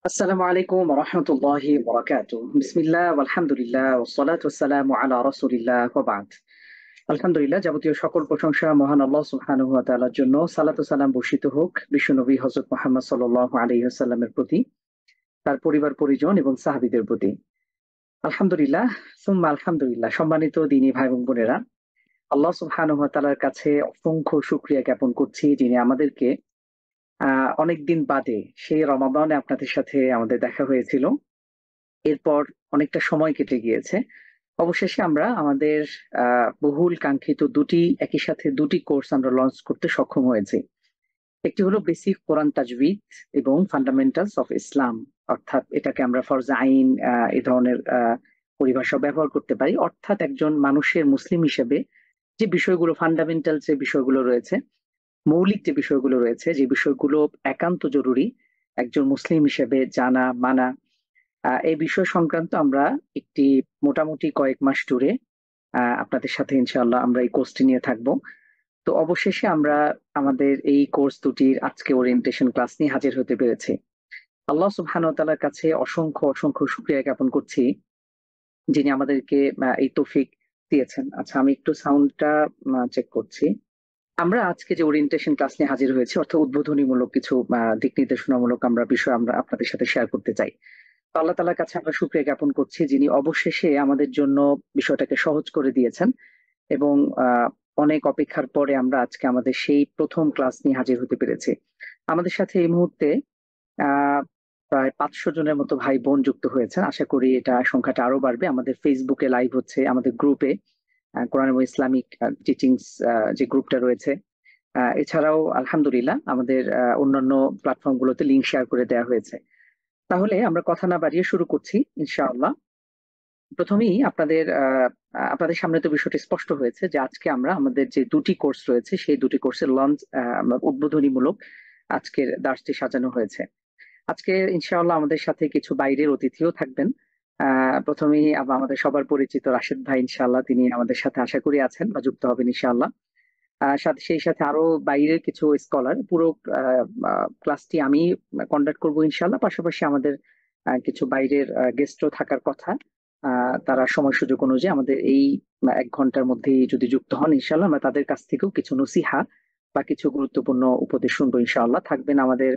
আসসালামু আলাইকুম ওয়া রাহমাতুল্লাহি ওয়া বারাকাতুহু। বিসমিল্লাহ ওয়ালহামদুলিল্লাহ ওয়াসসালাতু ওয়াসসালামু আলা রাসূলিল্লাহ ওয়া বা'দ। আলহামদুলিল্লাহ, যাবতীয় সকল প্রশংসা মহান আল্লাহ সুবহানাহু ওয়া তাআলার জন্য। সালাত ও সালাম বর্ষিত হোক বিশ্বনবী হযরত মুহাম্মদ সাল্লাল্লাহু আলাইহি ওয়াসাল্লামের প্রতি, তার পরিবার পরিজন এবং সাহাবীদের প্রতি। আলহামদুলিল্লাহ, সুম্মা আলহামদুলিল্লাহ। সম্মানিত দ্বীনী ভাই এবং বোনেরা, আল্লাহ সুবহানাহু ওয়া তাআলার কাছে অসংখ্য শুকরিয়া জ্ঞাপন করছি, যিনি আমাদেরকে অনেকদিন বাদে সেই রমাদানে আপনাদের সাথে আমাদের দেখা হয়েছিল। এরপর অনেকটা সময় কেটে গিয়েছে। অবশেষে আমরা আমাদের বহুল কাঙ্ক্ষিত একই সাথে ২ টি কোর্স আমরা লঞ্চ করতে সক্ষম হয়েছি। একটি হলো বেসিক কোরআন তাজবিদ এবং ফান্ডামেন্টালস অফ ইসলাম। অর্থাৎ এটাকে আমরা ফরজে আইন এ ধরনের পরিভাষা ব্যবহার করতে পারি। অর্থাৎ একজন মানুষের মুসলিম হিসেবে যে বিষয়গুলো ফান্ডামেন্টালস যে বিষয়গুলো রয়েছে, মৌলিক যে বিষয়গুলো রয়েছে, যে বিষয়গুলো একান্ত জরুরি একজন মুসলিম হিসেবে জানা, মানা, এই বিষয় সংক্রান্ত আমরা একটি মোটামুটি কয়েক মাস জুড়ে আপনাদের সাথে ইনশাআল্লাহ আমরা এই কোর্সটি নিয়ে থাকবো। তো অবশেষে আমরা আমাদের এই কোর্স দুটির আজকে ওরিয়েন্টেশন ক্লাস নিয়ে হাজির হতে পেরেছি। আল্লাহ সুবহানাহু ওয়া তাআলার কাছে অসংখ্য শুকরিয়া জ্ঞাপন করছি, যিনি আমাদেরকে এই তৌফিক দিয়েছেন। আচ্ছা, আমি একটু সাউন্ডটা চেক করছি। আমরা আজকে যে ওরিয়েন্টেশন ক্লাস নিয়ে হাজির হয়েছি, অর্থাৎ উদ্বোধনীমূলক কিছু দিক নির্দেশনামূলক বিষয় আমরা আপনাদের সাথে শেয়ার করতে চাই। তো আল্লাহ তাআলার কাছে আমরা শুকরিয়া জ্ঞাপন করছি, যিনি অবশেষে আমাদের জন্য বিষয়টাকে সহজ করে দিয়েছেন এবং অনেক অপেক্ষার পরে আমরা আজকে আমাদের সেই ১ম ক্লাস নিয়ে হাজির হতে পেরেছি। আমাদের সাথে এই মুহূর্তে আ প্রায় ৫০০ জনের মতো ভাই-বোন যুক্ত হয়েছেন। আশা করি এটা সংখ্যাটা আরো বাড়বে। আমাদের ফেসবুকে লাইভ হচ্ছে, আমাদের গ্রুপে কোরআন এবং ইসলামিক টিচিংস যে গ্রুপটা রয়েছে। এছাড়াও আলহামদুলিল্লাহ আমাদের অন্যান্য প্ল্যাটফর্ম গুলোতে লিংক শেয়ার করে দেয়া হয়েছে। তাহলে আমরা কথা না বাড়িয়ে শুরু করছি ইনশাআল্লাহ। প্রথমেই আপনাদের সামনে তো বিষয়টি স্পষ্ট হয়েছে যে আজকে আমরা আমাদের যে ২ টি কোর্স রয়েছে সেই ২ টি কোর্সের লঞ্চ উদ্বোধনীমূলক আজকের দার্সটি সাজানো হয়েছে। আজকে ইনশাআল্লাহ আমাদের সাথে কিছু বাইরের অতিথিও থাকবেন। প্রথমেই আমাদের সবার পরিচিত রাশেদ ভাই, ইনশাআল্লাহ তিনি আমাদের সাথে আশা করি আছেন বা যুক্ত হবেন ইনশাআল্লাহ। সেই সাথে আরো বাইরের কিছু স্কলার। পুরো আ আ ক্লাসটি আমি কন্ডাক্ট করব ইনশাআল্লাহ। পাশাপাশি আমাদের কিছু বাইরের গেস্টও থাকার কথা। আ তারা সময় সুযোগ অনুযায়ী আমাদের এই ১ ঘন্টার মধ্যেই যদি যুক্ত হন ইনশাআল্লাহ, আমরা তাদের কাছ থেকেও কিছু নসিহা বা কিছু গুরুত্বপূর্ণ উপদেশ শুনবো ইনশাআল্লাহ। থাকবেন আমাদের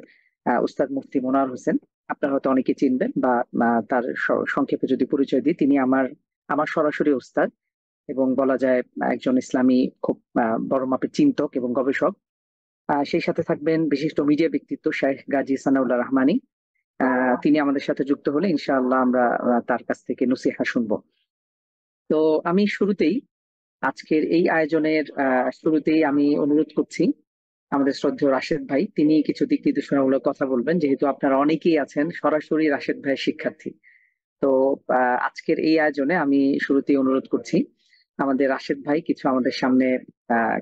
উস্তাদ মুফতি মনোয়ার হোসেন। আপনারা হয়তো অনেকে চিনবেন বা তার সংক্ষেপে যদি পরিচয় দিই, তিনি আমার সরাসরি উস্তাদ এবং বলা যায় একজন ইসলামী খুব বড় মাপের চিন্তক এবং গবেষক। সেই সাথে থাকবেন বিশিষ্ট মিডিয়া ব্যক্তিত্ব শাইখ গাজী সানাউল্লাহ রহমানী। তিনি আমাদের সাথে যুক্ত হলে ইনশাআল্লাহ আমরা তার কাছ থেকে নসিহা শুনবো। তো আমি শুরুতেই আজকের এই আয়োজনের শুরুতেই আমি অনুরোধ করছি আমাদের শ্রদ্ধেয় রাশেদ ভাই, তিনি কিছু দিক নির্দেশনামূলক কথা বলবেন। যেহেতু আপনারা অনেকেই আছেন সরাসরি রাশেদ ভাইয়ের শিক্ষার্থী। তো আজকের এই আয়োজনে আমি শুরুতেই অনুরোধ করছি আমাদের রাশেদ ভাই কিছু আমাদের সামনে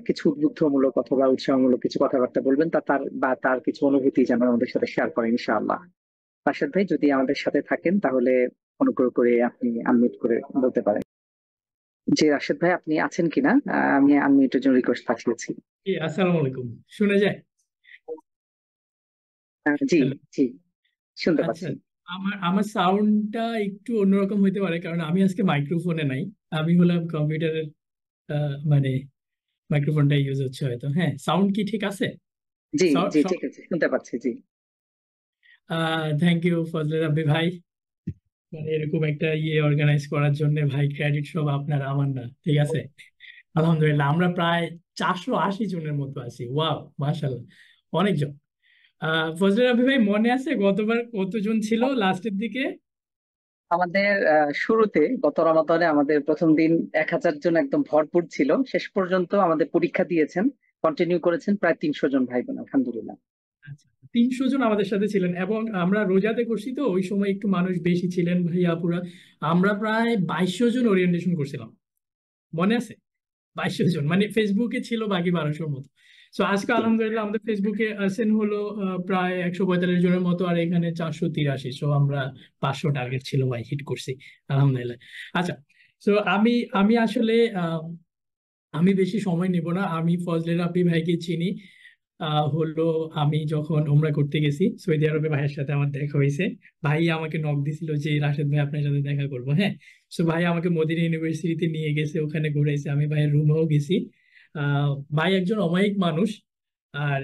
কিছু উদ্বুদ্ধমূলক অথবা উৎসাহমূলক কিছু কথাবার্তা বলবেন, তার কিছু অনুভূতি যেন আমাদের সাথে শেয়ার করেন ইনশাআল্লাহ। রাশেদ ভাই যদি আমাদের সাথে থাকেন তাহলে অনুগ্রহ করে আপনি আনমিউট করে বলতে পারেন। জি, রাশেদ ভাই আপনি আছেন কিনা? আমি আনমিউটের জন্য রিকোয়েস্ট পাঠিয়েছি। জি, আসসালামু আলাইকুম। শুনে যায়? জি, হ্যালো। জি, শুনতে আচ্ছা, পাচ্ছি। আমার আমার সাউন্ডটা একটু অন্যরকম হতে পারে কারণ আমি আজকে মাইক্রোফোনে নাই। আমি হলাম কম্পিউটারের মানে মাইক্রোফোনটা ইউজ হচ্ছে হয়তো। হ্যাঁ, সাউন্ড কি ঠিক আছে? জি, জি, ঠিক আছে, শুনতে পাচ্ছি। জি। থ্যাংক ইউ ফজলে রাব্বি ভাই, মানে এরকম একটা অর্গানাইজ করার জন্য। ভাই, ক্রেডিট সব আপনার, আমার না, ঠিক আছে? আলহামদুলিল্লাহ, আমরা প্রায় 480 জনের মতো আছি। ওয়াও, মাশাআল্লাহ, অনেকজন। ফজলে রাব্বি ভাই, মনে আছে গতবার কতজন ছিল লাস্টের দিকে? আমাদের শুরুতে গত রমাদানে আমাদের ১ম দিন ১,০০০ জন একদম ভরপুর ছিল। শেষ পর্যন্ত আমাদের পরীক্ষা দিয়েছেন, কন্টিনিউ করেছেন প্রায় ৩০০ জন ভাই-বোন আলহামদুলিল্লাহ। আচ্ছা, 300 জন আমাদের সাথে ছিলেন এবং আমরা রোজাতে করছি তো ওই সময় একটু মানুষ বেশি ছিলেন ভাইয়া পুরা। আমরা প্রায় 2200 জন ওরিয়েন্টেশন করছিলাম, মনে আছে? 2200 জন, মানে ফেসবুকে ছিল বাকি 1200-র মতো। তো আজকে জি। আলহামদুলিল্লাহ আমাদের ফেসবুকে আছেন হলো প্রায় 145 জনের মতো, আর এখানে 483। সো আমরা 500 টার্গেট ছিল ভাই, হিট করছি আলহামদুলিল্লাহ। আচ্ছা, তো আমি আমি আসলে আমি বেশি সময় নিব না। আমি ফজলে রাব্বি ভাইকে চিনি হলো আমি যখন উমরা করতে গেছি সৌদি আরবে, ভাইয়ের সাথে আমার দেখা হয়েছে। ভাই আমাকে নক দিছিল যে রাশেদ ভাই আপনার সাথে দেখা করবো, হ্যাঁ। সো ভাই আমাকে মদিনা ইউনিভার্সিটিতে নিয়ে গেছে, ওখানে ঘুরাইছে, আমি ভাইয়ের রুমেও গেছি। আহ ভাই একজন অমায়িক মানুষ। আর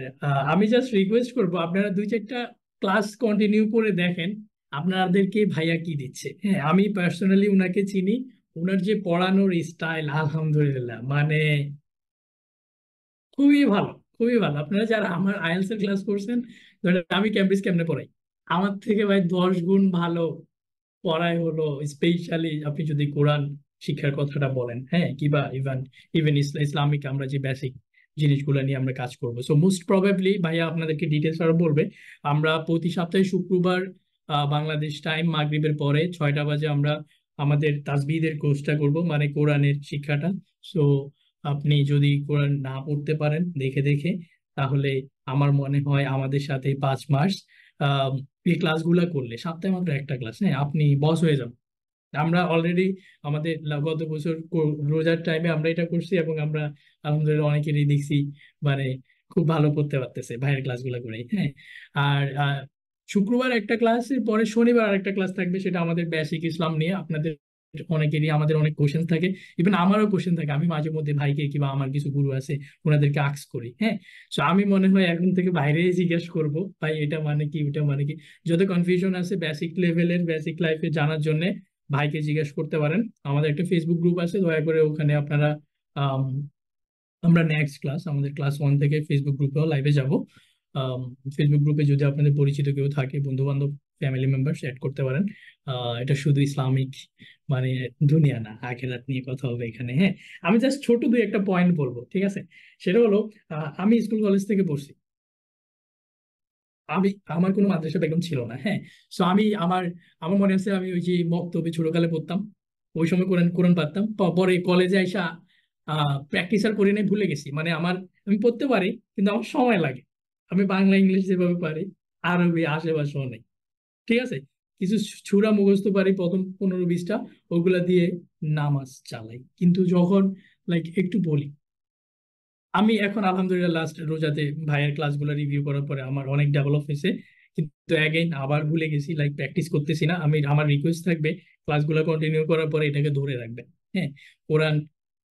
আমি জাস্ট রিকোয়েস্ট করবো আপনারা 2-4টা ক্লাস কন্টিনিউ করে দেখেন আপনাদেরকে ভাইয়া কি দিচ্ছে। হ্যাঁ, আমি পার্সোনালি উনাকে চিনি। উনার যে পড়ানোর স্টাইল, আলহামদুলিল্লাহ, মানে খুবই ভালো, খুবই ভালো। আপনারা যারা আমার আইএলটিএস এর ক্লাস করছেন, ধরেন আমি ক্যামব্রিজ কেমনে পড়াই, আমার থেকে ভাই 10 গুণ ভালো পড়ায় হলো। স্পেশালি আপনি যদি কোরআন শিক্ষার কথাটা বলেন, হ্যাঁ, কিবা ইভেন ইভেন ইসলামিক আমরা যে বেসিক জিনিসগুলো নিয়ে আমরা কাজ করবো, সো মোস্ট প্রবাবলি ভাইয়া আপনাদেরকে ডিটেলস আরো বলবে। আমরা প্রতি সপ্তাহে শুক্রবার বাংলাদেশ টাইম মাগরিবের পরে 6টা বাজে আমরা আমাদের তাসবিহের কোর্সটা করব, মানে কোরআনের শিক্ষাটা। সো আপনি যদি কোরআন না পড়তে পারেন দেখে দেখে, তাহলে আমার মনে হয় আমাদের সাথে 5 মাস এই ক্লাসগুলো করলে, সপ্তাহে মাত্র একটা ক্লাস, হ্যাঁ, আপনি বস হয়ে যাবেন। আমরা অলরেডি আমাদের গত বছর রোজার টাইমে আমরা এটা করছি, এবং আমরা আলহামদুলিল্লাহ অনেকেরই দেখছি মানে খুব ভালো করতে পারতেছে ভাইয়ের ক্লাসগুলো করে, হ্যাঁ। আর শুক্রবার একটা ক্লাসের পরে শনিবার আরেকটা ক্লাস থাকবে, সেটা আমাদের বেসিক ইসলাম নিয়ে। আপনাদের অনেকেরই আমাদের অনেক কোশ্চেন থাকে, ইভেন আমারও কোশ্চেন থাকে। আমি মাঝে মধ্যে ভাইকে কিংবা আমার কিছু গুরু আছে ওনাদেরকে আক্স করি, হ্যাঁ। তো আমি মনে হয় এখন থেকে বাইরে জিজ্ঞেস করব, ভাই এটা মানে কি, ওটা মানে কি। যত কনফিউশন আছে বেসিক লেভেলের, বেসিক লাইফে জানার জন্য ভাইকে জিজ্ঞেস করতে পারেন। আমাদের একটা ফেসবুক গ্রুপ আছে, দয়া করে ওখানে আপনারা আম, আমরা নেক্সট ক্লাস আমাদের ক্লাস 1 থেকে ফেসবুক গ্রুপেও লাইভে যাব। ফেসবুক গ্রুপে যদি আপনাদের পরিচিত কেউ থাকে, বন্ধু বান্ধব, ফ্যামিলি মেম্বার্স অ্যাড করতে পারেন। এটা শুধু ইসলামিক মানে দুনিয়া না, আখিরাত নিয়ে কথা হবে এখানে, হ্যাঁ। আমি জাস্ট ছোট 2-একটা পয়েন্ট বলবো, ঠিক আছে। সেটা হলো আমি স্কুল কলেজ থেকে পড়ছি। আমি আমার কোনো মাদ্রাসা ব্যাকগ্রাউন্ড ছিল না, হ্যাঁ। সো আমি আমার আমার মনে আছে আমি ওই যে মক্তবে ছোটকালে পড়তাম, ওই সময় কোরআন কোরআন পারতাম। পরে কলেজে আইসা প্র্যাকটিস আর করি নাই, ভুলে গেছি। মানে আমার, আমি পড়তে পারি কিন্তু আমার সময় লাগে। আমি বাংলা ইংলিশ যেভাবে পারি, আরবি আশেপাশেও নেই, ঠিক আছে। কিছু ছুরা মুখস্থ পারি প্রথম 15-20টা, ওগুলা দিয়ে নামাজ চালাই। কিন্তু যখন লাইক একটু বলি, আমি এখন আলহামদুলিল্লাহ লাস্ট রোজাতে ভাইয়ের ক্লাসগুলো রিভিউ করার পরে আমার অনেক ডেভেলপ হয়েছে। কিন্তু অ্যাগেইন আবার ভুলে গেছি, লাইক প্র্যাকটিস করতেছি না। আমার রিকোয়েস্ট থাকবে ক্লাসগুলো কন্টিনিউ করার পরে এটাকে ধরে রাখবেন, হ্যাঁ। কোরআন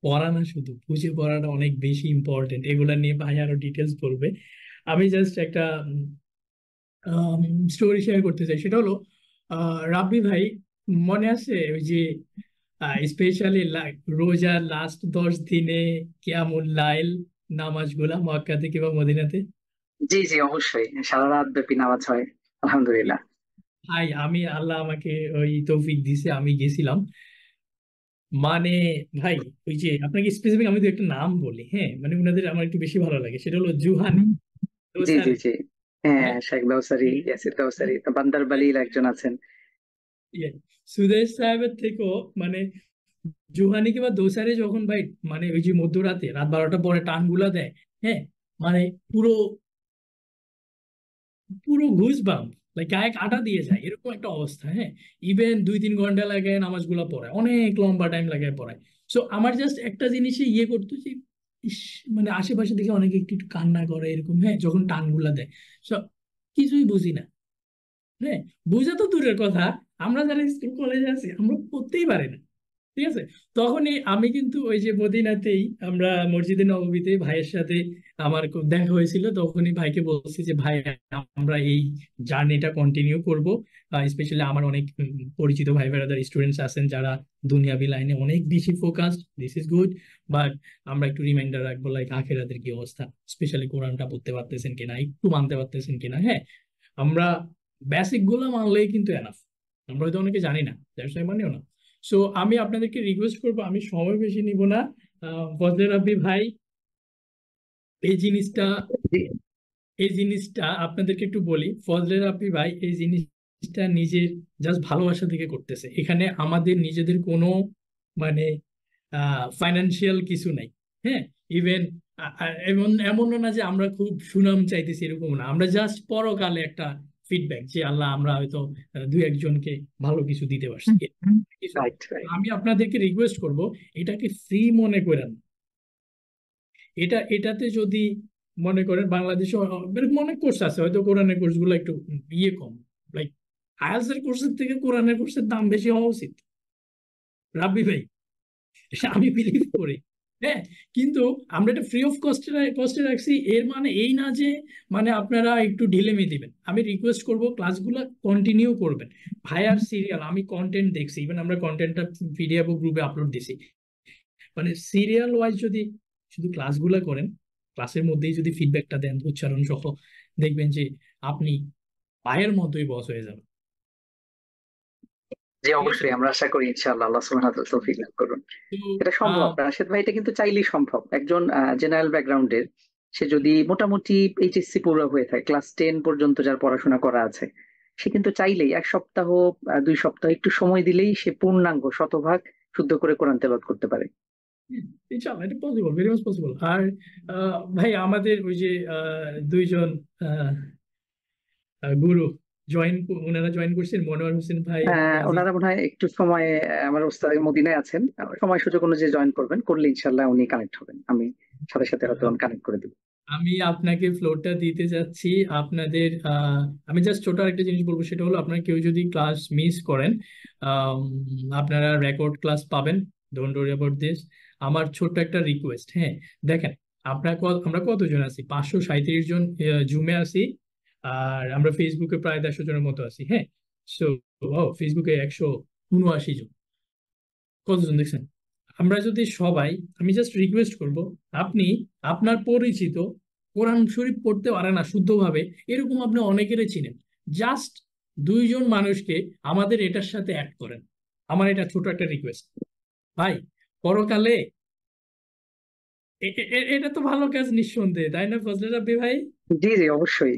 পড়া না, শুধু বুঝে পড়াটা অনেক বেশি ইম্পর্টেন্ট। এগুলা নিয়ে ভাই আরো ডিটেলস বলবে। আমি জাস্ট একটা স্টোরি শেয়ার করতে চাই। সেটা হলো রাব্বি ভাই, মনে আছে ওই যে স্পেশালি রোজার লাস্ট 10 দিনে কিয়ামুল লাইল নামাজগুলা মক্কাতে কিংবা মদিনাতে? জি জি, অবশ্যই সারা রাত ব্যাপী নামাজ হয়, আলহামদুলিল্লাহ। ভাই আমি, আল্লাহ আমাকে ওই তৌফিক দিছে, আমি গেছিলাম। মানে ভাই, ওই যে আপনাকে স্পেসিফিক আমি তো একটা নাম বলি, হ্যাঁ, মানে উনাদের আমার একটু বেশি ভালো লাগে। সেটা হলো জুহানি জি জি দোসারি, জি। হ্যাঁ, হ্যাঁ। শেখ দৌসারি, ইয়াসির দৌসারি, বান্দারবালির একজন আছেন। ইয়ে, সুদেশ সাহেবের থেকেও মানে জুহানি কিংবা দোসারে যখন ভাই, মানে ওই যে মধ্যরাতে রাত 12টার পরে টানগুলা দেয়, হ্যাঁ, মানে পুরো পুরো ঘুষ বাম, লাইক গায়ে কাটা দিয়ে যায়, এরকম একটা অবস্থা, হ্যাঁ। ইভেন 2-3 ঘন্টা লাগে নামাজগুলা পড়ায়, অনেক লম্বা টাইম লাগে পড়ায়। সো আমার জাস্ট একটা জিনিসে ইয়ে করতো যে ইস, মানে আশেপাশে দেখে অনেকে একটু একটু কান্না করে এরকম, হ্যাঁ, যখন টানগুলা দেয়। সো কিছুই বুঝি না, হ্যাঁ। বোঝা তো দূরের কথা, আমরা যারা স্কুল কলেজে আছি আমরা পড়তেই পারি না, ঠিক আছে। তখনই আমি কিন্তু ওই যে মদিনাতেই আমরা মসজিদে নববীতে ভাইয়ের সাথে আমার খুব দেখা হয়েছিল। তখনই ভাইকে বলছি যে ভাই আমরা এই জার্নিটা কন্টিনিউ করব। স্পেশালি আমার অনেক পরিচিত ভাই ব্রাদার স্টুডেন্টস আছেন যারা দুনিয়াবি লাইনে অনেক বেশি focused, this is good. But আমরা একটু রিমাইন্ডার রাখবো লাইক আখেরাতের কি অবস্থা, স্পেশালি কোরআনটা পড়তে পারতেছেন কিনা, একটু মানতে পারতেছেন কিনা, হ্যাঁ। আমরা বেসিক গুলো মানলেই কিন্তু এনাফ। আমরা হয়তো অনেকে জানি না, দ্যাটস ওয়াই মানিও না। সো আমি আপনাদেরকে রিকোয়েস্ট করবো, আমি সময় বেশি নিব না। ফজলে রাব্বি ভাই এই জিনিসটা জি এই জিনিসটা আপনাদেরকে একটু বলি। ফজলে রাব্বি ভাই এই জিনিসটা নিজের জাস্ট ভালোবাসা থেকে করতেছে। এখানে আমাদের নিজেদের কোনো মানে ফাইনান্সিয়াল কিছু নাই, হ্যাঁ। ইভেন এমন এমনও না যে আমরা খুব সুনাম চাইতেছি, এরকম না। আমরা জাস্ট পরকালে একটা ফিডব্যাক যে আল্লাহ আমরা হয়তো 2-1 জনকে ভালো কিছু দিতে পারছি, কিছু না। Right right. আমি আপনাদেরকে রিকোয়েস্ট করব, এটাকে ফ্রি মনে করেন না। এটাতে যদি মনে করেন বাংলাদেশে এরকম অনেক কোর্স আছে, হয়তো কোরআনের কোর্স গুলো একটু ইয়ে কম, লাইক আইএলটিএস এর কোর্সের থেকে কোরআনের কোর্সের দাম বেশি হওয়া উচিত, রাব্বি ভাই, আমি বিলিভ করি। হ্যাঁ, কিন্তু আমরা এটা ফ্রি অফ কস্টে রাখছি, এর মানে এই না যে মানে আপনারা একটু ঢিলেমি দিবেন। আমি রিকোয়েস্ট করব ক্লাসগুলো কন্টিনিউ করবেন। ভাইয়ার সিরিয়াল আমি কন্টেন্ট দেখছি, ইভেন আমরা কন্টেন্টটা পিডিএফ গ্রুপে আপলোড দিছি, মানে সিরিয়াল ওয়াইজ যদি শুধু ক্লাসগুলো করেন, ক্লাসের মধ্যেই যদি ফিডব্যাকটা দেন উচ্চারণ সহ, দেখবেন যে আপনি পায়ের মতোই বস হয়ে যাবেন। যে ঠিক আছে, অবশ্যই আমরা আশা করি ইনশাআল্লাহ, আল্লাহ সুবহানাহু ওয়া তাআলা তৌফিক দান করুন। তো এটা সম্ভব রাশেদ ভাই, এটা কিন্তু চাইলেই সম্ভব। একজন জেনারেল ব্যাকগ্রাউন্ডের সে যদি মোটামুটি এইচএসসি পুরো হয়ে থাকে, ক্লাস 10 পর্যন্ত যার পড়াশোনা করা আছে, সে কিন্তু চাইলেই 1 সপ্তাহ 2 সপ্তাহ একটু সময় দিলেই সে পূর্ণাঙ্গ শতভাগ শুদ্ধ করে কোরআন তেলাওয়াত করতে পারে। ইনশাআল্লাহ এটা পসিবল, ভেরি মাচ পসিবল। আর ভাই আমাদের ওই যে দুইজন আহ, গুরু জয়েন, ওনারা জয়েন করছেন, মনোয়ার হোসেন ভাই এবং আজিজ। ওনারা মনে হয় একটু সময়, আমার ওস্তাদ মদিনায় আছেন, সময় সুযোগ অনুযায়ী জয়েন করবেন, করলে ইনশাল্লাহ উনি কানেক্ট হবেন, আমি সাথে সাথে হয়তো কানেক্ট করে দিব। আমি আপনাকে ফ্লোরটা দিতে যাচ্ছি আপনাদের। আমি জাস্ট ছোট একটা জিনিস বলবো, সেটা হলো আপনার কেউ যদি ক্লাস মিস করেন, আম, আপনারা রেকর্ড ক্লাস পাবেন, ডোন্ট ওয়ারি অ্যাবাউট দিস। আমার ছোট্ট একটা রিকোয়েস্ট, হ্যাঁ দেখেন, আমরা কতজন আছি, 537 জন জুমে আছি, আর আমরা ফেসবুকে প্রায় 150 জনের মতো আছি। হ্যাঁ, সো ফেসবুকে 179 জন, কতজন দেখছেন? আমরা যদি সবাই, আমি জাস্ট রিকোয়েস্ট করব, আপনি আপনার পরিচিত কোরআন শরীফ পড়তে পারে না শুদ্ধভাবে, এরকম আপনি অনেকেরই চিনেন, জাস্ট 2 জন মানুষকে আমাদের এটার সাথে অ্যাড করেন। আমার এটা ছোট একটা রিকোয়েস্ট ভাই, পরকালে এটা তো ভালো কাজ নিঃসন্দেহে, তাই না ফজলে রাব্বি ভাই? জি জি, অবশ্যই।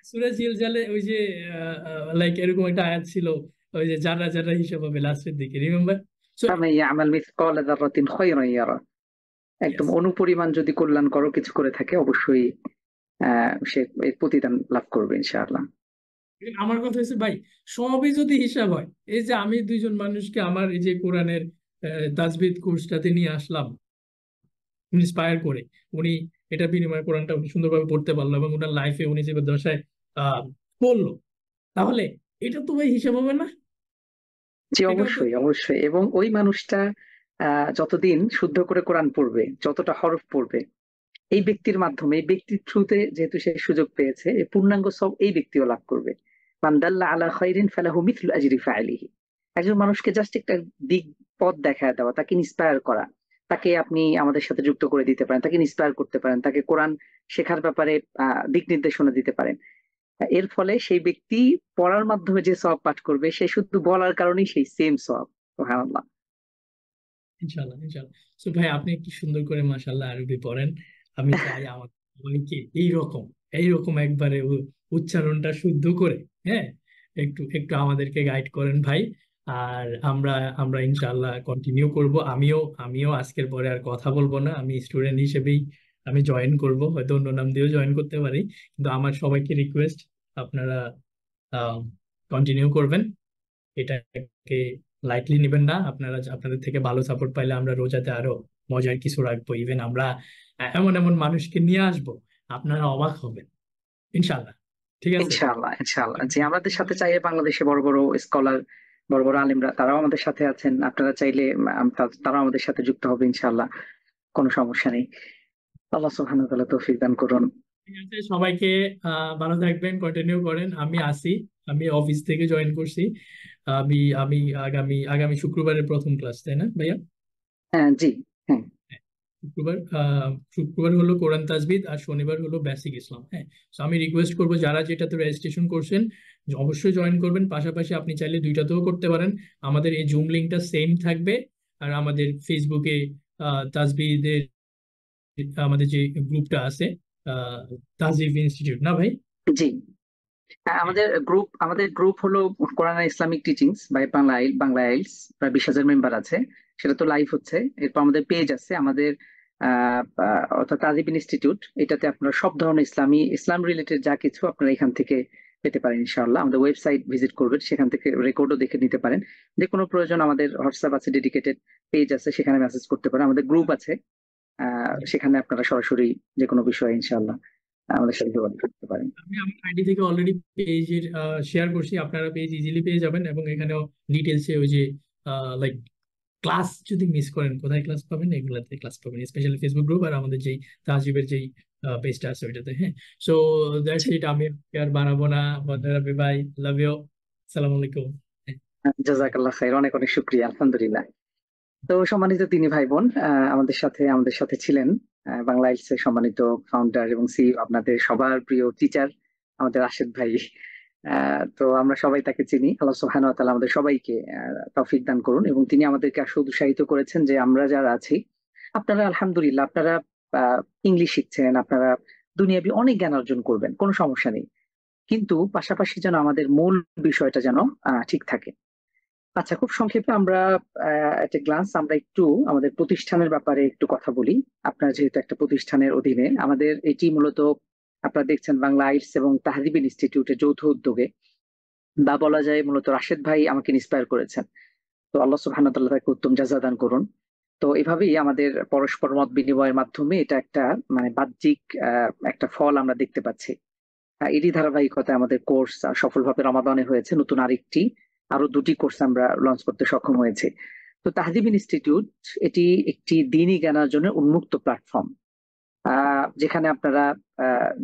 সূরা জিলজালে ওই যে লাইক এরকম একটা আয়াত ছিল, ওই যে যারা যারা হিসাব হবে লাস্টের দিকে, রিমেম্বার? সো ফামান ইয়ামাল মিসকালা যাররাতিন খায়রান ইয়ারা, একদম ইয়েস, অনুপরিমাণ যদি কল্যাণ করো কিছু করে থাকে, অবশ্যই সে এর প্রতিদান লাভ করবে ইনশাআল্লাহ। আমার কথা হচ্ছে ভাই, সবই যদি হিসাব হয়, এই যে আমি 2 জন মানুষকে আমার এই যে কোরআনের তাজবিদ কোর্সটাতে নিয়ে আসলাম ইন্সপায়ার করে, উনি এটা বিনিময় কোরআনটা উনি সুন্দরভাবে পড়তে পারলো এবং ওনার লাইফে উনি যে দশায় আহ পড়লো, তাহলে এটা তো ভাই হিসাব হবে না? জি এটাও তো। অবশ্যই অবশ্যই, এবং ওই মানুষটা যতদিন শুদ্ধ করে কোরআন পড়বে, যতটা হরফ পড়বে, এই ব্যক্তির মাধ্যমে, এই ব্যক্তির থ্রুতে যেহেতু সে সুযোগ পেয়েছে, এই পূর্ণাঙ্গ সব এই ব্যক্তিও লাভ করবে। মান দাল্লা আলা খাইরিন ফালাহু মিথলু আজরি ফাইলিহি। একজন মানুষকে জাস্ট একটা দিক পথ দেখায় দেওয়া, তাকে ইন্সপায়ার করা, তাকে আপনি আমাদের সাথে যুক্ত করে দিতে পারেন, তাকে ইন্সপায়ার করতে পারেন, তাকে কোরআন শেখার ব্যাপারে দিক নির্দেশনা দিতে পারেন। এর ফলে সেই ব্যক্তি পড়ার মাধ্যমে যে সওয়াব পাঠ করবে, সে শুধু বলার কারণেই সেই সেম সওয়াব। সুবহানাল্লাহ। ইনশাল্লাহ, ইনশাল্লাহ। তো ভাই আপনি একটু সুন্দর করে মাশাআল্লাহ আরবি পড়েন। আমি চাই আমার সবাইকে এইরকম এইরকম একবারে উচ্চারণটা শুদ্ধ করে, হ্যাঁ, একটু একটু আমাদেরকে গাইড করেন ভাই। আর আমরা আমরা ইনশাআল্লাহ কন্টিনিউ করব। আমিও আজকের পরে আর কথা বলবো না, আমি স্টুডেন্ট হিসেবেই আমি জয়েন করব, হয়তো অন্য নাম দিয়েও জয়েন করতে পারি, কিন্তু আমার সবাইকে রিকোয়েস্ট, আপনারা কন্টিনিউ করবেন, এটাকে লাইটলি নেবেন না। আপনারা আপনাদের থেকে ভালো সাপোর্ট পাইলে আমরা রোজাতে আরো মজার কিছু রাখবো, ইভেন আমরা এমন এমন মানুষকে নিয়ে আসবো, আপনারা অবাক হবেন ইনশাল্লাহ। ঠিক আছে? ইনশাআল্লাহ ইনশাআল্লাহ, যে আমাদের সাথে চাইলে বাংলাদেশে বড় বড় স্কলার, বড় বড় আলেমরা, তারাও আমাদের সাথে আছেন। আপনারা চাইলে তারাও আমাদের সাথে যুক্ত হবে ইনশাআল্লাহ, কোনো সমস্যা নেই। আল্লাহ সুবহানাহু ওয়া তাআলা তৌফিক দান করুন। ঠিক আছে, সবাইকে ভালো থাকবেন, কন্টিনিউ করেন। আমি আসি, আমি অফিস থেকে জয়েন করছি। আমি আমি আগামী আগামী শুক্রবারের প্রথম ক্লাস, তাই না ভাইয়া? হ্যাঁ জি। হ্যাঁ। শুক্রবার হলো কোরআন তাজবিদ, আর শনিবার হলো বেসিক ইসলাম। হ্যাঁ, তো আমি রিকোয়েস্ট করবো যারা যেটাতে রেজিস্ট্রেশন করছেন যে অবশ্যই জয়েন করবেন, পাশাপাশি আপনি চাইলে দুইটাতেও করতে পারেন। আমাদের এই জুম লিঙ্কটা সেম থাকবে, আর আমাদের ফেসবুকে তাজবিদের আমাদের যে গ্রুপটা আছে, আহ তাজবিদ ইনস্টিটিউট, না ভাই? জি। হ্যাঁ, হ্যাঁ, আমাদের গ্রুপ হলো কোরআন Islamic teachings by Bangla isles, প্রায় 20,000 মেম্বার আছে। সেটা তো লাইভ হচ্ছে। এরপর আমাদের পেজ আছে, আমাদের অর্থাৎ তাজিব ইনস্টিটিউট, এটাতে আপনারা সব ধরনের ইসলাম রিলেটেড যা কিছু আপনারা এখান থেকে পেতে পারেন ইনশাআল্লাহ। আমাদের ওয়েবসাইট ভিজিট করবেন, সেখান থেকে রেকর্ডও দেখে নিতে পারেন। যে কোনো প্রয়োজন আমাদের হোয়াটসঅ্যাপ আছে, ডেডিকেটেড পেজ আছে, সেখানে মেসেজ করতে পারেন। আমাদের গ্রুপ আছে, জি। সেখানে আপনারা সরাসরি যে কোনো বিষয়ে ইনশাআল্লাহ আমাদের সাথে যোগাযোগ করতে পারেন। আমি আমার আইডি থেকে অলরেডি পেজের শেয়ার করছি, আপনারা পেজ ইজিলি পেয়ে যাবেন, এবং এখানেও ডিটেলসে ওই যে লাইক ক্লাস যদি মিস করেন কোথায় ক্লাস পাবেন, এগুলাতে ক্লাস পাবেন, স্পেশালি ফেসবুক গ্রুপ আর আমাদের যেই তাহজিবের যেই পেজটা আছে ওইটাতে। হ্যাঁ, সো দ্যাটস ইট, আমি আর বাড়াবো না। বন্ধুরা, ভাই, লাভ ইউ, আসসালামু আলাইকুম। জাজাকাল্লাহ খাইর, অনেক অনেক শুক্রিয়া, আলহামদুলিল্লাহ। তো সম্মানিত তিনি ভাই বোন, আমাদের সাথে ছিলেন বাংলা আইএলটিএস এর সম্মানিত ফাউন্ডার এবং সিইও, আপনাদের সবার প্রিয় টিচার আমাদের রাশেদ ভাই। তো আমরা সবাই তাকে চিনি। আল্লাহ সুবহানাহু ওয়া তাআলা আমাদের সবাইকে তৌফিক দান করুন, এবং তিনি আমাদেরকে আসলে উৎসাহিত করেছেন যে আমরা যারা আছি, আপনারা আলহামদুলিল্লাহ, আপনারা ইংলিশ শিখছেন, আপনারা দুনিয়াবি অনেক জ্ঞান অর্জন করবেন, কোনো সমস্যা নেই, কিন্তু পাশাপাশি যেন আমাদের মূল বিষয়টা যেন ঠিক থাকে। আচ্ছা, খুব সংক্ষেপে আমরা একটা গ্লান্স, আমরা একটু আমাদের প্রতিষ্ঠানের ব্যাপারে একটু কথা বলি। আপনার যেহেতু একটা প্রতিষ্ঠানের অধীনে, আমাদের এটি মূলত আপনারা দেখছেন বাংলা আইটস এবং তাহদিব ইনস্টিটিউটের যৌথ উদ্যোগে, বা বলা যায় মূলত রাশেদ ভাই আমাকে ইন্সপায়ার করেছেন। তো আল্লাহ সুবহানাহু ওয়া তাআলা তাকে উত্তম জাযা দান করুন। তো এভাবেই আমাদের পরস্পর মত বিনিময়ের মাধ্যমে এটা একটা মানে বাহ্যিক একটা ফল আমরা দেখতে পাচ্ছি। এরই ধারাবাহিকতায় আমাদের কোর্স সফলভাবে রমাদানে হয়েছে, নতুন আরো 2টি কোর্স আমরা লঞ্চ করতে সক্ষম হয়েছে। তো তাহদিব ইনস্টিটিউট এটি একটি দ্বীনি জ্ঞানার্জনের উন্মুক্ত প্ল্যাটফর্ম, যেখানে আপনারা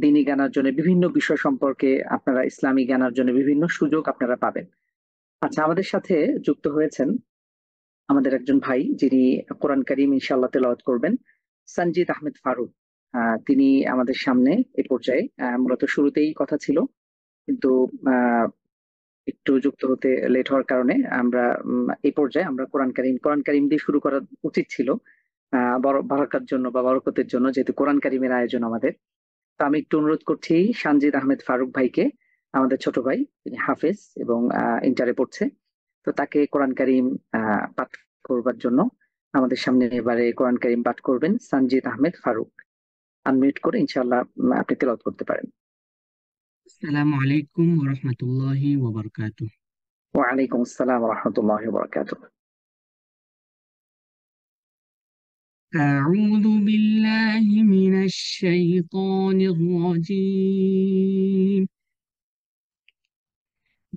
দ্বীনি জ্ঞানার্জনের বিভিন্ন বিষয় সম্পর্কে, আপনারা ইসলামী জ্ঞানার্জনের বিভিন্ন সুযোগ আপনারা পাবেন। আচ্ছা, আমাদের সাথে যুক্ত হয়েছেন আমাদের একজন ভাই, যিনি কোরআন কারীম ইনশাআল্লাহ তেলাওয়াত করবেন, সঞ্জিদ আহমেদ ফারুক। তিনি আমাদের সামনে এই পর্যায়ে, মূলত শুরুতেই কথা ছিল, কিন্তু আহ, একটু যুক্ত হতে লেট হওয়ার কারণে আমরা এই পর্যায়ে আমরা কোরআন কারীম দিয়ে শুরু করা উচিত ছিল, বারাকার জন্য বা বরকতের জন্য, যেহেতু কোরআন কারীমের আয়োজন আমাদের। তো আমি একটু অনুরোধ করছি সানজিদ আহমেদ ফারুক ভাইকে, আমাদের ছোট ভাই, তিনি হাফেজ এবং ইন্টারে পড়ছে। তো তাকে কোরআন কারীম পাঠ করবার জন্য আমাদের সামনে এবারে কোরআন কারীম পাঠ করবেন সানজিদ আহমেদ ফারুক। আনমিউট করে ইনশাআল্লাহ আপনি তেলাওয়াত করতে পারেন। السلام عليكم ورحمة الله وبركاته. ওয়ালাইকুম আসসালাম ওয়া রাহমাতুল্লাহি ওয়া বারাকাতুহু। أعوذ بالله من الشيطان الرجيم.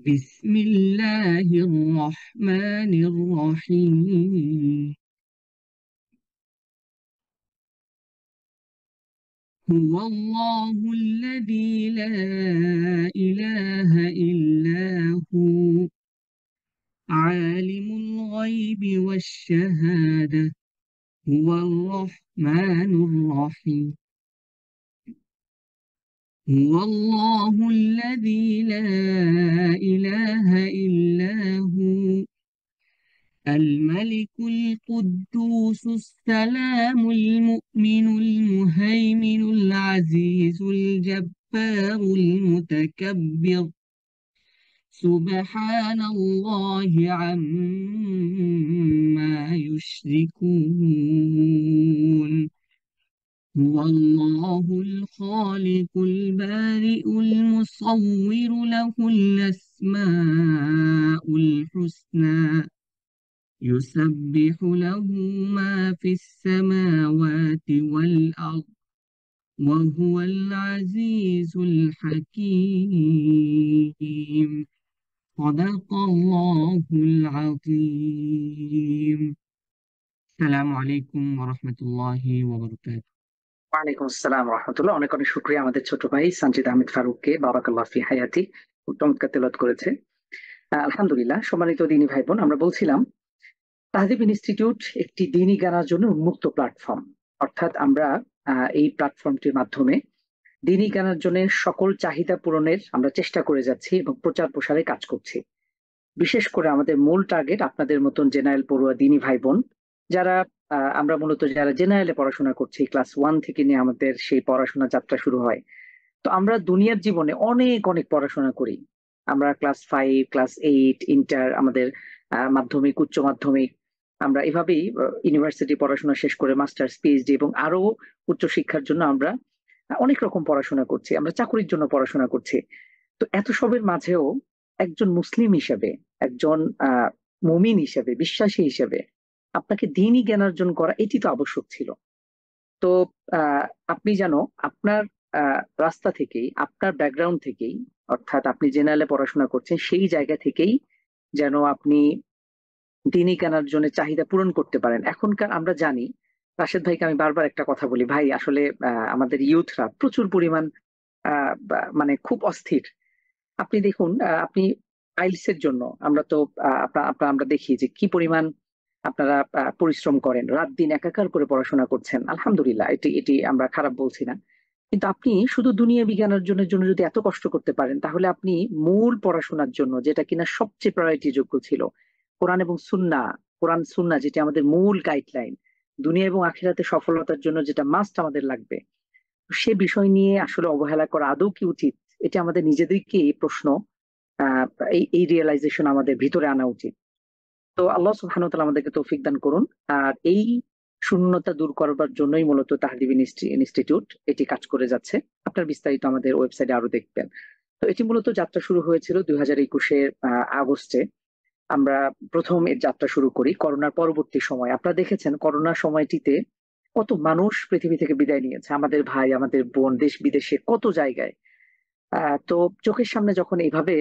بسم الله الرحمن الرحيم. هو الله الذي لا إله إلا هو عالم الغيب والشهادة هو الرحمن الرحيم. هو الله الذي لا إله إلا هو الملك القدوس السلام المؤمن المهيمن العزيز الجبار المتكبر سبحان الله عما يشركون. هو الله الخالق البارئ المصور له الأسماء الحسنى يسبح له ما في السماوات والأرض وهو العزيز الحكيم. صدق الله العظيم. السلام عليكم ورحمة الله وبركاته. ওয়ালাইকুম আসসালাম ওয়া রাহমাতুল্লাহ। অনেক অনেক শুকরিয়া আমাদের ছোট ভাই সানজিদ আহমেদ ফারুককে, বারাকাল্লাহ ফি হায়াতি, চমৎকার তেলাওয়াত করেছে। আলহামদুলিল্লাহ। সম্মানিত দিনী ভাই বোন, আমরা বলছিলাম তাহদিব ইনস্টিটিউট একটি দ্বীনি জ্ঞানের জন্য উন্মুক্ত প্ল্যাটফর্ম, অর্থাৎ আমরা এই প্ল্যাটফর্মটির মাধ্যমে দ্বীনি জ্ঞানার্জনের সকল চাহিদা পূরণের আমরা চেষ্টা করে যাচ্ছি এবং প্রচার প্রসারে কাজ করছি। বিশেষ করে আমাদের মূল টার্গেট আপনাদের মতন জেনারেল পড়ুয়া দ্বীনি ভাই বোন, যারা আমরা মূলত যারা জেনারেলে পড়াশোনা করছি, ক্লাস 1 থেকে নিয়ে আমাদের সেই পড়াশোনা যাত্রা শুরু হয়। তো আমরা দুনিয়ার জীবনে অনেক অনেক পড়াশোনা করি। আমরা ক্লাস 5, ক্লাস 8, ইন্টার, আমাদের মাধ্যমিক, উচ্চ মাধ্যমিক, আমরা এভাবেই ইউনিভার্সিটি পড়াশোনা শেষ করে মাস্টার্স, পিএইচডি এবং আরো উচ্চ শিক্ষার জন্য আমরা অনেক রকম পড়াশোনা করছি, আমরা চাকরির জন্য পড়াশোনা করছি। তো এত সবের মাঝেও একজন মুসলিম হিসেবে, একজন মুমিন হিসেবে, বিশ্বাসী হিসেবে আপনাকে দ্বীনি জ্ঞান অর্জন করা এটি তো আবশ্যক ছিল। তো আপনি যেন আপনার রাস্তা থেকেই, আপনার ব্যাকগ্রাউন্ড থেকেই, অর্থাৎ আপনি জেনারেলে পড়াশোনা করছেন সেই জায়গা থেকেই যেন আপনি দিনই কেনার জন্য চাহিদা পূরণ করতে পারেন। এখনকার আমরা জানি, রাশেদ ভাইকে আমি বারবার একটা কথা বলি, ভাই আসলে আমাদের ইউথরা প্রচুর পরিমাণ মানে খুব অস্থির। আপনি দেখুন, আপনি আইএলটিএস এর জন্য আমরা তো আমরা দেখি যে কি পরিমাণ আপনারা পরিশ্রম করেন, রাত দিন একাকার করে পড়াশোনা করছেন। আলহামদুলিল্লাহ, এটি এটি আমরা খারাপ বলছি না। কিন্তু আপনি শুধু দুনিয়া বিজ্ঞানের জন্য যদি এত কষ্ট করতে পারেন, তাহলে আপনি মূল পড়াশোনার জন্য, যেটা কিনা সবচেয়ে প্রায়োরিটি যোগ্য ছিল, কোরআন এবং সুন্নাহ, কোরআন সুন্নাহ যেটা আমাদের মূল গাইডলাইন, দুনিয়া এবং আখিরাতে সফলতার জন্য যেটা মাস্ট আমাদের লাগবে, সে বিষয় নিয়ে আসলে অবহেলা করা আদৌ কি উচিত? এটা আমাদের নিজেদেরকে এই প্রশ্ন, আহ এই রিয়েলাইজেশন আমাদের ভিতরে আনা উচিত। তো আল্লাহ সুবহানাহু ওয়া তাআলা আমাদেরকে তৌফিক দান করুন। আর এই শূন্যতা দূর করবার জন্যই মূলত তাহদিব ইনস্টিটিউট এটি কাজ করে যাচ্ছে। আপনার বিস্তারিত আমাদের ওয়েবসাইটে আরো দেখবেন। তো এটি মূলত যাত্রা শুরু হয়েছিল 2021-এর আগস্টে। আমরা প্রথম এর যাত্রা শুরু করি করোনার পরবর্তী সময়। আপনারা দেখেছেন করোনার সময়টিতে কত মানুষ পৃথিবী থেকে বিদায় নিয়েছে, আমাদের ভাই, আমাদের বোন, দেশ বিদেশে কত জায়গায়। তো চোখের সামনে যখন এইভাবে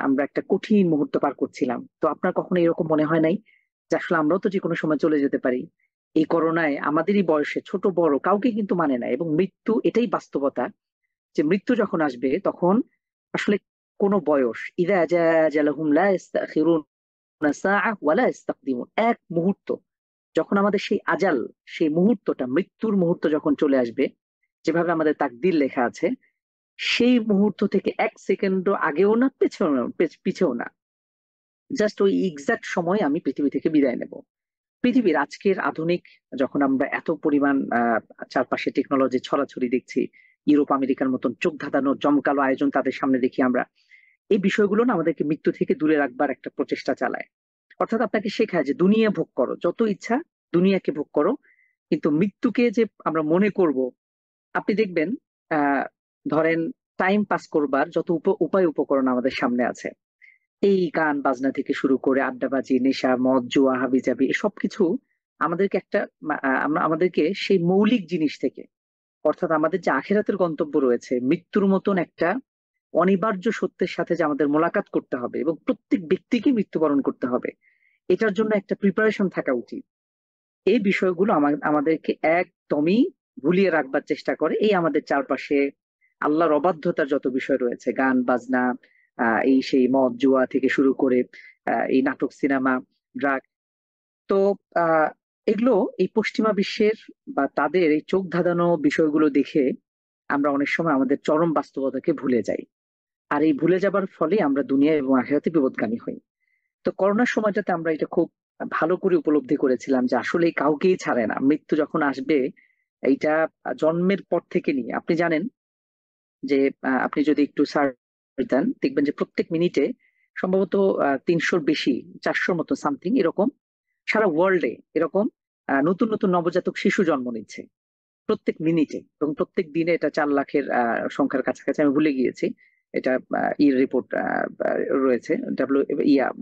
আমরা একটা কঠিন মুহূর্ত পার করছিলাম, তো আপনার কখনো এরকম মনে হয় নাই যে আসলে আমরাও তো যে কোনো সময় চলে যেতে পারি? এই করোনায় আমাদেরই বয়সে ছোট বড় কাউকে কিন্তু মানে না, এবং মৃত্যু এটাই বাস্তবতা, যে মৃত্যু যখন আসবে তখন আসলে কোনো বয়স, ইযা জাআ আজালুহুম লা ইস্তাখিরুনা সাআহ ওয়া লা ইস্তাকদিমুন, এক মুহূর্ত যখন আমাদের সেই আজাল, সেই মুহূর্তটা, মৃত্যুর মুহূর্ত যখন চলে আসবে, যেভাবে আমাদের তাকদীর লেখা আছে, সেই মুহূর্ত থেকে এক সেকেন্ডও আগেও না, পিছেও না, জাস্ট ওই এক্সাক্ট সময় আমি পৃথিবী থেকে বিদায় নেব। পৃথিবীর আজকের আধুনিক, যখন আমরা এত পরিমাণ চারপাশে টেকনোলজি ছড়াছড়ি দেখছি, ইউরোপ আমেরিকার মতন চোখ ধাঁধানো জমকালো আয়োজন তাদের সামনে দেখি আমরা, এই বিষয়গুলো না আমাদেরকে মৃত্যু থেকে দূরে রাখবার একটা প্রচেষ্টা চালায়। অর্থাৎ আপনাকে শেখায় যে দুনিয়া ভোগ করো, যত ইচ্ছা দুনিয়াকে ভোগ করো, কিন্তু মৃত্যুকে যে আমরা মনে করব। আপনি দেখবেন, আহ ধরেন, টাইম পাস করবার যত উপায় উপকরণ আমাদের সামনে আছে, এই গান বাজনা থেকে শুরু করে আড্ডাবাজি, নেশা, মদ, জুয়া, হাবিজাবি, সবকিছু আমাদেরকে একটা আমাদেরকে সেই মৌলিক জিনিস থেকে, অর্থাৎ আমাদের যে আখিরাতের গন্তব্য রয়েছে, মৃত্যুর মতন একটা অনিবার্য সত্যের সাথে যে আমাদের মোলাকাত করতে হবে এবং প্রত্যেক ব্যক্তিকে মৃত্যুবরণ করতে হবে, এটার জন্য একটা প্রিপারেশন থাকা উচিত। এই বিষয়গুলো আমাদেরকে একদমই ভুলিয়ে রাখবার চেষ্টা করে এই আমাদের চারপাশে আল্লাহর অবাধ্যতার যত বিষয় রয়েছে, গান বাজনা, এই সেই মদ জুয়া থেকে শুরু করে এই নাটক, সিনেমা, ড্রাগ। তো আহ এগুলো এই পশ্চিমা বিশ্বের বা তাদের এই চোখ ধাঁধানো বিষয়গুলো দেখে আমরা অনেক সময় আমাদের চরম বাস্তবতাকে ভুলে যাই। আর এই ভুলে যাবার ফলে আমরা দুনিয়া এবং আখিরাতে বিপদগামী হই। তো করোনার সময়টাতে আমরা এটা খুব ভালো করে উপলব্ধি করেছিলাম যে আসলে কাউকেই ছাড়ে না, মৃত্যু যখন আসবে এইটা জন্মের পর থেকে নিয়ে, আপনি জানেন যে আপনি যদি একটু সার্চ দেন দেখবেন যে প্রত্যেক মিনিটে সম্ভবত 300-র বেশি, 400-র মতো সামথিং এরকম সারা ওয়ার্ল্ডে এরকম নতুন নতুন নবজাতক শিশু জন্ম নিচ্ছে প্রত্যেক মিনিটে, এবং প্রত্যেক দিনে এটা 4 লাখের সংখ্যার কাছাকাছি, আমি ভুলে গিয়েছি। এটা রিপোর্ট রয়েছে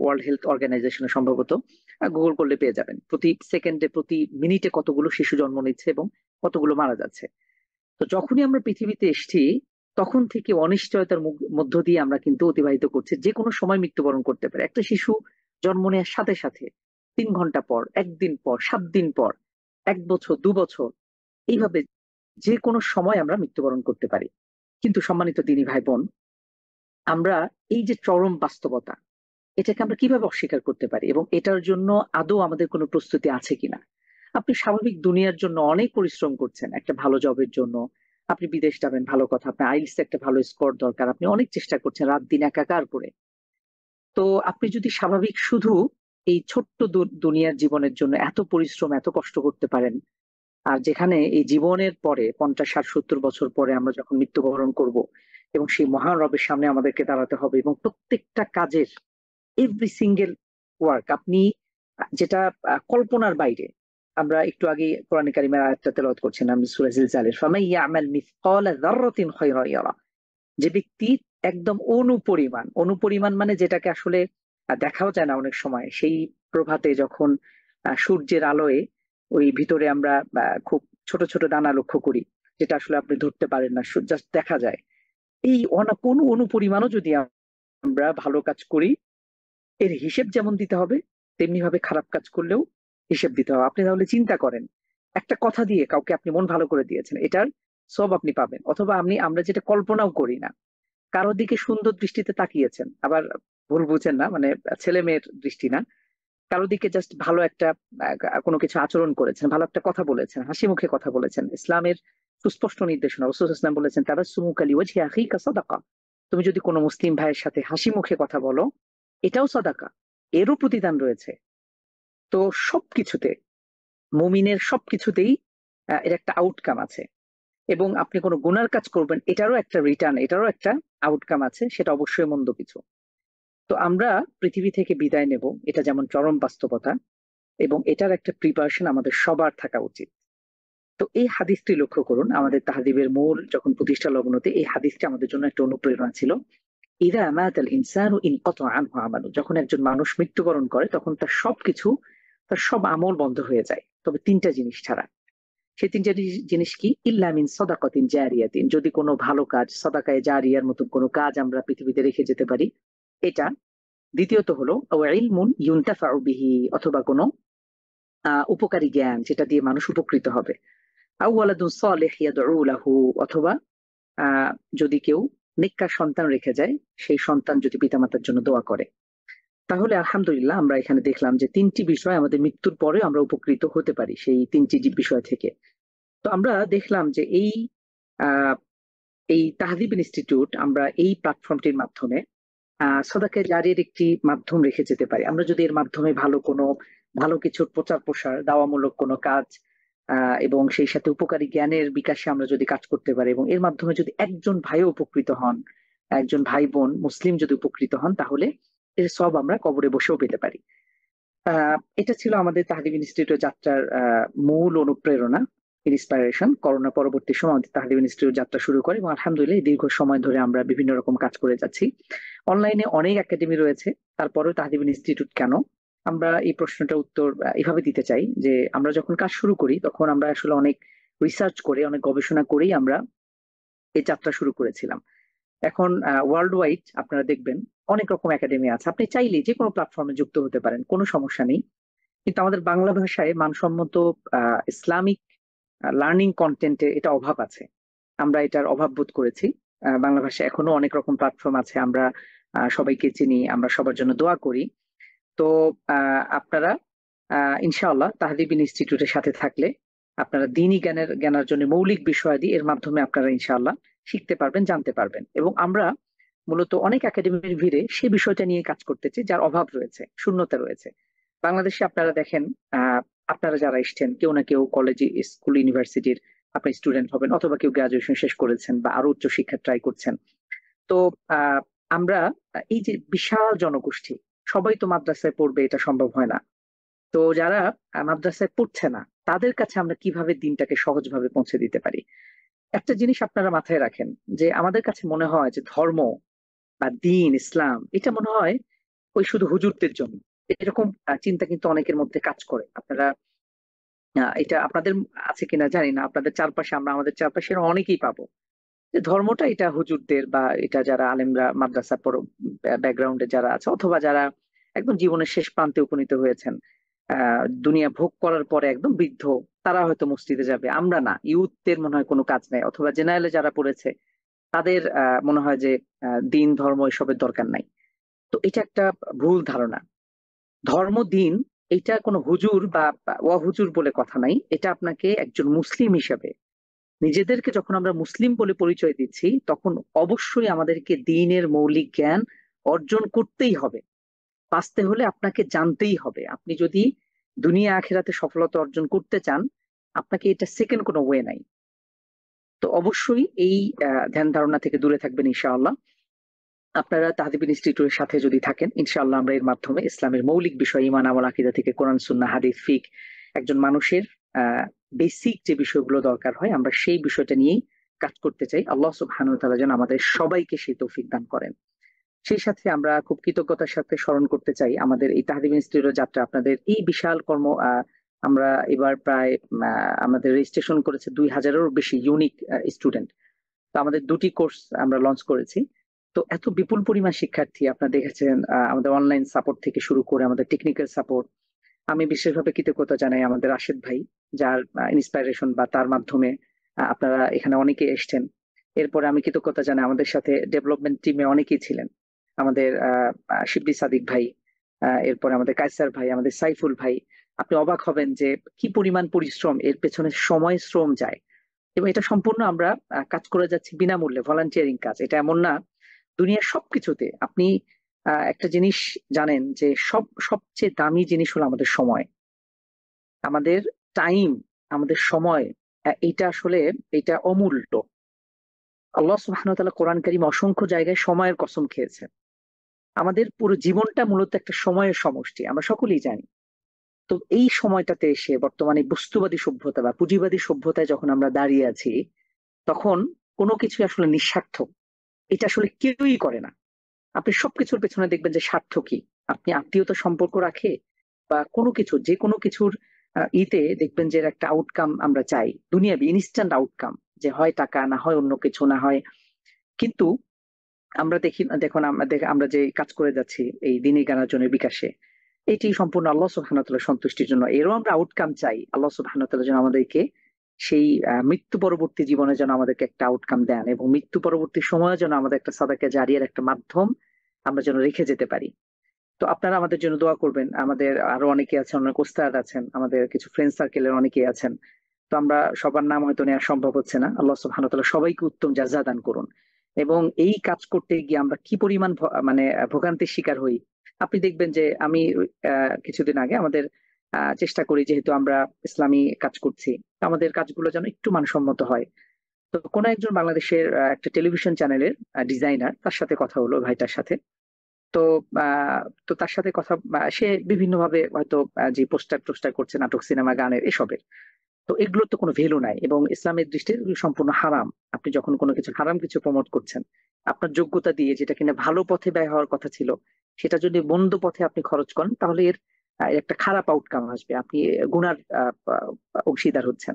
ওয়ার্ল্ড হেলথ অর্গানাইজেশনে, সম্ভবত গুগল করলে পেয়ে যাবেন প্রতি সেকেন্ডে, প্রতি মিনিটে কতগুলো শিশু জন্ম নিচ্ছে এবং কতগুলো মারা যাচ্ছে। তো যখনই আমরা পৃথিবীতে এসেছি তখন থেকে অনিশ্চয়তার মধ্য দিয়ে আমরা কিন্তু অতিবাহিত করছি, যে কোনো সময় মৃত্যুবরণ করতে পারে। একটা শিশু জন্ম নেওয়ার সাথে সাথে 3 ঘন্টা পর, 1 দিন পর, 7 দিন পর, 1 বছর, 2 বছর, এইভাবে যে কোনো সময় আমরা মৃত্যুবরণ করতে পারি। কিন্তু সম্মানিত দিনী ভাই বোন, আমরা এই যে চরম বাস্তবতা, এটাকে আমরা কিভাবে অস্বীকার করতে পারি এবং এটার জন্য আদৌ আমাদের কোনো প্রস্তুতি আছে কিনা? আপনি স্বাভাবিক দুনিয়ার জন্য অনেক পরিশ্রম করছেন, একটা ভালো জবের জন্য আপনি বিদেশ যাবেন, ভালো কথা, আপনার আইএলটিএস একটা ভালো স্কোর দরকার, আপনি অনেক চেষ্টা করছেন রাত দিন একাকার করে। তো আপনি যদি স্বাভাবিক শুধু এই ছোট্ট দুনিয়ার জীবনের জন্য এত পরিশ্রম, এত কষ্ট করতে পারেন, আর যেখানে এই জীবনের পরে 50, 60, 70 বছর পরে আমরা যখন মৃত্যুবরণ করব এবং সেই মহান রবের সামনে আমাদেরকে দাঁড়াতে হবে, এবং প্রত্যেকটা কাজের এভরি সিঙ্গেল ওয়ার্ক আপনি যেটা কল্পনার বাইরে। আমরা একটু আগে কোরআন কারিমের আয়াতটা তেলাওয়াত করছিলাম, সূরা জিলজালের, ফামান ইয়ামাল মিসকালা যাররাতিন খায়রান ইয়ারা, যে ব্যক্তি একদম অনুপরিমাণ মানে যেটাকে আসলে দেখাও যায় না অনেক সময়, সেই প্রভাতে যখন সূর্যের আলোয় ওই ভিতরে আমরা খুব ছোট ছোট দানা লক্ষ্য করি, যেটা আসলে আপনি ধরতে পারেন না, জাস্ট দেখা যায়। এই কোনো অনুপরিমাণও যদি আমরা ভালো কাজ করি, এর হিসেব যেমন দিতে হবে, তেমনি ভাবে খারাপ কাজ করলেও হিসেব দিতে হবে। আপনি তাহলে চিন্তা করেন, একটা কথা দিয়ে কাউকে আপনি মন ভালো করে দিয়েছেন, এটার সব আপনি পাবেন। অথবা আমরা যেটা কল্পনাও করি না, কারোর দিকে সুন্দর দৃষ্টিতে তাকিয়েছেন, আবার ভুল বুঝেন না, মানে ছেলে মেয়ের দৃষ্টি না, কারো দিকে জাস্ট ভালো একটা কোনো কিছু আচরণ করেছেন, ভালো একটা কথা বলেছেন, হাসি মুখে কথা বলেছেন। ইসলামের সুস্পষ্ট নির্দেশনা, রাসূল ইসলাম বলেছেন, তাবাসসুমুকা লিওয়াজহি আখিকা সাদাকা। তুমি যদি কোনো মুসলিম ভাইয়ের সাথে হাসি মুখে কথা বলো, এটাও সাদাকা, এরও প্রতিদান রয়েছে। তো সবকিছুতে, মুমিনের সবকিছুতেই এর একটা আউটকাম আছে। এবং আপনি কোনো গুনার কাজ করবেন, এটারও একটা রিটার্ন, এটারও একটা আউটকাম আছে, সেটা অবশ্যই মন্দ কিছু। তো আমরা পৃথিবী থেকে বিদায় নেব, এটা যেমন চরম বাস্তবতা, এবং এটার একটা প্রিপারেশন আমাদের সবার থাকা উচিত। তো এই হাদিসটি লক্ষ্য করুন, আমাদের তাহদিবের মূল যখন প্রতিষ্ঠা লগ্নতে এই হাদিসটি আমাদের জন্য একটা অনুপ্রেরণা ছিল। ইদা মাতাল ইনসানু ইনকাতা আনহু আমালু, যখন একজন মানুষ মৃত্যুবরণ করে তখন তার সবকিছু, তার সব আমল বন্ধ হয়ে যায়, তবে তিনটা জিনিস ছাড়া। সেই তিনটা জিনিস কি? ইল্লা মিন সাদাকাতিন জারিয়াতিন, যদি কোনো ভালো কাজ, সাদাকায়ে জারিয়ার মতো কোনো কাজ আমরা পৃথিবীতে রেখে যেতে পারি, এটা। দ্বিতীয়ত হলো আও ইলমুন ইউনতাফাউ বিহি, অথবা কোনো উপকারী জ্ঞান যেটা দিয়ে মানুষ উপকৃত হবে। আও ওয়ালাদুন সালিহ ইয়াদউ লাহু, অথবা আহ যদি কেউ নেককার সন্তান রেখে যায়, সেই সন্তান যদি পিতামাতার জন্য দোয়া করে। তাহলে আলহামদুলিল্লাহ আমরা এখানে দেখলাম যে তিনটি বিষয় আমাদের মৃত্যুর পরে আমরা উপকৃত হতে পারি সেই তিনটি বিষয় থেকে। তো আমরা দেখলাম যে আহ এই তাহদিব ইনস্টিটিউট, আমরা এই প্ল্যাটফর্মটির মাধ্যমে সাদাকা জারিয়ার একটি মাধ্যম রেখে যেতে পারি। আমরা যদি এর মাধ্যমে ভালো কিছুর প্রচার প্রসার, দাওয়ামূলক কোনো কাজ, এবং সেই সাথে উপকারী জ্ঞানের বিকাশে আমরা যদি কাজ করতে পারি, এবং এর মাধ্যমে যদি একজন ভাইও উপকৃত হন, একজন ভাই বোন মুসলিম যদি উপকৃত হন, তাহলে এর সব আমরা কবরে বসেও পেতে পারি। এটা ছিল আমাদের তাহদিব ইনস্টিটিউটের যাত্রার মূল অনুপ্রেরণা, ইন্সপাইরেশন। করোনা পরবর্তী সময় আমাদের তাহদিব ইনস্টিটিউট যাত্রা শুরু করে, এবং আলহামদুলিল্লাহ দীর্ঘ সময় ধরে আমরা বিভিন্ন রকম কাজ করে যাচ্ছি। অনলাইনে অনেক একাডেমি রয়েছে, তারপরেও তাহদিব ইনস্টিটিউট কেন? আমরা এই প্রশ্নটার উত্তর এভাবে দিতে চাই যে আমরা যখন কাজ শুরু করি তখন আমরা আসলে অনেক রিসার্চ করে, অনেক গবেষণা করেই আমরা এই যাত্রা শুরু করেছিলাম। এখন ওয়ার্ল্ড ওয়াইড আপনারা দেখবেন অনেক রকম একাডেমি আছে, আপনি চাইলে যে কোনো প্ল্যাটফর্মে যুক্ত হতে পারেন, কোনো সমস্যা নেই। কিন্তু আমাদের বাংলা ভাষায় মানসম্মত ইসলামিক লার্নিং কন্টেন্টে এটা অভাব আছে, আমরা এটার অভাব বোধ করেছি। বাংলা ভাষায় এখনো অনেক রকম প্ল্যাটফর্ম আছে, আমরা সবাইকে চিনি, আমরা সবার জন্য দোয়া করি। তো আপনারা ইনশাআল্লাহ তাহদিব ইনস্টিটিউটের সাথে থাকলে আপনারা দ্বীনি জ্ঞানার্জনে মৌলিক বিষয়াদি এর মাধ্যমে আপনারা ইনশাআল্লাহ শিখতে পারবেন, জানতে পারবেন। এবং আমরা মূলত অনেক একাডেমির ভিড়ে সেই বিষয়টা নিয়ে কাজ করতেছি যার অভাব রয়েছে, শূন্যতা রয়েছে বাংলাদেশে। আপনারা দেখেন, আপনারা যারা এসছেন, কেউ না কেউ কলেজে, স্কুল, ইউনিভার্সিটির আপনি স্টুডেন্ট হবেন, অথবা কেউ গ্রাজুয়েশন শেষ করেছেন বা আরো উচ্চ শিক্ষা ট্রাই করছেন। তো আমরা এই যে বিশাল জনগোষ্ঠী, সবাই তো মাদ্রাসায় পড়বে এটা সম্ভব হয় না। তো যারা মাদ্রাসায় পড়ছে না, তাদের কাছে আমরা কিভাবে দিনটাকে সহজভাবে পৌঁছে দিতে পারি? একটা জিনিস আপনারা মাথায় রাখেন, যে আমাদের কাছে মনে হয় যে ধর্ম বা দিন, ইসলাম, এটা মনে হয় ওই শুধু হুজুরদের জন্য। এরকম চিন্তা কিন্তু অনেকের মধ্যে কাজ করে। আপনারা এটা আপনাদের আছে কিনা জানি না, আপনাদের চারপাশে, আমরা আমাদের চারপাশে অনেকেই পাবো যে ধর্মটা এটা হুজুরদের, বা এটা যারা আলেমরা মাদ্রাসা ব্যাকগ্রাউন্ডে যারা আছে, অথবা যারা একদম জীবনের শেষ প্রান্তে উপনীত হয়েছেন, দুনিয়া ভোগ করার পরে একদম বৃদ্ধ, তারা হয়তো মসজিদে যাবে, আমরা না। ইউথদের মনে হয় কোনো কাজ নাই, অথবা জেনারেলে যারা পড়েছে তাদের মনে হয় যে দিন, ধর্ম এসবের দরকার নাই। তো এটা একটা ভুল ধারণা। ধর্ম, দিন, এটা কোনো হুজুর বা ওয়াহুজুর বলে কথা নাই। এটা আপনাকে একজন মুসলিম হিসেবে, নিজেদেরকে যখন আমরা মুসলিম বলে পরিচয় দিচ্ছি, তখন অবশ্যই আমাদেরকে দ্বীনের মৌলিক জ্ঞান অর্জন করতেই হবে। বাঁচতে হলে আপনাকে জানতেই হবে। আপনি যদি দুনিয়া আখিরাতে সফলতা অর্জন করতে চান, আপনাকে এটা সেকেন্ড কোনো ওয়ে নাই। তো অবশ্যই এই ধ্যান ধারণা থেকে দূরে থাকবেন ইনশাআল্লাহ। আপনারা তাহদিব ইনস্টিটিউটের সাথে যদি থাকেন, ইনশাআল্লাহ আমরা এর মাধ্যমে ইসলামের মৌলিক বিষয়, ঈমান, আমল, আকীদা থেকে কোরআন, সুন্নাহ, হাদিস, ফিকহ, একজন মানুষের বেসিক যে বিষয়গুলো দরকার হয়, আমরা সেই বিষয়টা নিয়েই কাজ করতে চাই। আল্লাহ সুবহানাহু ওয়া তাআলা যেন আমাদের সবাইকে সেই তৌফিক দান করেন। সেই সাথে আমরা খুব কৃতজ্ঞতার সাথে স্মরণ করতে চাই আমাদের এই তাহদিব ইনস্টিটিউটের যাত্রা, আপনাদের এই বিশাল আমরা এবার প্রায় আমাদের রেজিস্ট্রেশন করেছে 2000-এরও বেশি ইউনিক স্টুডেন্ট। তো আমাদের 2টি কোর্স আমরা লঞ্চ করেছি। তো এত বিপুল পরিমাণ শিক্ষার্থী আপনারা দেখেছেন, আমাদের অনলাইন সাপোর্ট থেকে শুরু করে আমাদের টেকনিক্যাল সাপোর্ট। আমি বিশেষভাবে কৃতজ্ঞতা জানাই আমাদের রাশেদ ভাই, যার ইন্সপাইরেশন বা তার মাধ্যমে আপনারা এখানে অনেকে এসছেন। এরপরে আমি কৃতজ্ঞতা জানাই আমাদের সাথে ডেভেলপমেন্ট টিমে অনেকেই ছিলেন, আমাদের শিবলি সাদিক ভাই, এরপরে আমাদের কায়সার ভাই, আমাদের সাইফুল ভাই। আপনি অবাক হবেন যে কি পরিমাণ পরিশ্রম এর পেছনে, সময় শ্রম যায়। এবং এটা সম্পূর্ণ আমরা কাজ করে যাচ্ছি বিনামূল্যে, ভলান্টিয়ারিং কাজ। এটা এমন না, দুনিয়ার সবকিছুতে আপনি একটা জিনিস জানেন যে সবচেয়ে দামি জিনিস হলো আমাদের সময়, আমাদের টাইম, আমাদের সময়। এটা আসলে এটা অমূল্য। আল্লাহ সুবহানাহু ওয়া তাআলা কোরআন কারীমে অসংখ্য জায়গায় সময়ের কসম খেয়েছেন। আমাদের পুরো জীবনটা মূলত একটা সময়ের সমষ্টি, আমরা সকলেই জানি। তো এই সময়টাতে এসে বর্তমানে বস্তুবাদী সভ্যতা বা পুঁজিবাদী সভ্যতায় যখন আমরা দাঁড়িয়ে আছি, তখন কোনো কিছু আসলে নিঃস্বার্থক, এটা আসলে কেউই করে না। আপনি সবকিছুর পেছনে দেখবেন যে স্বার্থ কি। আপনি আত্মীয়তা সম্পর্ক রাখে বা কোনো কিছু, যে কোনো কিছুর ইতে দেখবেন যে এর একটা আউটকাম আমরা চাই, দুনিয়াবি ইনস্ট্যান্ট আউটকাম, যে হয় টাকা, না হয় অন্য কিছু, না হয়। কিন্তু আমরা দেখি, দেখুন আমরা যে কাজ করে যাচ্ছি এই দিনী জ্ঞানার্জনের বিকাশে, এটি সম্পূর্ণ আল্লাহ সুবহানাহু ওয়া তাআলার সন্তুষ্টির জন্য। এরও আমরা আউটকাম চাই, আল্লাহ সুবহানাহু ওয়া তাআলা যেন আমাদেরকে সেই মৃত্যু পরবর্তী জীবনে যেন আমাদেরকে একটা আউটকাম দেন, এবং মৃত্যু পরবর্তী সময়ে যেন আমাদের একটা সাদাকা জারিয়ার একটা মাধ্যম আমরা যেন রেখে যেতে পারি। তো আপনারা আমাদের জন্য দোয়া করবেন। আমাদের আরো অনেকে আছেন, অনেক ওস্তাদ আছেন, আমাদের কিছু ফ্রেন্ড সার্কেলের অনেকেই আছেন। তো আমরা সবার নাম হয়তো নেওয়া সম্ভব হচ্ছে না। আল্লাহ সুবহানাহু ওয়া তাআলা সবাইকে উত্তম জাযা দান করুন। এবং এই কাজ করতে গিয়ে আমরা কি পরিমাণ মানে ভোগান্তির শিকার হই। আপনি দেখবেন যে আমি কিছুদিন আগে আমাদের চেষ্টা করি, যেহেতু আমরা ইসলামী কাজ করছি, তো আমাদের কাজগুলো যেন একটু মানসম্মত হয়। তো কোনো একজন বাংলাদেশের একটা টেলিভিশন চ্যানেলের ডিজাইনার, তার সাথে কথা হলো, ভাইটার সাথে। তো তো তার সাথে কথা, সে বিভিন্নভাবে হয়তো যে পোস্টার টোস্টার করছে, নাটক, সিনেমা, গানের, এসবের। তো এগুলোর তো কোনো ভ্যালু নাই, এবং ইসলামের দৃষ্টিতে এগুলো সম্পূর্ণ হারাম। আপনি যখন কোনো কিছু হারাম কিছু প্রমোট করছেন, আপনার যোগ্যতা দিয়ে যেটা কিনা ভালো পথে ব্যয় হওয়ার কথা ছিল, সেটা যদি মন্দ পথে আপনি খরচ করেন, তাহলে এর একটা খারাপ আউটকাম আসবে, আপনি গুনার অংশীদার হচ্ছেন।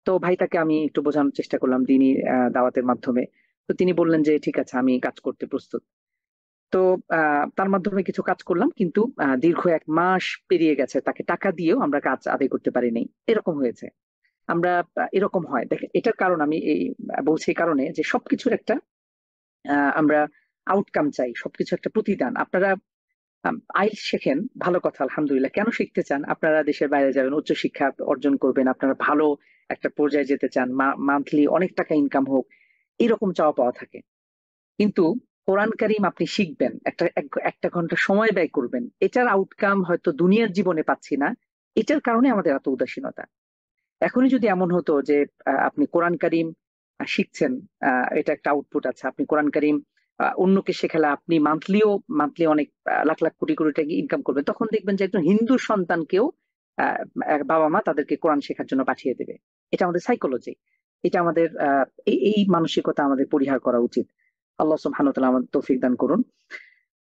তো ভাইটাকে আমি একটু বোঝানোর চেষ্টা করলাম দিনী দাওয়াতের মাধ্যমে। তো তিনি বললেন যে ঠিক আছে, আমি কাজ করতে প্রস্তুত। তো তার মাধ্যমে কিছু কাজ করলাম, কিন্তু দীর্ঘ 1 মাস পেরিয়ে গেছে, তাকে টাকা দিয়েও আমরা কাজ আদায় করতে পারিনি। এরকম হয়েছে। আমরা এরকম হয়, দেখেন এটার কারণ আমি এই বলছি এই কারণে যে সবকিছুর একটা আমরা আউটকাম চাই, সবকিছু একটা প্রতিদান। আপনারা আইল শেখেন, ভালো কথা, আলহামদুলিল্লাহ। কেন শিখতে চান? আপনারা দেশের বাইরে যাবেন, উচ্চশিক্ষা অর্জন করবেন, আপনারা ভালো একটা পর্যায়ে যেতে চান, মান্থলি অনেক টাকা ইনকাম হোক, এরকম চাওয়া পাওয়া থাকে। কিন্তু কোরআন কারীম আপনি শিখবেন, একটা ঘন্টা সময় ব্যয় করবেন, এটার আউটকাম হয়তো দুনিয়ার জীবনে পাচ্ছি না। এটার কারণে আমাদের এত উদাসীনতা। এখনই যদি এমন হতো যে আপনি কোরআন কারীম শিখছেন, এটা একটা আউটপুট আছে, আপনি কোরআন কারীম অন্যকে শেখালে আপনি মান্থলি অনেক লাখ লাখ কোটি কোটি টাকা ইনকাম করবেন, তখন দেখবেন যে একজন হিন্দু সন্তানকেও আহ, বাবা মা তাদেরকে কোরআন শেখার জন্য পাঠিয়ে দেবে। এটা আমাদের সাইকোলজি, এটা আমাদের এই মানসিকতা আমাদের পরিহার করা উচিত। আল্লাহ সুবহানাহু ওয়া তাআলা আমাদের তৌফিক দান করুন।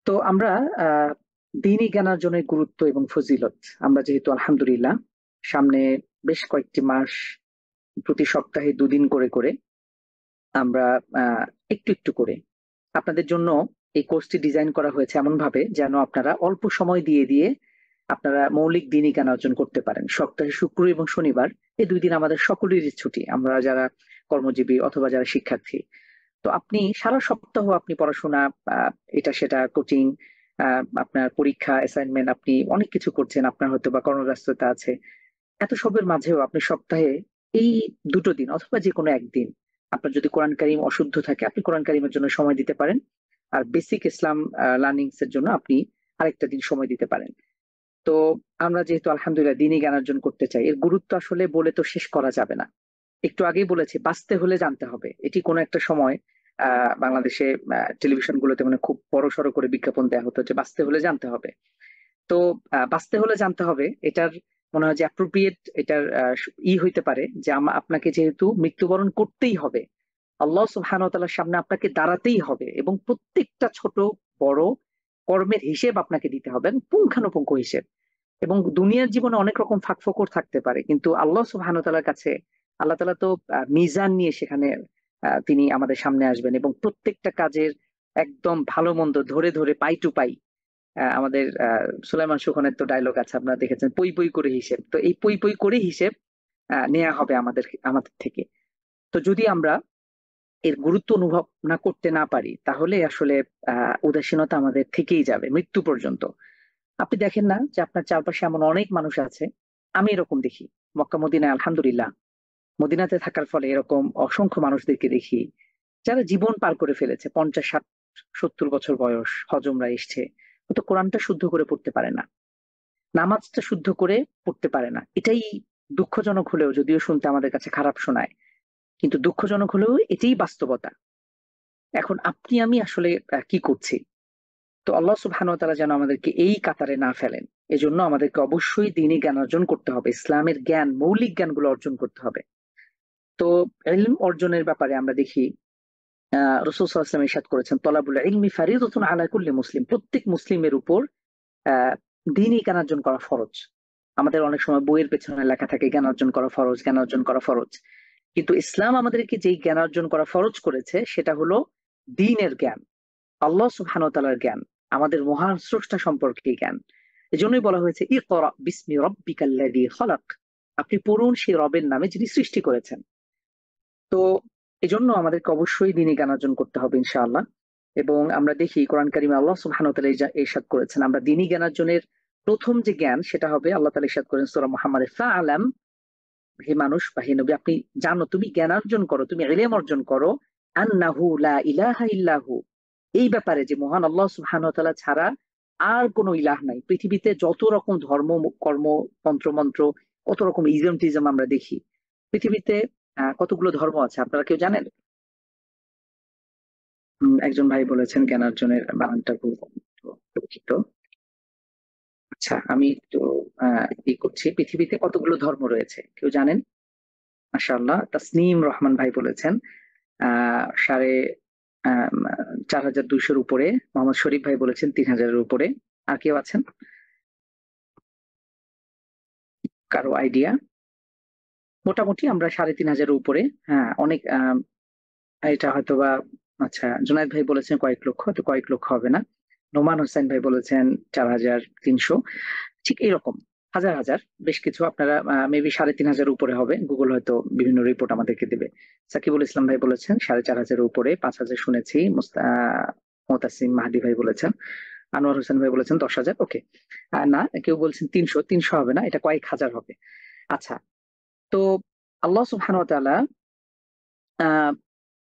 তো আমরা আহ দ্বীনী জ্ঞানার্জনের গুরুত্ব এবং ফজিলত, আমরা যেহেতু আলহামদুলিল্লাহ সামনে বেশ কয়েকটি মাস প্রতি সপ্তাহে 2 দিন করে করে আমরা একটু একটু করে আপনাদের জন্য এই কোর্সটি ডিজাইন করা হয়েছে এমন ভাবে যেন আপনারা অল্প সময় দিয়ে দিয়ে আপনারা মৌলিক দ্বীনী জ্ঞান অর্জন করতে পারেন। সপ্তাহে শুক্র এবং শনিবার এই 2 দিন আমাদের সকলেরই ছুটি, আমরা যারা কর্মজীবী অথবা যারা শিক্ষার্থী। তো আপনি সারা সপ্তাহ আপনি পড়াশোনা, এটা সেটা, কোচিং, আপনার পরীক্ষা, অ্যাসাইনমেন্ট, আপনি অনেক কিছু করছেন, আপনার হয়তো বা কর্মব্যস্ততা আছে। এত সবের মাঝেও আপনি সপ্তাহে এই 2টো দিন অথবা যে কোনো একদিন, আপনার যদি কোরআন কারীম অশুদ্ধ থাকে, আপনি কোরআন কারীমের জন্য সময় দিতে পারেন। আর বেসিক ইসলাম লার্নিংস এর জন্য আপনি আরেকটা দিন সময় দিতে পারেন। তো আমরা যেহেতু আলহামদুলিল্লাহ দ্বীনী জ্ঞান অর্জন করতে চাই, এর গুরুত্ব আসলে বলে তো শেষ করা যাবে না। একটু আগেই বলেছি, বাঁচতে হলে জানতে হবে। এটি কোনো একটা সময় বাংলাদেশে টেলিভিশন গুলোতে মানে খুব বড় সড়ো করে বিজ্ঞাপন দেওয়া হতো যে বাঁচতে হলে জানতে হবে। তো বাঁচতে হলে জানতে হবে, এটার মনে হয় যে অ্যাপ্রোপ্রিয়েট, এটার হইতে পারে যে আপনাকে যেহেতু মৃত্যুবরণ করতেই হবে, আল্লাহ সুবহানাহু ওয়া তাআলার সামনে আপনাকে দাঁড়াতেই হবে, এবং প্রত্যেকটা ছোট বড় কর্মের হিসেব আপনাকে দিতে হবে, পুঙ্খানুপুঙ্খ হিসেব। এবং দুনিয়ার জীবনে অনেক রকম ফাঁকফোকর থাকতে পারে, কিন্তু আল্লাহ সুবহানাহু ওয়া তাআলার কাছে আল্লাহ তাআলা তো মিজান নিয়ে সেখানে তিনি আমাদের সামনে আসবেন এবং প্রত্যেকটা কাজের একদম ভালো মন্দ ধরে ধরে পাই টু পাই। আমাদের সুলাইমান সুখনের তো ডায়লগ আছে, আপনারা দেখেছেন, পই পই করে হিসেব। তো এই পই পই করে হিসেব নেওয়া হবে আমাদের থেকে। তো যদি আমরা এর গুরুত্ব অনুভব না করতে না পারি, তাহলে আসলে উদাসীনতা আমাদের থেকেই যাবে মৃত্যু পর্যন্ত। আপনি দেখেন না যে আপনার চারপাশে এমন অনেক মানুষ আছে, আমি এরকম দেখি মক্কা মদিনায়, আলহামদুলিল্লাহ মদিনাতে থাকার ফলে এরকম অসংখ্য মানুষদেরকে দেখি যারা জীবন পার করে ফেলেছে, 50, 60, 70 বছর বয়স, হজ উমরা এসছে, ও তো কোরআনটা শুদ্ধ করে পড়তে পারে না, নামাজটা শুদ্ধ করে পড়তে পারে না। এটাই দুঃখজনক হলেও, যদিও শুনতে আমাদের কাছে খারাপ শোনায়, কিন্তু দুঃখজনক হলেও এটাই বাস্তবতা। এখন আপনি আমি আসলে কি করছি? তো আল্লাহ সুবহানাহু ওয়া তাআলা যেন আমাদেরকে এই কাতারে না ফেলেন, এজন্য আমাদেরকে অবশ্যই দ্বীনি জ্ঞান অর্জন করতে হবে, ইসলামের জ্ঞান, মৌলিক জ্ঞানগুলো অর্জন করতে হবে। তো ইলম অর্জনের ব্যাপারে আমরা দেখি রাসূল সাল্লাল্লাহু আলাইহি ওয়াসাল্লাম ইরশাদ করেছেন, তলাবুল ইলমি ফারিদাতুন আলা কুল্লি মুসলিম, প্রত্যেক মুসলিমের উপর দ্বীনি জ্ঞান অর্জন করা ফরজ। আমাদের অনেক সময় বইয়ের পেছনে লেখা থাকে জ্ঞান অর্জন করা ফরজ, জ্ঞান অর্জন করা ফরজ, কিন্তু ইসলাম আমাদেরকে যেই জ্ঞান অর্জন করা ফরজ করেছে সেটা হলো দ্বীনের জ্ঞান, আল্লাহ সুবহানাহু ওয়া তাআলার জ্ঞান, আমাদের মহান স্রষ্টা সম্পর্কে জ্ঞান। এজন্যই বলা হয়েছে ইকরা বিসমি রাব্বিকাল্লাযী খালাক, আপনি পড়ুন সেই রবের নামে যিনি সৃষ্টি করেছেন। তো এজন্য আমাদেরকে অবশ্যই দ্বীনি জ্ঞান অর্জন করতে হবে ইনশাআল্লাহ। এবং আমরা দেখি কোরআন কারিমে আল্লাহ সুবহানাহু ওয়া তাআলা ইরশাদ করেছেন, আমরা দ্বীনি জ্ঞান অর্জনের প্রথম যে জ্ঞান সেটা হবে, আল্লাহ তাআলা ইরশাদ করেন সূরা মুহাম্মাদে, ফাআলাম, হে মানুষ বা হে নবী, আপনি জানো, তুমি জ্ঞান অর্জন করো, তুমি ইলম অর্জন করো, আন্নাহু লা ইলাহা ইল্লাহু, এই ব্যাপারে যে মহান আল্লাহ সুবহানাহু ওয়া তাআলা ছাড়া আর কোনো ইলাহ নাই। পৃথিবীতে যত রকম ধর্ম, কর্ম, তন্ত্রমন্ত্র, কত রকম ইজম টিজম আমরা দেখি, পৃথিবীতে কতগুলো ধর্ম আছে আপনারা কেউ জানেন? একজন ভাই বলেছেন জ্ঞানার্জনের বানানটা ভুল, দুঃখিত। আচ্ছা, আমি একটু ই করছি, পৃথিবীতে কতগুলো ধর্ম রয়েছে কেউ জানেন? মাশাআল্লাহ, তাসনিম রহমান ভাই বলেছেন 4200-এর উপরে। মোহাম্মদ শরীফ ভাই বলেছেন 3000-এর উপরে। আর কেউ আছেন? কারো আইডিয়া? মোটামুটি আমরা 3500-এর উপরে। হ্যাঁ, অনেক এটা হয়তোবা, আচ্ছা, জুনায়েদ ভাই বলেছেন কয়েক লক্ষ, তো কয়েক লক্ষ হবে না। নোমান হোসেন ভাই বলেছেন 4300, ঠিক এইরকম হাজার হাজার বেশ কিছু। আপনারা মেবি 3500-এর উপরে হবে, গুগল হয়তো বিভিন্ন রিপোর্ট আমাদেরকে দেবে। সাকিবুল ইসলাম ভাই বলেছেন 4500-এর উপরে, 5000 শুনেছি। মোতাসিম মাহদি ভাই বলেছেন, আনোয়ার হোসেন ভাই বলেছেন 10,000। ওকে, না, কেউ বলছেন 300 হবে না, এটা কয়েক হাজার হবে। আচ্ছা, তো আল্লাহ সুবহানাহু ওয়া তাআলা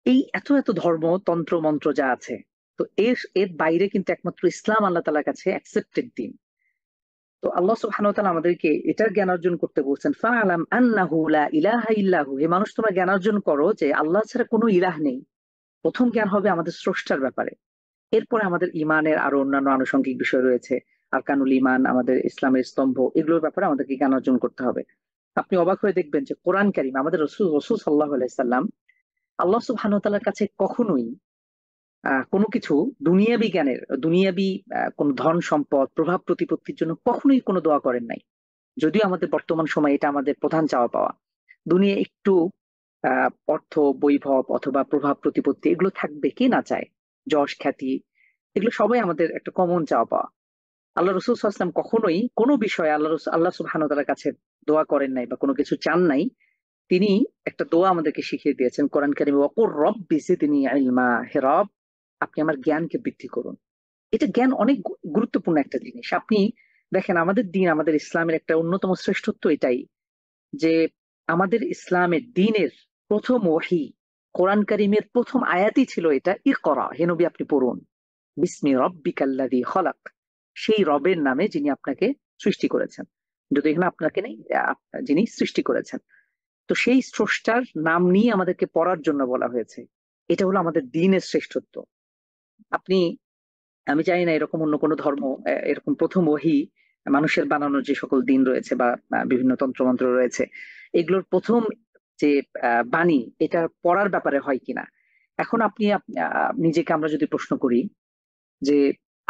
এই এত এত ধর্ম, তন্ত্র মন্ত্র যা আছে, তো এর এর বাইরে কিন্তু একমাত্র ইসলাম আল্লাহ তাআলার কাছে অ্যাকসেপ্টেড দিন। তো আল্লাহ সুবহানাহু ওয়া তাআলা আমাদেরকে এটার জ্ঞান অর্জন করতে বলছেন, ফাআলাম আন্নাহু লা ইলাহা ইল্লাহু, হে মানুষ তোমরা জ্ঞান অর্জন করো যে আল্লাহ ছাড়া কোনো ইলাহ নেই। প্রথম জ্ঞান হবে আমাদের স্রষ্টার ব্যাপারে, এরপরে আমাদের ইমানের আরো অন্যান্য আনুষঙ্গিক বিষয় রয়েছে, আরকানুল ইমান, আমাদের ইসলামের স্তম্ভ, এগুলোর ব্যাপারে আমাদেরকে জ্ঞান অর্জন করতে হবে। আপনি অবাক হয়ে দেখবেন যে কোরআন কারীম, আমাদের রাসূল সাল্লাল্লাহু আলাইহি সাল্লাম, আল্লাহ সুবহানাহু ওয়া তাআলার কাছে কখনোই কোনো কিছু দুনিয়াবি জ্ঞানের, দুনিয়াবি কোনো ধন সম্পদ, প্রভাব প্রতিপত্তির জন্য কখনোই কোনো দোয়া করেন নাই। যদিও আমাদের বর্তমান সময়ে এটা আমাদের প্রধান চাওয়া পাওয়া, দুনিয়া একটু অর্থ, বৈভব অথবা প্রভাব প্রতিপত্তি এগুলো থাকবে, কে না চায়, যশ খ্যাতি, এগুলো সবাই আমাদের একটা কমন চাওয়া পাওয়া। আল্লাহ রাসূল সাল্লাল্লাহু আলাইহি ওয়াসাল্লাম কখনোই কোনো বিষয়ে আল্লাহ সুবহানাহু ওয়া তাআলার কাছে দোয়া করেন নাই বা কোনো কিছু চান নাই। তিনি একটা দোয়া আমাদেরকে শিখিয়ে দিয়েছেন কোরআন কারিমে, ওয়াকুর রব্বি জিদনি ইলমা, হে রব আপনি আমার জ্ঞানকে বৃদ্ধি করুন। এটা জ্ঞান অনেক গুরুত্বপূর্ণ একটা জিনিস। আপনি দেখেন, আমাদের দিন, আমাদের ইসলামের একটা অন্যতম শ্রেষ্ঠত্ব এটাই যে আমাদের ইসলামের দিনের প্রথম ওহী, কোরআন কারিমের প্রথম আয়াতই ছিল এটা, ইকরা, হে নবী আপনি পড়ুন, বিসমি রাব্বিকাল্লাযী খালাক, সেই রবের নামে যিনি আপনাকে সৃষ্টি করেছেন। যদি এখানে আপনাকে নেই, যিনি সৃষ্টি করেছেন, তো সেই স্রষ্টার নাম নিয়ে আমাদেরকে পড়ার জন্য বলা হয়েছে। এটা হলো আমাদের দ্বীনের শ্রেষ্ঠত্ব। আপনি, আমি জানি না এরকম অন্য কোনো ধর্ম এরকম প্রথম ওহী, মানুষের বানানো যে সকল দিন রয়েছে বা বিভিন্ন তন্ত্রমন্ত্র রয়েছে, এগুলোর প্রথম যে বাণী, এটা পড়ার ব্যাপারে হয় কিনা। এখন আপনি নিজেকে আমরা যদি প্রশ্ন করি যে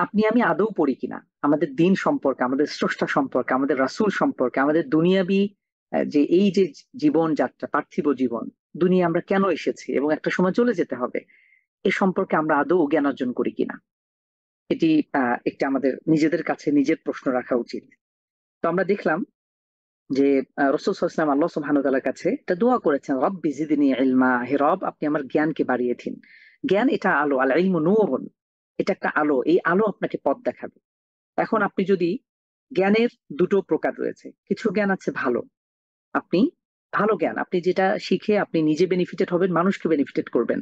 আপনি আমি আদৌ পড়ি কিনা আমাদের দিন সম্পর্কে, আমাদের স্রষ্টা সম্পর্কে, আমাদের রাসূল সম্পর্কে, আমাদের দুনিয়াবি যে এই যে জীবন যাত্রা, পার্থিব জীবন, দুনিয়া আমরা কেন এসেছি এবং একটা সময় চলে যেতে হবে, এ সম্পর্কে আমরা আদৌ জ্ঞান অর্জন করি কিনা, এটি একটা আমাদের নিজেদের কাছে নিজের প্রশ্ন রাখা উচিত। তো আমরা দেখলাম যে রাসূল সাল্লাল্লাহু আলাইহি ওয়াসাল্লাম আল্লাহ সুবহানাহু ওয়া তাআলার কাছে একটা দোয়া করেছেন, রব্বি জিদনি ইলমা, হে রব আপনি আমার জ্ঞানকে বাড়িয়ে দিন। জ্ঞান এটা আলো, আল ইলমু নূরুন, এটা একটা আলো, এই আলো আপনাকে পথ দেখাবে। এখন আপনি যদি জ্ঞানের দুটো প্রকার রয়েছে, কিছু জ্ঞান আছে ভালো, আপনি ভালো জ্ঞান, আপনি যেটা শিখে আপনি নিজে বেনিফিটেড হবেন, মানুষকে বেনিফিটেড করবেন।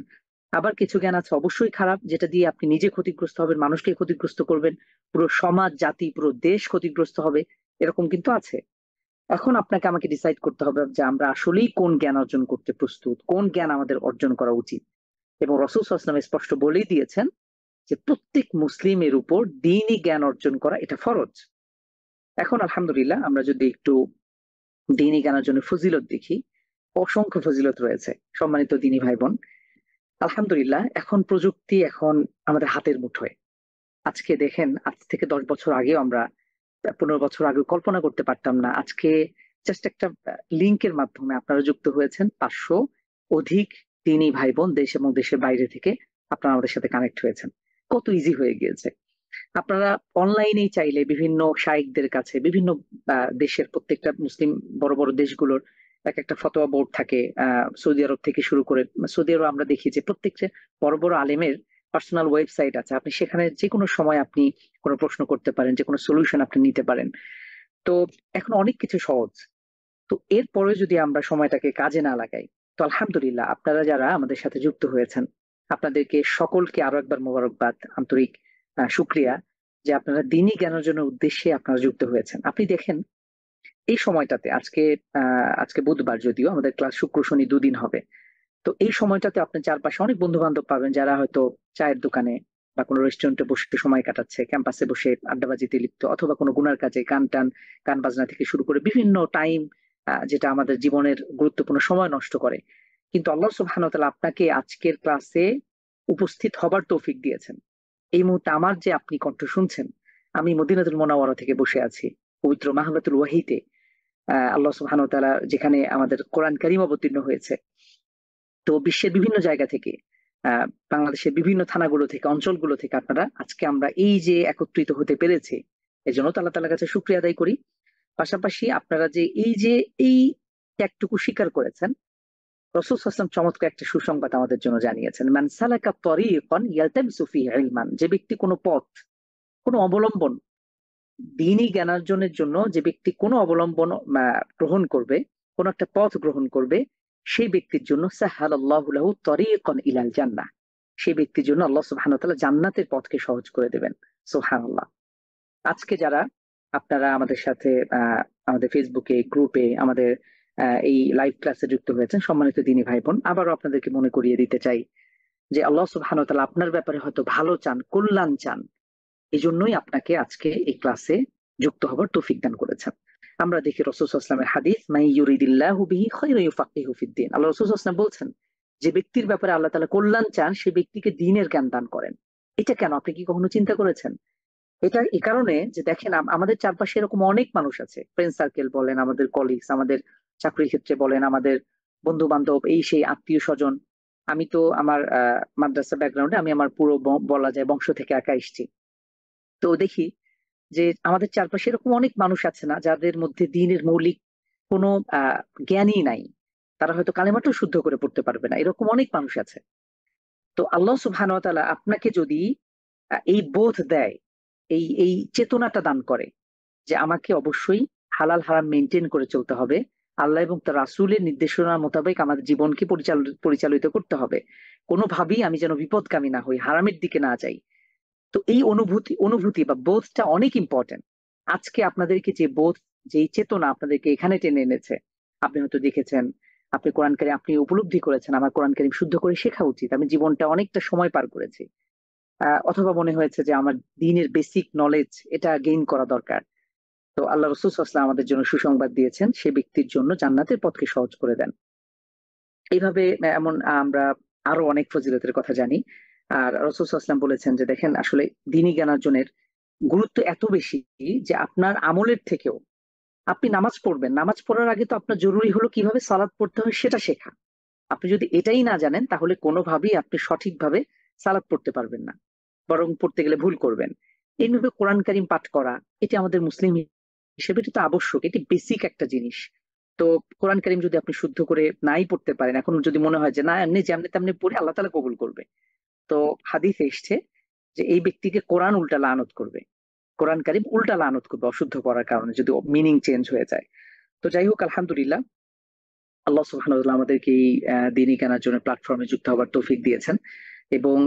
আবার কিছু জ্ঞান আছে অবশ্যই খারাপ, যেটা দিয়ে আপনি নিজে ক্ষতিগ্রস্ত হবেন, মানুষকে ক্ষতিগ্রস্ত করবেন, পুরো সমাজ জাতি পুরো দেশ ক্ষতিগ্রস্ত হবে, এরকম কিন্তু আছে। এখন আপনাকে আমাকে ডিসাইড করতে হবে যে আমরা আসলেই কোন জ্ঞান অর্জন করতে প্রস্তুত, কোন জ্ঞান আমাদের অর্জন করা উচিত। এবং রাসূল সাল্লাল্লাহু আলাইহি ওয়াসাল্লাম স্পষ্ট বলেই দিয়েছেন যে প্রত্যেক মুসলিমের উপর দ্বীনি জ্ঞান অর্জন করা এটা ফরজ। এখন আলহামদুলিল্লাহ আমরা যদি একটু দ্বীনি জ্ঞান অর্জনের ফজিলত দেখি, অসংখ্য ফজিলত রয়েছে সম্মানিত দ্বীনি ভাই বোন। আলহামদুলিল্লাহ এখন প্রযুক্তি এখন আমাদের হাতের মুঠোয়। আজকে দেখেন, আজ থেকে 10 বছর আগেও আমরা, 15 বছর আগে কল্পনা করতে পারতাম না। আজকে জাস্ট একটা লিংকের মাধ্যমে আপনারা যুক্ত হয়েছেন, 500 অধিক দ্বীনি ভাই বোন দেশ এবং দেশের বাইরে থেকে আপনারা আমাদের সাথে কানেক্ট হয়েছেন। কত ইজি হয়ে গিয়েছে। আপনারা অনলাইনেই চাইলে বিভিন্ন শাইখদের কাছে, বিভিন্ন দেশের প্রত্যেকটা মুসলিম বড় বড় দেশগুলোর এক একটা ফতোয়া বোর্ড থাকে, সৌদি আরব থেকে শুরু করে, সৌদি আরব আমরা দেখি যে প্রত্যেকটা বড় বড় আলেমের পার্সোনাল ওয়েবসাইট আছে, আপনি সেখানে যে কোনো সময় আপনি কোনো প্রশ্ন করতে পারেন, যে কোনো সলিউশন আপনি নিতে পারেন। তো এখন অনেক কিছু সহজ। তো এরপরে যদি আমরা সময়টাকে কাজে না লাগাই, তো আলহামদুলিল্লাহ আপনারা যারা আমাদের সাথে যুক্ত হয়েছেন, আপনাদেরকে সকলকে আরো একবার মোবারকবাদ, আন্তরিক শুক্রিয়া যে আপনারা দ্বীনি জ্ঞান অর্জনের উদ্দেশ্যে আপনারা যুক্ত হয়েছেন। আপনি দেখেন এই সময়টাতে, আজকে বুধবার, যদিও আমাদের ক্লাস শুক্র শনি দুদিন হবে, তো এই সময়টাতে আপনার চারপাশে অনেক বন্ধু বান্ধব পাবেন যারা হয়তো চায়ের দোকানে বা কোনো রেস্টুরেন্টে বসে সময় কাটাচ্ছে, ক্যাম্পাসে বসে আড্ডাবাজিতে লিপ্ত, অথবা কোনো গুনার কাজে গান বাজনা থেকে শুরু করে বিভিন্ন টাইম, যেটা আমাদের জীবনের গুরুত্বপূর্ণ সময় নষ্ট করে। কিন্তু আল্লাহ সুবহানাহু ওয়া তাআলা আপনাকে আজকের ক্লাসে উপস্থিত হবার তৌফিক দিয়েছেন। এই মুহূর্তে আমার যে আপনি কণ্ঠ শুনছেন, আমি মদিনাতুল মুনাওয়ারা থেকে বসে আছি, পবিত্র মাহবাতুল ওয়াহিতে, আল্লাহ সুবহানাহু ওয়া তাআলা যেখানে আমাদের কোরআন কারীম অবতীর্ণ হয়েছে। তো বিশ্বের বিভিন্ন জায়গা থেকে, বাংলাদেশের বিভিন্ন থানাগুলো থেকে, অঞ্চলগুলো থেকে আপনারা, আজকে আমরা এই যে একত্রিত হতে পেরেছি, এই জন্য আল্লাহ তাআলার কাছে শুকরিয়া আদায় করি। পাশাপাশি আপনারা যে এই ত্যাগটুকু স্বীকার করেছেন, রাসূল সাল্লাল্লাহু আলাইহি ওয়াসাল্লাম চমৎকার একটা সুসংবাদ আমাদের জন্য জানিয়েছেন, মান সালাকা তরিকান ইয়ালতামিসু ফিহি ইলমান, যে ব্যক্তি কোনো পথ, কোনো অবলম্বন দ্বীনি জ্ঞানার্জনের জন্য, যে ব্যক্তি কোনো অবলম্বন গ্রহণ করবে, কোন একটা পথ গ্রহণ করবে, সেই ব্যক্তির জন্য সাহালাল্লাহু লাহু তরিকান ইলাল জান্নাহ, সেই ব্যক্তির জন্য আল্লাহ সুবহানাহু ওয়া তাআলা জান্নাতের পথকে সহজ করে দেবেন। সুবহানাল্লাহ। আজকে যারা আপনারা আমাদের সাথে আমাদের ফেসবুকে গ্রুপে আমাদের এই লাইভ ক্লাসে যুক্ত হয়েছেন, সম্মানিত দ্বীনি ভাই বোন, আবারও আপনাদেরকে মনে করিয়ে দিতে চাই যে আল্লাহ সুবহানাহু ওয়া তাআলা আপনার ব্যাপারে হয়তো ভালো চান, কল্যাণ চান, এই জন্যই আপনাকে আজকে এই ক্লাসে যুক্ত হবার তৌফিক দান করেছেন। আমরা দেখি রাসূল সাল্লাল্লাহু আলাইহি ওয়াসাল্লামের হাদিস, মান ইউরিদিল্লাহু বিহি খায়রান ইউফাক্কিহু ফিদ্দীন। আল্লাহ রাসূল সাল্লাল্লাহু আলাইহি ওয়াসাল্লাম বলছেন, যে ব্যক্তির ব্যাপারে আল্লাহ তাআলা কল্যাণ চান, সেই ব্যক্তিকে দ্বীনের জ্ঞান দান করেন। এটা কেন, আপনি কি কখনো চিন্তা করেছেন? এটা এই কারণে যে দেখেন, আমাদের চারপাশে এরকম অনেক মানুষ আছে, ফ্রেন্ড সার্কেল বলেন, আমাদের কলিগস, আমাদের চাকরির ক্ষেত্রে বলেন, আমাদের বন্ধু বান্ধব, এই সেই আত্মীয় স্বজন। আমি তো আমার মাদ্রাসা ব্যাকগ্রাউন্ডে, আমি আমার পুরো বলা যায় বংশ থেকে একা এসেছি। তো দেখি যে আমাদের চারপাশে এরকম অনেক মানুষ আছে না, যাদের মধ্যে দ্বীনের মৌলিক কোনো জ্ঞানই নাই, তারা হয়তো কালেমাটাও শুদ্ধ করে পড়তে পারবে না, এরকম অনেক মানুষ আছে। তো আল্লাহ সুবহানাহু ওয়া তাআলা আপনাকে যদি এই বোধ দেয়, এই চেতনাটা দান করে যে আমাকে অবশ্যই হালাল হারাম মেনটেন করে চলতে হবে, আল্লাহ এবং তার রাসূলের নির্দেশনা মোতাবেক আমার জীবনকে পরিচালিত করতে হবে, কোনোভাবেই আমি যেন বিপদগামী না হই, হারামের দিকে না যাই। তো এই অনুভূতি বা বোধটা অনেক ইম্পর্টেন্ট। আজকে আপনাদেরকে যে বোধ, যে চেতনা আপনাদেরকে এখানে টেনে এনেছে, আপনি হয়তো দেখেছেন, আপনি কোরআন কারীম আপনি উপলব্ধি করেছেন, আমার কোরআন কারীম শুদ্ধ করে শেখা উচিত, আমি জীবনটা অনেকটা সময় পার করেছি, অথবা মনে হয়েছে যে আমার দ্বীনের বেসিক নলেজ এটা গেইন করা দরকার। তো আল্লাহ রাসূল সাল্লাল্লাহু আলাইহি ওয়াসাল্লাম আমাদের জন্য সুসংবাদ দিয়েছেন, সে ব্যক্তির জন্য জান্নাতের পথকে সহজ করে দেন। এইভাবে এমন আমরা আরো অনেক ফজিলতের কথা জানি। আর রাসূল সাল্লাল্লাহু আলাইহি ওয়াসাল্লাম বলেছেন যে দেখেন আসলে দ্বীনি জ্ঞান অর্জনের গুরুত্ব এত বেশি যে আপনার আমলের থেকেও আপনি নামাজ পড়বেন, নামাজ পড়ার আগে তো আপনার জরুরি হলো কিভাবে সালাত পড়তে হয় সেটা শেখা। আপনি যদি এটাই না জানেন তাহলে কোনোভাবেই আপনি সঠিকভাবে সালাত পড়তে পারবেন না, বরং পড়তে গেলে ভুল করবেন। এইভাবে কোরআন কারিম পাঠ করা, এটি আমাদের মুসলিম হিসেবে এটা তো আবশ্যক, এটি বেসিক একটা জিনিস। তো কোরআন কারিম যদি আপনি শুদ্ধ করে নাই পড়তে পারেন, এখন যদি মনে হয় যে না এমনি যেমনি তেমনি পড়ে আল্লাহ তাআলা কবুল করবে, তো হাদিসে এসছে যে এই ব্যক্তিকে কোরআন উল্টা লানত করবে, কোরআন কারিম উল্টা লানত করবে অশুদ্ধ করার কারণে যদি মিনিং চেঞ্জ হয়ে যায়। তো যাই হোক, আলহামদুলিল্লাহ, আল্লাহ সুবহানাহু ওয়া তাআলা আমাদেরকে এই দ্বীনি জ্ঞানের জন্য প্ল্যাটফর্মে যুক্ত হবার তৌফিক দিয়েছেন, এবং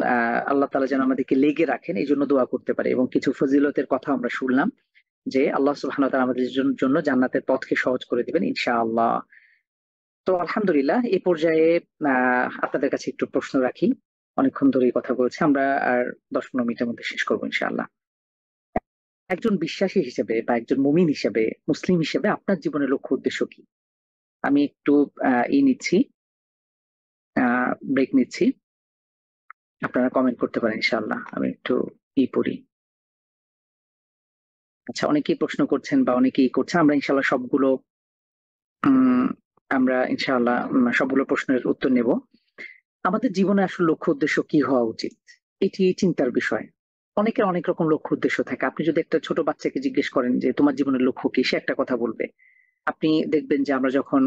আল্লাহ তাআলা যেন আমাদেরকে লেগে রাখেন এই জন্য দোয়া করতে পারে। এবং কিছু ফজিলতের কথা আমরা শুনলাম যে আল্লাহ সুবহানাহু ওয়া তাআলা আমাদের জন্য জান্নাতের পথকে সহজ করে দিবেন ইনশাআল্লাহ। তো আলহামদুলিল্লাহ, এই পর্যায়ে আপনাদের কাছে একটু প্রশ্ন রাখি। অনেকক্ষণ ধরেই কথা বলছি, আমরা আর 10-15 মিনিটের মধ্যে শেষ করবো ইনশাআল্লাহ। একজন বিশ্বাসী হিসেবে বা একজন মুমিন হিসেবে, মুসলিম হিসেবে আপনার জীবনের লক্ষ্য উদ্দেশ্য কি? আমি একটু নিচ্ছি, ব্রেক নিচ্ছি, আপনারা কমেন্ট করতে পারেন ইনশাআল্লাহ। আমি একটু পড়ি। আচ্ছা, অনেকেই প্রশ্ন করছেন বা অনেকেই করছেন, আমরা ইনশাআল্লাহ সবগুলো সবগুলো প্রশ্নের উত্তর নেব। আমাদের জীবনে আসলে লক্ষ্য উদ্দেশ্য কি হওয়া উচিত, এটি চিন্তার বিষয়। অনেকের অনেক রকম লক্ষ্য উদ্দেশ্য থাকে। আপনি যদি একটা ছোট বাচ্চাকে জিজ্ঞেস করেন যে তোমার জীবনের লক্ষ্য কি, সে একটা কথা বলবে। আপনি দেখবেন যে আমরা যখন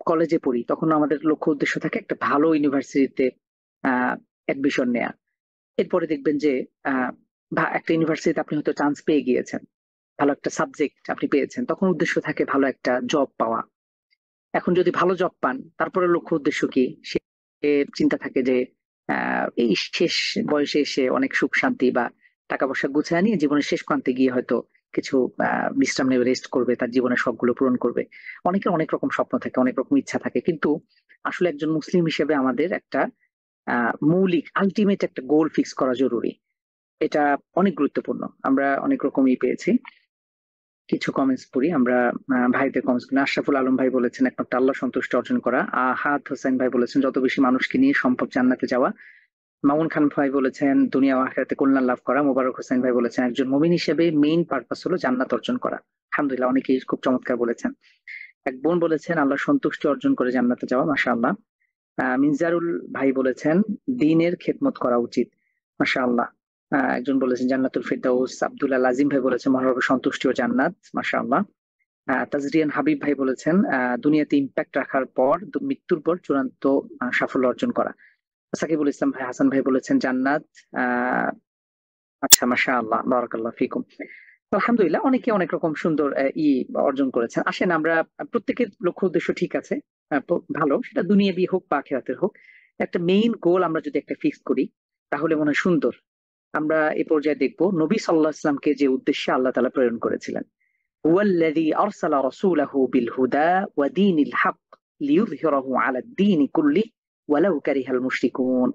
কলেজে পড়ি তখন আমাদের লক্ষ্য উদ্দেশ্য থাকে একটা ভালো ইউনিভার্সিটিতে অ্যাডমিশন নেয়া। এরপরে দেখবেন যে একটা ইউনিভার্সিটিতে আপনি হয়তো চান্স পেয়ে গিয়েছেন, ভালো একটা সাবজেক্ট আপনি পেয়েছেন, তখন উদ্দেশ্য থাকে ভালো একটা জব পাওয়া। এখন যদি ভালো জব পান, তারপরে লক্ষ্য উদ্দেশ্য কি, সে চিন্তা থাকে যে এই শেষ বয়সে এসে অনেক সুখ শান্তি বা টাকা পয়সা গুছিয়ে নিয়ে জীবনের শেষ প্রান্তে গিয়ে হয়তো কিছু বিশ্রাম নেবে, রেস্ট করবে, তার জীবনের শখগুলো পূরণ করবে। অনেকের অনেক রকম স্বপ্ন থাকে, অনেক রকম ইচ্ছা থাকে, কিন্তু আসলে একজন মুসলিম হিসেবে আমাদের একটা মৌলিক আলটিমেট একটা গোল ফিক্স করা জরুরি। এটা অনেক গুরুত্বপূর্ণ। আমরা অনেক রকমই পেয়েছি। কিছু কমেন্টস পড়ি আমরা, ভাইদের কমেন্টস। আশরাফুল আলম ভাই বলেছেন একমাত্র আল্লাহ সন্তুষ্ট অর্জন করা। আহাদ হোসেন ভাই বলেছেন যত বেশি মানুষকে নিয়ে সম্ভব জান্নাতে যাওয়া। মামুন খান ভাই বলেছেন দুনিয়া ও আখিরাতে কল্যাণ লাভ করা। মোবারক হোসেন ভাই বলেছেন একজন মুমিন হিসেবে মেইন পারপাস হলো জান্নাত অর্জন করা। আলহামদুলিল্লাহ, অনেকেই খুব চমৎকার বলেছেন। এক বোন বলেছেন আল্লাহ সন্তুষ্টি অর্জন করে জান্নাতে যাওয়া, মাশাআল্লাহ। মিনজারুল ভাই বলেছেন দ্বীনের খেদমত করা উচিত, মাশাআল্লাহ। একজন বলেছেন জান্নাতুল ফেরদাউস। আব্দুল্লাহ আজিম ভাই বলেছেন মহানরবের সন্তুষ্টি ও জান্নাত, মাশাআল্লাহ। তাজরিয়ান হাবিব ভাই বলেছেন দুনিয়াতে ইম্প্যাক্ট রাখার পর মৃত্যুর পর চূড়ান্ত সাফল্য অর্জন করা। সাকিবুল ইসলাম ভাই, হাসান ভাই বলেছেন জান্নাত। আহ আচ্ছা, মাশাআল্লাহ, বারাকাল্লাহ ফিকুম। তো আলহামদুলিল্লাহ, অনেকে অনেক রকম সুন্দর অর্জন করেছেন। আসেন আমরা প্রত্যেকের লক্ষ্য উদ্দেশ্য ঠিক আছে, ভালো, সেটা দুনিয়াবি হোক বা আখিরাতের হোক, একটা মেইন গোল আমরা যদি একটা ফিক্স করি তাহলে মনে হয় সুন্দর। আমরা এই পর্যায়ে দেখবো নবী সাল্লাল্লাহু আলাইহি ওয়াসাল্লামকে যে উদ্দেশ্যে আল্লাহ তাআলা প্রেরণ করেছিলেন, হুয়াল্লাযী আরসালা রাসূলাহু বিল হুদা ওয়া দীনিল হক লিইয়ুযহিরাহু আলাদ দীনি কুল্লিহি ওয়ালাউ কারিহাল মুশরিকুন।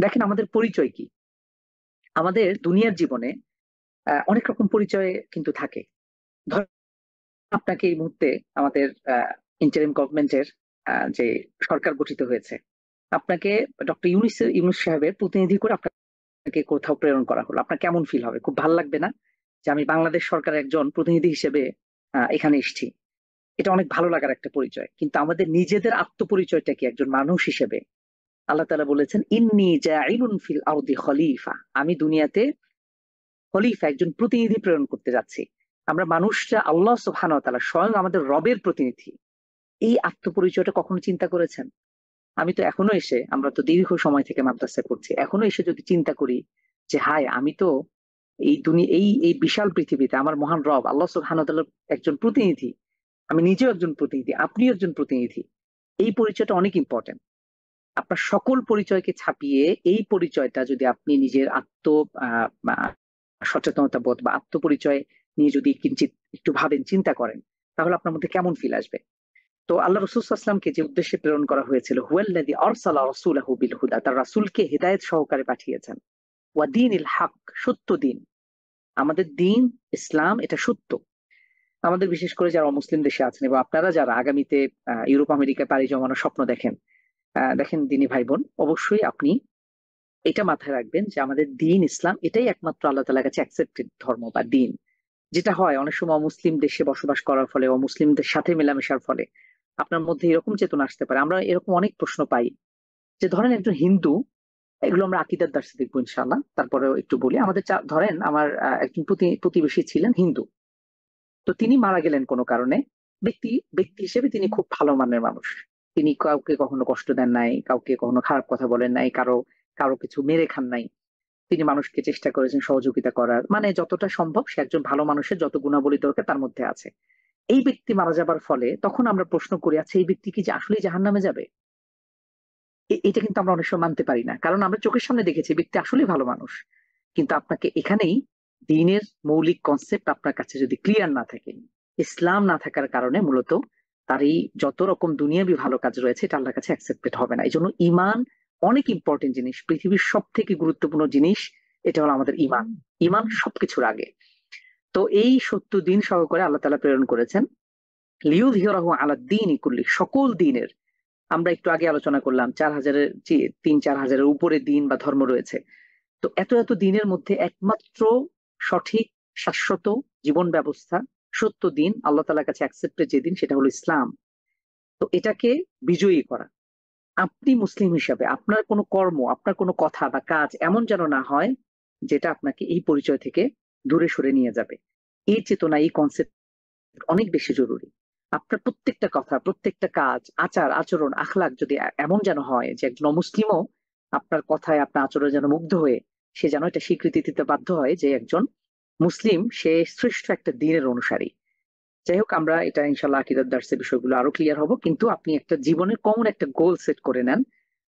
দেখেন আমাদের পরিচয় কি। আমাদের দুনিয়ার জীবনে অনেক রকম পরিচয় কিন্তু থাকে। ধর আপনাকে এই মুহূর্তে আমাদের ইন্টারিম গভর্নমেন্টের যে সরকার গঠিত হয়েছে, আপনাকে ডক্টর ইউনূস সাহেবের প্রতিনিধি করে আপনাকে কোথাও প্রেরণ করা হলো, আপনার কেমন ফিল হবে? খুব ভালো লাগবে না যে আমি বাংলাদেশ সরকারের একজন প্রতিনিধি হিসেবে এখানে এসেছি? এটা অনেক ভালো লাগার একটা পরিচয়। কিন্তু আমাদের নিজেদের আত্মপরিচয়টা কি একজন মানুষ হিসেবে? আল্লাহ তাআলা বলেছেন ইন্নী জাইলুন ফিল আরদি খলিফা, আমি দুনিয়াতে খলিফা, একজন প্রতিনিধি প্রেরণ করতে যাচ্ছি। আমরা মানুষরা আল্লাহ সুবহানাহু ওয়া তাআলা স্বয়ং আমাদের রবের প্রতিনিধি। এই আত্মপরিচয়টা কখনো চিন্তা করেছেন? আমি তো এখনো এসে, আমরা তো দীর্ঘ সময় থেকে মাদ্রাসা করছি, এখনো এসে যদি চিন্তা করি যে হায় আমি তো এই দুনিয়া এই বিশাল পৃথিবীতে আমার মহান রব আল্লাহ সুবহানাহু ওয়া তাআলার একজন প্রতিনিধি, আমি নিজেও একজন প্রতিনিধি, আপনিও একজন প্রতিনিধি। এই পরিচয়টা অনেক ইম্পর্টেন্ট। আপনার সকল পরিচয়কে ছাপিয়ে এই পরিচয়টা যদি আপনি নিজের সচেতনতা বোধ বা আত্মপরিচয় নিয়ে যদি কিঞ্চিত একটু ভাবেন, চিন্তা করেন, তাহলে আপনার মধ্যে কেমন ফিল আসবে। তো আল্লাহ রাসূল সাল্লাল্লাহু আলাইহি ওয়াসাল্লামকে যে উদ্দেশ্যে প্রেরণ করা হয়েছিল, হুয়াল্লাযী আরসালা রাসূলাহু বিল হুদা, তার রাসূলকে হিদায়াত সহকারে পাঠিয়েছেন, ওয়া দীনিল হক, সত্য দিন। আমাদের দিন ইসলাম, এটা সত্য। আমাদের বিশেষ করে যারা মুসলিম দেশে আছেন এবং আপনারা যারা আগামীতে ইউরোপ আমেরিকায় পাড়ি জমানোর স্বপ্ন দেখেন, দেখেন দিনী ভাই বোন, অবশ্যই আপনি এটা মাথায় রাখবেন যে আমাদের দিন ইসলাম এটাই একমাত্র আল্লাহ তাআলার কাছে অ্যাকসেপ্টেড ধর্ম বা দিন। যেটা হয় অনেক সময় অমুসলিম দেশে বসবাস করার ফলে, অমুসলিমদের সাথে মেলামেশার ফলে আপনার মধ্যে এরকম চেতনা আসতে পারে। আমরা এরকম অনেক প্রশ্ন পাই যে ধরেন একজন হিন্দু, এগুলো আমরা আকীদার দার্সে দেখবো ইনশাআল্লাহ, তারপরেও একটু বলি। আমাদের ধরেন আমার একজন প্রতিবেশী ছিলেন হিন্দু, তো তিনি মারা গেলেন কোনো কারণে। ব্যক্তি ব্যক্তি হিসেবে তিনি খুব ভালো মানের মানুষ। তিনি কাউকে কখনো কষ্ট দেন নাই, কাউকে কখনো খারাপ কথা বলেন নাই, কারো কারো কিছু মেরে খান নাই। তিনি মানুষকে চেষ্টা করেছেন সহযোগিতা করার, মানে যতটা সম্ভব সে একজন ভালো মানুষের যত গুণাবলী দরকার তার মধ্যে আছে। এই ব্যক্তি মারা যাবার ফলে তখন আমরা প্রশ্ন করি, আচ্ছা এই ব্যক্তি কি যে আসলেই জাহান্নামে যাবে? এটা কিন্তু আমরা অনেক সময় মানতে পারি না, কারণ আমরা চোখের সামনে দেখেছি ব্যক্তি আসলেই ভালো মানুষ। কিন্তু আপনাকে এখানেই দ্বীনের মৌলিক কনসেপ্ট আপনার কাছে যদি ক্লিয়ার না থাকে, ইসলাম না থাকার কারণে মূলত তার এই যত রকম দুনিয়াবি ভালো কাজ রয়েছে এটা আল্লাহর কাছে অ্যাকসেপ্টেড হবে না। এই জন্য ইমান অনেক ইম্পর্টেন্ট জিনিস, পৃথিবীর সব থেকে গুরুত্বপূর্ণ জিনিস এটা হলো আমাদের ইমান। ইমান সবকিছুর আগে। তো এই 70 দিন সহকারে আল্লাহ তাআলা প্রেরণ করেছেন লিইয়ুযহিরাহু আলা দ্বীনি কুল্লি, সকল দ্বীনের। আমরা একটু আগে আলোচনা করলাম 4000-এর যে 3-4000-এর উপরে দিন বা ধর্ম রয়েছে। তো এত এত দিনের মধ্যে একমাত্র সঠিক শাশ্বত জীবন ব্যবস্থা, সত্য দিন আল্লাহ তাআলার কাছে অ্যাকসেপ্টেড যে দিন, সেটা হলো ইসলাম। তো এটাকে বিজয়ী করা, আপনি মুসলিম হিসাবে আপনার কোনো কর্ম, আপনার কোনো কথা বা কাজ এমন যেন না হয় যেটা আপনাকে এই পরিচয় থেকে দূরে সরে নিয়ে যাবে। এই চেতনা, এই কনসেপ্ট অনেক বেশি জরুরি। আপনার প্রত্যেকটা কথা, প্রত্যেকটা কাজ, আচার আচরণ, আখলাক যদি এমন যেন হয় যে একজন অমুসলিমও আপনার কথায়, আপনার আচরণে যেন মুগ্ধ হয়ে সে যেন এটা স্বীকৃতি দিতে বাধ্য হয় যে একজন মুসলিম, সে শ্রেষ্ঠ একটা দ্বীনের অনুসারী। যাই হোক, আমরা এটা ইনশাল্লাহ আকীদার দার্সে বিষয়গুলো আরো ক্লিয়ার হব। কিন্তু আপনি একটা জীবনের কমন একটা গোল সেট করে নেন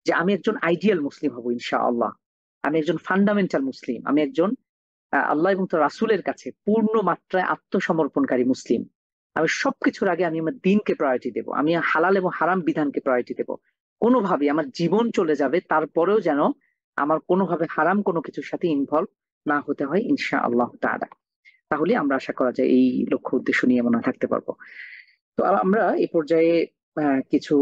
যে আমি একজন আইডিয়াল মুসলিম হব ইনশাআল্লাহ, আমি একজন ফান্ডামেন্টাল মুসলিম, আমি একজন আল্লাহ এবং তার রাসূলের কাছে পূর্ণ মাত্রায় আত্মসমর্পণকারী মুসলিম। আমি সবকিছুর আগে আমি আমার দিনকে প্রায়োরিটি দেব, আমি হালাল এবং হারাম বিধানকে প্রায়োরিটি দেব। কোনোভাবে আমার জীবন চলে যাবে তারপরেও যেন আমার কোনোভাবে হারাম কোনো কিছুর সাথে ইনভলভ না হতে হয় ইনশাআল্লাহ তাআলা। তাহলে আমরা আশা করা যায় এই লক্ষ্য উদ্দেশ্য নিয়ে মনে থাকতে পারবো। তো আমরা এই পর্যায়ে কিছু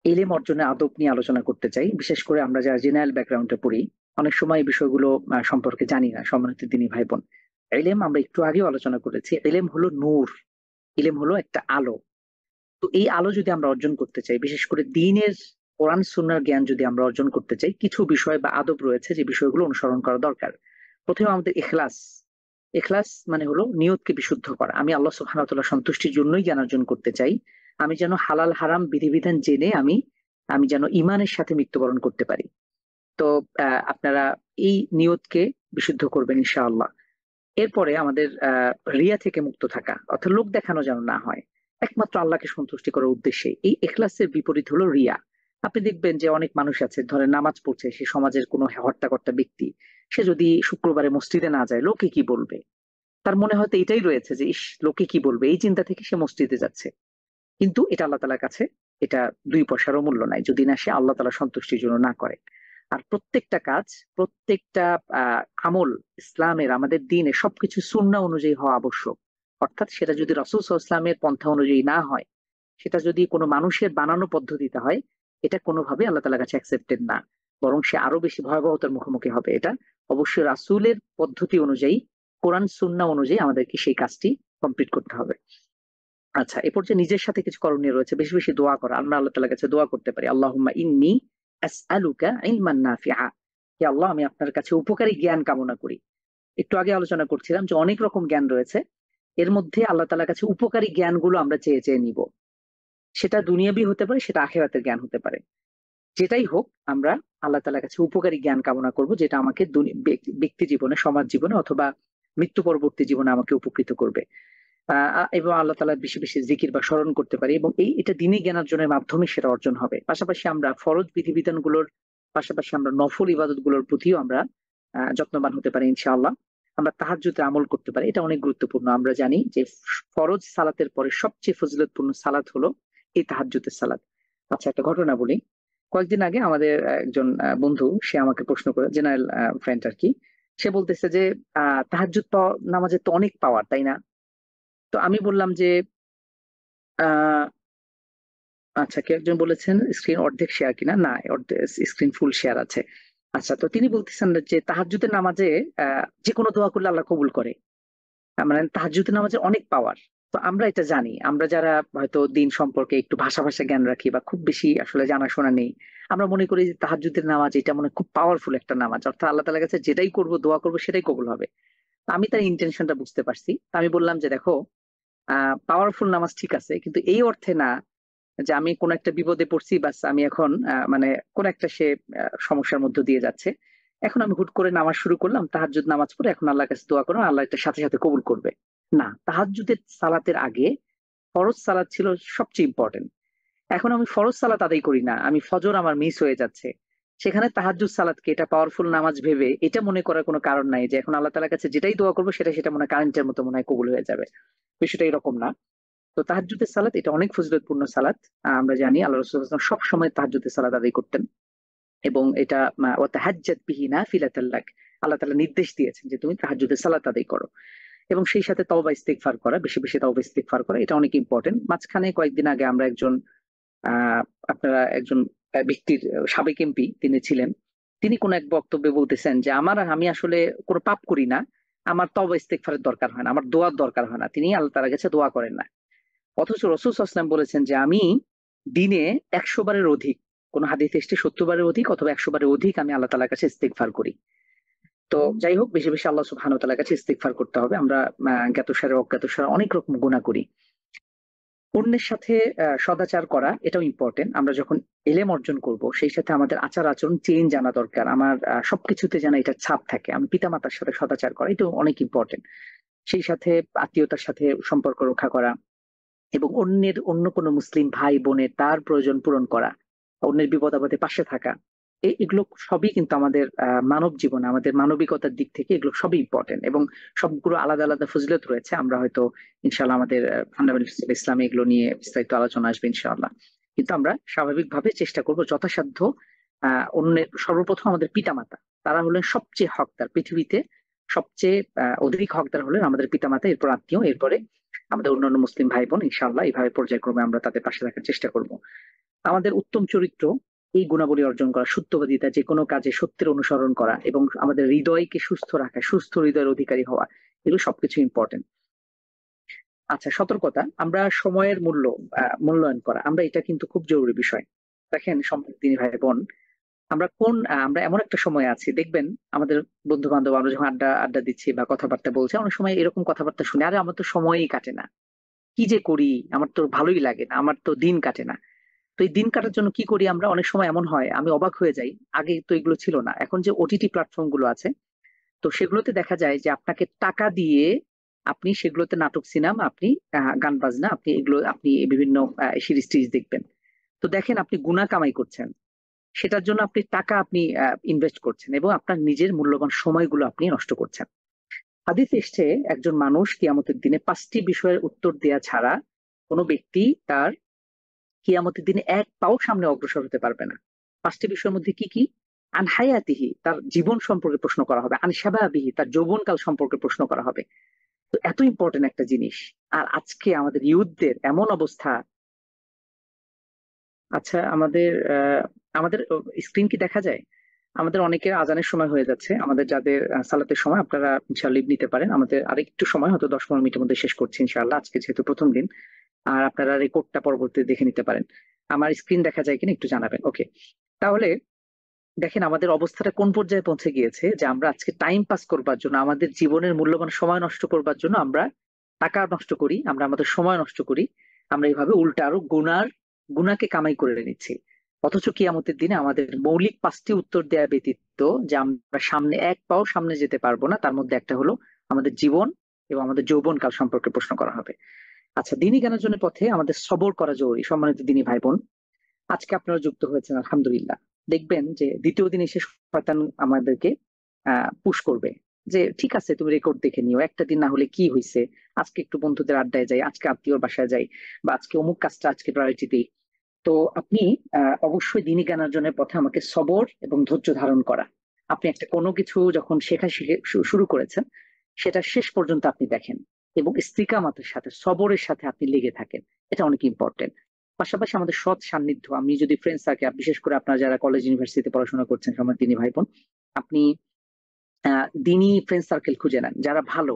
ইলম অর্জনের আদব নিয়ে আলোচনা করতে চাই। বিশেষ করে আমরা যারা জেনারেল ব্যাকগ্রাউন্ডে পড়ি, অনেক সময় এই বিষয়গুলো সম্পর্কে জানি না। সম্মানিত দিনী ভাই বোন, ইলম আমরা একটু আগেও আলোচনা করেছি, ইলম হলো নূর, ইলম হলো একটা আলো। তো এই আলো যদি আমরা অর্জন করতে চাই, বিশেষ করে দ্বীনের কোরআন সুন্নাহর জ্ঞান যদি আমরা অর্জন করতে চাই, কিছু বিষয় বা আদব রয়েছে যে বিষয়গুলো অনুসরণ করা দরকার। প্রথমে আমাদের ইখলাস। ইখলাস মানে হলো নিয়তকে বিশুদ্ধ করা। আমি আল্লাহ সুবহানাহু ওয়া তাআলার সন্তুষ্টির জন্যই জ্ঞান অর্জন করতে চাই। আমি যেন হালাল হারাম বিধিবিধান জেনে আমি আমি যেন ঈমানের সাথে মৃত্যুবরণ করতে পারি। তো আপনারা এই নিয়তকে বিশুদ্ধ করবেন ইনশাআল্লাহ। এরপরে আমাদের রিয়া থেকে মুক্ত থাকা, অর্থাৎ লোক দেখানো যেন না হয়, একমাত্র আল্লাহকে সন্তুষ্টি করার উদ্দেশ্যে। এই ইখলাসের বিপরীত হলো রিয়া। আপনি দেখবেন যে অনেক মানুষ আছে, ধরেন নামাজ পড়ছে, সে সমাজের কোনো হর্তাকর্তা ব্যক্তি, সে যদি শুক্রবারে মসজিদে না যায় লোকে কি বলবে, তার মনে হয়তো এটাই রয়েছে যে ইস লোকে কি বলবে, এই চিন্তা থেকে সে মসজিদে যাচ্ছে। কিন্তু এটা আল্লাহ তাআলার কাছে এটা 2 পয়সারও মূল্য নাই যদি না সে আল্লাহ তাআলার সন্তুষ্টির জন্য না করে। আর প্রত্যেকটা কাজ, প্রত্যেকটা আমল ইসলামের, আমাদের দ্বীনে সবকিছু সুন্নাহ অনুযায়ী হওয়া আবশ্যক। অর্থাৎ সেটা যদি রাসূল সাল্লাল্লাহু আলাইহি ওয়াসাল্লামের পন্থা অনুযায়ী না হয়, সেটা যদি কোনো মানুষের বানানো পদ্ধতিতে হয়, এটা কোনোভাবে আল্লাহ তাআলার কাছে অ্যাকসেপ্টেড না, বরং সে আরো বেশি ভয়াবহতার মুখোমুখি হবে। এটা অবশ্যই রাসূলের পদ্ধতি অনুযায়ী, কোরআন সুন্নাহ অনুযায়ী আমাদেরকে সেই কাজটি কমপ্লিট করতে হবে। আচ্ছা, এ পর্যায়ে নিজের সাথে কিছু করণীয় রয়েছে। বেশি বেশি দোয়া করা। আমরা আল্লাহ তাআলার কাছে দোয়া করতে পারি, আল্লাহুম্মা ইন্নী আসআলুকা ইলমান নাফিআ। হে আল্লাহ, আমি আপনার কাছে উপকারী জ্ঞান কামনা করি। একটু আগে আলোচনা করছিলাম যে অনেক রকম জ্ঞান রয়েছে, এর মধ্যে আল্লাহ তাআলার কাছে উপকারী জ্ঞানগুলো আমরা চেয়ে চেয়ে নিব। সেটা দুনিয়াবি হতে পারে, সেটা আখিরাতের জ্ঞান হতে পারে। যেটাই হোক, আমরা আল্লাহ তাআলার কাছে উপকারী জ্ঞান কামনা করব, যেটা আমাকে ব্যক্তি জীবনে, সমাজ জীবনে অথবা মৃত্যু পরবর্তী জীবনে আমাকে উপকৃত করবে। এবং আল্লাহ তাআলার বেশি বেশি জিকির বা স্মরণ করতে পারি, এবং এটা দ্বীনী জ্ঞান অর্জনের মাধ্যমে সেটা অর্জন হবে। পাশাপাশি আমরা ফরজ বিধিবিধানগুলোর পাশাপাশি আমরা নফল ইবাদতগুলোর প্রতিও আমরা যত্নবান হতে পারি ইনশাআল্লাহ। আমরা তাহাজ্জুদে আমল করতে পারি, এটা অনেক গুরুত্বপূর্ণ। আমরা জানি যে ফরজ সালাতের পরে সবচেয়ে ফজিলতপূর্ণ সালাত হলো এই তাহাজ্জুদের সালাত। আচ্ছা, একটা ঘটনা বলি। কয়েকদিন আগে আমাদের একজন বন্ধু, সে আমাকে প্রশ্ন করে, জেনারেল ফ্রেন্ড আর কি, সে বলতেছে যে তাহাজ্জুদ নামাজের তো অনেক পাওয়ার, তাই না? তো আমি বললাম যে আহ আচ্ছা, কেউ একজন বলেছেন স্ক্রিন অর্ধেক শেয়ার কিনা, না অর্ধেক স্ক্রিন ফুল শেয়ার আছে। আচ্ছা, তো তিনি বলতেছেন যে তাহাজ্জুদের নামাজে যে কোনো দোয়া করলে আল্লাহ কবুল করে। মানে তাহাজ্জুদের নামাজে অনেক পাওয়ার। তো আমরা এটা জানি, আমরা যারা হয়তো দিন সম্পর্কে একটু ভাষা ভাষা জ্ঞান রাখি বা খুব বেশি আসলে জানাশোনা নেই, আমরা মনে করি যে তাহাজ্জুদের নামাজ এটা মনে হয় খুব পাওয়ারফুল একটা নামাজ, অর্থাৎ আল্লাহ তাআলার কাছে যেটাই করব দোয়া করবো সেটাই কবুল হবে। তো আমি তার ইন্টেনশনটা বুঝতে পারছি। তো আমি বললাম যে দেখো, পাওয়ারফুল নামাজ ঠিক আছে, কিন্তু এই অর্থে না যে আমি কোন একটা বিপদে পড়ছি, বাস আমি এখন মানে কোন একটা সে সমস্যার মধ্য দিয়ে যাচ্ছে, এখন আমি হুট করে নামাজ শুরু করলাম, তাহাজ্জুদ নামাজ পড়ে এখন আল্লাহর কাছে দোয়া করো, আল্লাহ এটা সাথে সাথে কবুল করবে। না, তাহাজ্জুদের সালাতের আগে ফরজ সালাত ছিল সবচেয়ে ইম্পর্টেন্ট। এখন আমি ফরজ সালাত আদায় করি না, আমি ফজর আমার মিস হয়ে যাচ্ছে, সেখানে তাহাজ্জুদ সালাতকে এটা পাওয়ারফুল নামাজ ভেবে এটা মনে করার কোনো কারণ নাই যে এখন আল্লাহ তাআলার কাছে যেটাই দোয়া করবো সেটা সেটা মনে হয় কারেন্টের মতো মনে হয় কবুল হয়ে যাবে। বিষয়টা এরকম না। তো তাহাজ্জুদের সালাত এটা অনেক ফজিলতপূর্ণ সালাত। আমরা জানি আল্লাহ রাসূল সাল্লাল্লাহু আলাইহি ওয়াসাল্লাম সব সময় তাহাজ্জুদের সালাত আদায় করতেন, এবং এটা ওয়া তাহাজ্জাদ বিহি নাফিলাতাল লাক, আল্লাহ তাআলা নির্দেশ দিয়েছেন যে তুমি তাহাজ্জুদের সালাত আদায় করো, এবং সেই সাথে তওবা ইস্তিগফার করা, বেশি বেশি তওবা ইস্তিগফার করা, এটা অনেক ইম্পর্টেন্ট। মাঝখানে কয়েকদিন আগে আমরা একজন আহ আপনারা একজন ব্যক্তির সাবেক এমপি তিনি ছিলেন, তিনি কোন এক বক্তব্যে বলতেছেন যে আমি আসলে কোনো পাপ করি না, আমার তওবা ইস্তিগফারের দরকার হয় না, আমার দোয়ার দরকার হয় না, তিনি আল্লাহ তাআলার কাছে দোয়া করেন না। অথচ রাসূল সাল্লাল্লাহু আলাইহি ওয়াসাল্লাম বলেছেন যে আমি দিনে ১০০ বারের অধিক, কোন হাদিসে এসেছে ৭০ বারের অধিক অথবা ১০০ বারের অধিক আমি আল্লাহ তাআলার কাছে ইস্তিগফার করি। তো যাই হোক, বেশি বেশি আল্লাহ সুবহানাহু ওয়া তাআলার কাছে ইস্তিগফার করতে হবে। আমরা জ্ঞাতসারে অজ্ঞাতসারে অনেক রকম গুনাহ করি। অন্যের সাথে সদাচার করা এটাও ইম্পর্টেন্ট। আমরা যখন এলেম অর্জন করব সেই সাথে আমাদের আচার আচরণ চেঞ্জ আনা দরকার। আমার সবকিছুতে যেন এটা ছাপ থাকে। আমি পিতামাতার সাথে সদাচার করা এটাও অনেক ইম্পর্টেন্ট। সেই সাথে আত্মীয়তার সাথে সম্পর্ক রক্ষা করা, এবং অন্য কোনো মুসলিম ভাই বোনের তার প্রয়োজন পূরণ করা, অন্যের বিপদ আপদে পাশে থাকা, এগুলো সবই কিন্তু আমাদের মানব জীবনে, আমাদের মানবিকতার দিক থেকে এগুলো সবই ইম্পর্টেন্ট, এবং সবগুলো আলাদা আলাদা ফজিলত রয়েছে। আমরা হয়তো ইনশাআল্লাহ আমাদের ফান্ডামেন্টাল ইসলামে এগুলো নিয়ে বিস্তারিত আলোচনা আসবে ইনশাআল্লাহ। কিন্তু আমরা স্বাভাবিকভাবে চেষ্টা করব যথাসাধ্য অন্যের, সর্বপ্রথম আমাদের পিতামাতা, তারা হলেন সবচেয়ে হকদার পৃথিবীতে, সবচেয়ে অধিক হকদার হলেন আমাদের পিতামাতা, এরপর আত্মীয়, এরপরে আমাদের অন্যান্য মুসলিম ভাই বোন। ইনশাআল্লাহ এইভাবে পর্যায়ক্রমে আমরা তাদের পাশে থাকার চেষ্টা করব। আমাদের উত্তম চরিত্র, এই গুণাবলী অর্জন করা, সত্যবাদিতা, যে কোনো কাজে সত্যের অনুসরণ করা, এবং আমাদের হৃদয়কে সুস্থ রাখা, সুস্থ হৃদয়ের অধিকারী হওয়া, এগুলো সবকিছু ইম্পর্টেন্ট। আচ্ছা, সতর্কতা, আমরা সময়ের মূল্যায়ন করা, আমরা এটা কিন্তু খুব জরুরি বিষয়। দেখেন সম্মানিত দিনী ভাই বোন, আমরা এমন একটা সময় আছি, দেখবেন আমাদের বন্ধু বান্ধব, আমরা যখন আড্ডা আড্ডা দিচ্ছি বা কথাবার্তা বলছি, অনেক সময় এরকম কথাবার্তা শুনে, আরে আমার তো সময়ই কাটে না, কি যে করি, আমার তো ভালোই লাগে না, আমার তো দিন কাটে না। তো এই দিন কাটার জন্য কি করি আমরা, অনেক সময় এমন হয় আমি অবাক হয়ে যাই, আগে তো এগুলো ছিল না, এখন যে ওটিটি প্ল্যাটফর্ম গুলো আছে, তো সেগুলোতে দেখা যায় যে আপনাকে টাকা দিয়ে আপনি সেগুলোতে নাটক, সিনেমা, আপনি গান বাজনা, আপনি এগুলো, আপনি বিভিন্ন সিরিজ টিরিজ দেখবেন। তো দেখেন আপনি গুনা কামাই করছেন, সেটার জন্য আপনি টাকা আপনি ইনভেস্ট করছেন, এবং আপনার নিজের মূল্যবান সময়গুলো আপনি নষ্ট করছেন। হাদিস এসছে একজন মানুষ কিয়ামতের দিনে 5টি বিষয়ের উত্তর দেয়া ছাড়া কোনো ব্যক্তি তার কিয়ামতের দিনে এক পাও সামনে অগ্রসর হতে পারবে না। 5টি বিষয়ের মধ্যে কি কি? আন হায়াতিহি, তার জীবন সম্পর্কে প্রশ্ন করা হবে। আন শাবাবিহি, তার যৌবনকাল সম্পর্কে প্রশ্ন করা হবে। তো এত ইম্পর্টেন্ট একটা জিনিস, আর আজকে আমাদের ইউথদের এমন অবস্থা। আচ্ছা, আমাদের স্ক্রিন কি দেখা যায়? আমাদের অনেকের আজানের সময় হয়ে যাচ্ছে, আমাদের যাদের সালাতের সময়, আপনারা ইনশাআল্লাহ লিভ নিতে পারেন, আমাদের আরেকটু সময়, হয়তো 10-15 মিনিটের মধ্যে শেষ করছি ইনশাআল্লাহ, আজকে যেহেতু প্রথম দিন। আর আপনারা রেকর্ডটা পরবর্তীতে দেখে নিতে পারেন। আমার স্ক্রিন দেখা যায় কিনা একটু জানাবেন। ওকে, তাহলে দেখেন আমাদের অবস্থাটা কোন পর্যায়ে পৌঁছে গিয়েছে, যে আমরা আজকে টাইম পাস করবার জন্য, আমাদের জীবনের মূল্যবান সময় নষ্ট করবার জন্য আমরা টাকা নষ্ট করি, আমরা আমাদের সময় নষ্ট করি, আমরা এইভাবে উল্টা আরো গুনাকে কামাই করে নিচ্ছি। অথচ কিয়ামতের দিনে আমাদের মৌলিক 5টি উত্তর দেয়া ব্যতীত যে আমরা সামনে এক পাও সামনে যেতে পারবো না, তার মধ্যে একটা হলো আমাদের জীবন এবং আমাদের যৌবনকাল সম্পর্কে প্রশ্ন করা হবে। আচ্ছা, দিনী জ্ঞানের জন্য পথে আমাদের সবর করা জরুরি। সম্মানিত দিনী ভাই বোন, আজকে আপনারা যুক্ত হয়েছেন আলহামদুলিল্লাহ। দেখবেন যে দ্বিতীয় দিন এসে শয়তান আমাদেরকে পুশ করবে যে ঠিক আছে তুমি রেকর্ড দেখে নিও, একটা দিন না হলে কি হয়েছে, আজকে একটু বন্ধুদের আড্ডায় যাই, আজকে আত্মীয়র বাসায় যাই, বা আজকে অমুক কাজটা আজকে প্রায়োরিটি দিই। তো আপনি অবশ্যই দিনী জ্ঞানের জন্য পথে আমাকে সবর এবং ধৈর্য ধারণ করা। আপনি একটা কোনো কিছু যখন শিখে শুরু করেছেন, সেটা শেষ পর্যন্ত আপনি দেখেন, এবং ইস্তিকামাতের সাথে সবরের সাথে আপনি লেগে থাকেন, এটা অনেক ইম্পর্টেন্ট। পাশাপাশি আমাদের সৎ সান্নিধ্য, আমি যদি ফ্রেন্ড সার্কেল, বিশেষ করে আপনারা যারা কলেজ ইউনিভার্সিটিতে পড়াশোনা করছেন সমাজ দিনী ভাই বোন, আপনি দিনী ফ্রেন্ড সার্কেল খুঁজে নেন যারা ভালো,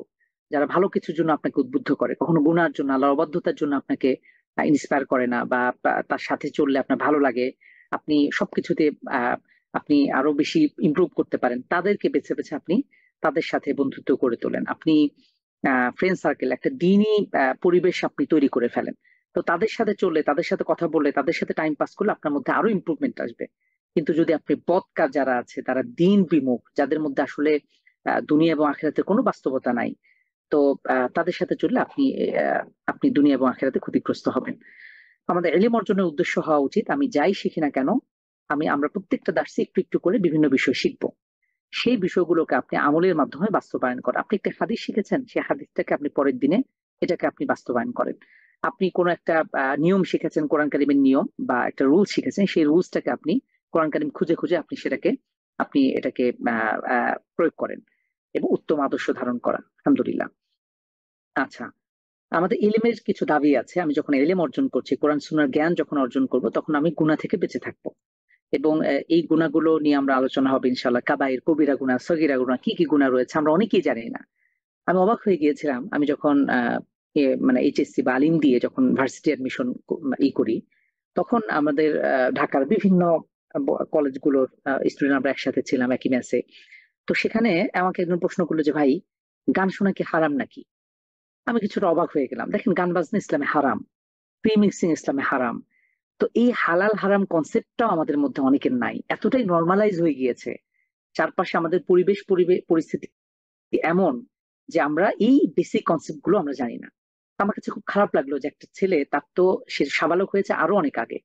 যারা ভালো কিছুর জন্য আপনাকে উদ্বুদ্ধ করে, কখনো গুনার জন্য, আল্লাহর অবাধ্যতার জন্য আপনাকে ইন্সপায়ার করে না, বা তার সাথে চললে আপনার ভালো লাগে, আপনি সবকিছুতে আপনি আরো বেশি ইমপ্রুভ করতে পারেন, তাদেরকে বেছে বেছে আপনি তাদের সাথে বন্ধুত্ব করে তোলেন। আপনি ফ্রেন্ড সার্কেল, একটা দিনই পরিবেশ আপনি তৈরি করে ফেলেন। তো তাদের সাথে চললে, তাদের সাথে কথা বললে, তাদের সাথে টাইম পাস করলে আপনার মধ্যে আরো ইমপ্রুভমেন্ট আসবে। কিন্তু যদি আপনি বদকার যারা আছে, তারা দিন বিমুখ, যাদের মধ্যে আসলে দুনিয়া এবং আখিরাতের কোনো বাস্তবতা নাই, তো তাদের সাথে চললে আপনি দুনিয়া এবং আখিরাতে ক্ষতিগ্রস্ত হবেন। আমাদের ইলম অর্জনের উদ্দেশ্য হওয়া উচিত, আমি যাই শিখি না কেন, আমরা প্রত্যেকটা দার্সে একটু একটু করে বিভিন্ন বিষয় শিখবো, সেই বিষয়গুলোকে আপনি আমলের মাধ্যমে বাস্তবায়ন করেন। আপনি একটা হাদিস শিখেছেন, সেই হাদিসটাকে আপনি পরের দিনে এটাকে আপনি বাস্তবায়ন করেন। আপনি কোন একটা নিয়ম শিখেছেন, কোরআন কারিমের নিয়ম বা একটা রুল শিখেছেন, সেই রুলসটাকে আপনি কোরআন কারিম খুঁজে খুঁজে আপনি এটাকে প্রয়োগ করেন এবং উত্তম আদর্শ ধারণ করা। আলহামদুলিল্লাহ। আচ্ছা, আমাদের ইলমের কিছু দাবি আছে। আমি যখন ইলম অর্জন করছি, কোরআন সুন্নাহর জ্ঞান যখন অর্জন করব, তখন আমি গুনাহ থেকে বেঁচে থাকবো। এবং এই গুণাগুলো নিয়ে আমরা আলোচনা হবে ইনশাআল্লাহ। কাবাইর, কবিরা গুনাহ, সগীরা গুনাহ, কি কি গুনাহ রয়েছে আমরা অনেকেই জানি না। আমি অবাক হয়ে গিয়েছিলাম, আমি যখন মানে এইচএসসি বা আলিম দিয়ে যখন ভার্সিটি অ্যাডমিশন করি, তখন আমাদের ঢাকার বিভিন্ন কলেজগুলোর স্টুডেন্ট আমরা একসাথে ছিলাম একই ম্যাচে। তো সেখানে আমাকে একজন প্রশ্ন করলো যে, ভাই, গান শোনা কি হারাম নাকি? আমি কিছুটা অবাক হয়ে গেলাম। দেখেন, গান বাজনা ইসলামে হারাম, প্রিমিক্সিং ইসলামে হারাম। তো এই হালাল হারাম কনসেপ্টটাও আমাদের মধ্যে অনেকের নাই, এতটাই নর্মালাইজ হয়ে গিয়েছে। চারপাশে আমাদের পরিবেশ পরিস্থিতি এমন যে আমরা এই বেসিক কনসেপ্ট গুলো আমরা জানি না। আমার কাছে খুব খারাপ লাগলো যে একটা ছেলে, তার তো সে সাবালক হয়েছে আরো অনেক আগে,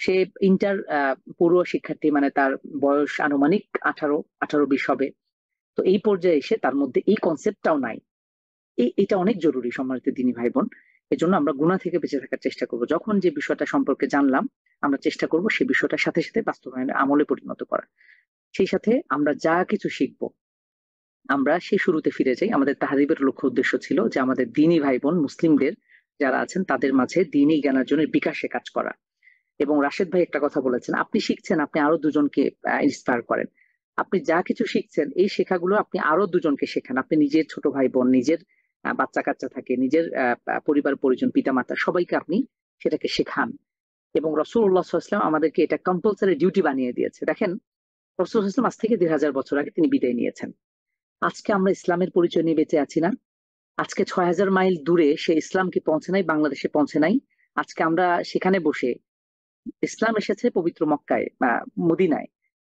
সে ইন্টার পড়ুয়া শিক্ষার্থী, মানে তার বয়স আনুমানিক 18-20 হবে। তো এই পর্যায়ে এসে তার মধ্যে এই কনসেপ্টটাও নাই। এটা অনেক জরুরি সম্মানিত দিনী ভাই বোন। এজন্য আমরা গুনাহ থেকে বেঁচে থাকার চেষ্টা করব। যখন যে বিষয়টা সম্পর্কে জানলাম, আমরা চেষ্টা করব সেই বিষয়টার সাথে সাথে বাস্তবায়নে আমলে পরিণত করা। সেই সাথে আমরা যা কিছু শিখবো, আমরা সেই শুরুতে ফিরে যাই। আমাদের তাহরিবের লক্ষ্য উদ্দেশ্য ছিল যে আমাদের দিনী ভাই বোন মুসলিমদের যারা আছেন তাদের মাঝে দিনী জ্ঞানের জন্য বিকাশে কাজ করা। এবং রাশেদ ভাই একটা কথা বলেছেন, আপনি শিখছেন, আপনি আরো দুজনকে ইন্সপায়ার করেন। আপনি যা কিছু শিখছেন, এই শেখাগুলো আপনি আরো দুজনকে শেখান। আপনি নিজের ছোট ভাই বোন, নিজের বাচ্চা কাচ্চা থাকে, নিজের পরিবার পরিজন, পিতা মাতা, সবাইকে আপনি সেটাকে শেখান। এবং রাসূলুল্লাহ সাল্লাল্লাহু আলাইহি ওয়াসাল্লাম আমাদেরকে এটা কম্পালসারি ডিউটি বানিয়ে দিয়েছে। দেখেন, রাসূল সাল্লাল্লাহু আলাইহি ওয়াসাল্লাম আজ থেকে 2000 বছর আগে তিনি বিদায় নিয়েছেন। আজকে আমরা ইসলামের পরিচয় নিয়ে বেঁচে আছি না? আজকে 6000 মাইল দূরে সে ইসলাম কি পৌঁছে নাই, বাংলাদেশে পৌঁছে নাই? আজকে আমরা সেখানে বসে, ইসলাম এসেছে পবিত্র মক্কায় বা মদিনায়,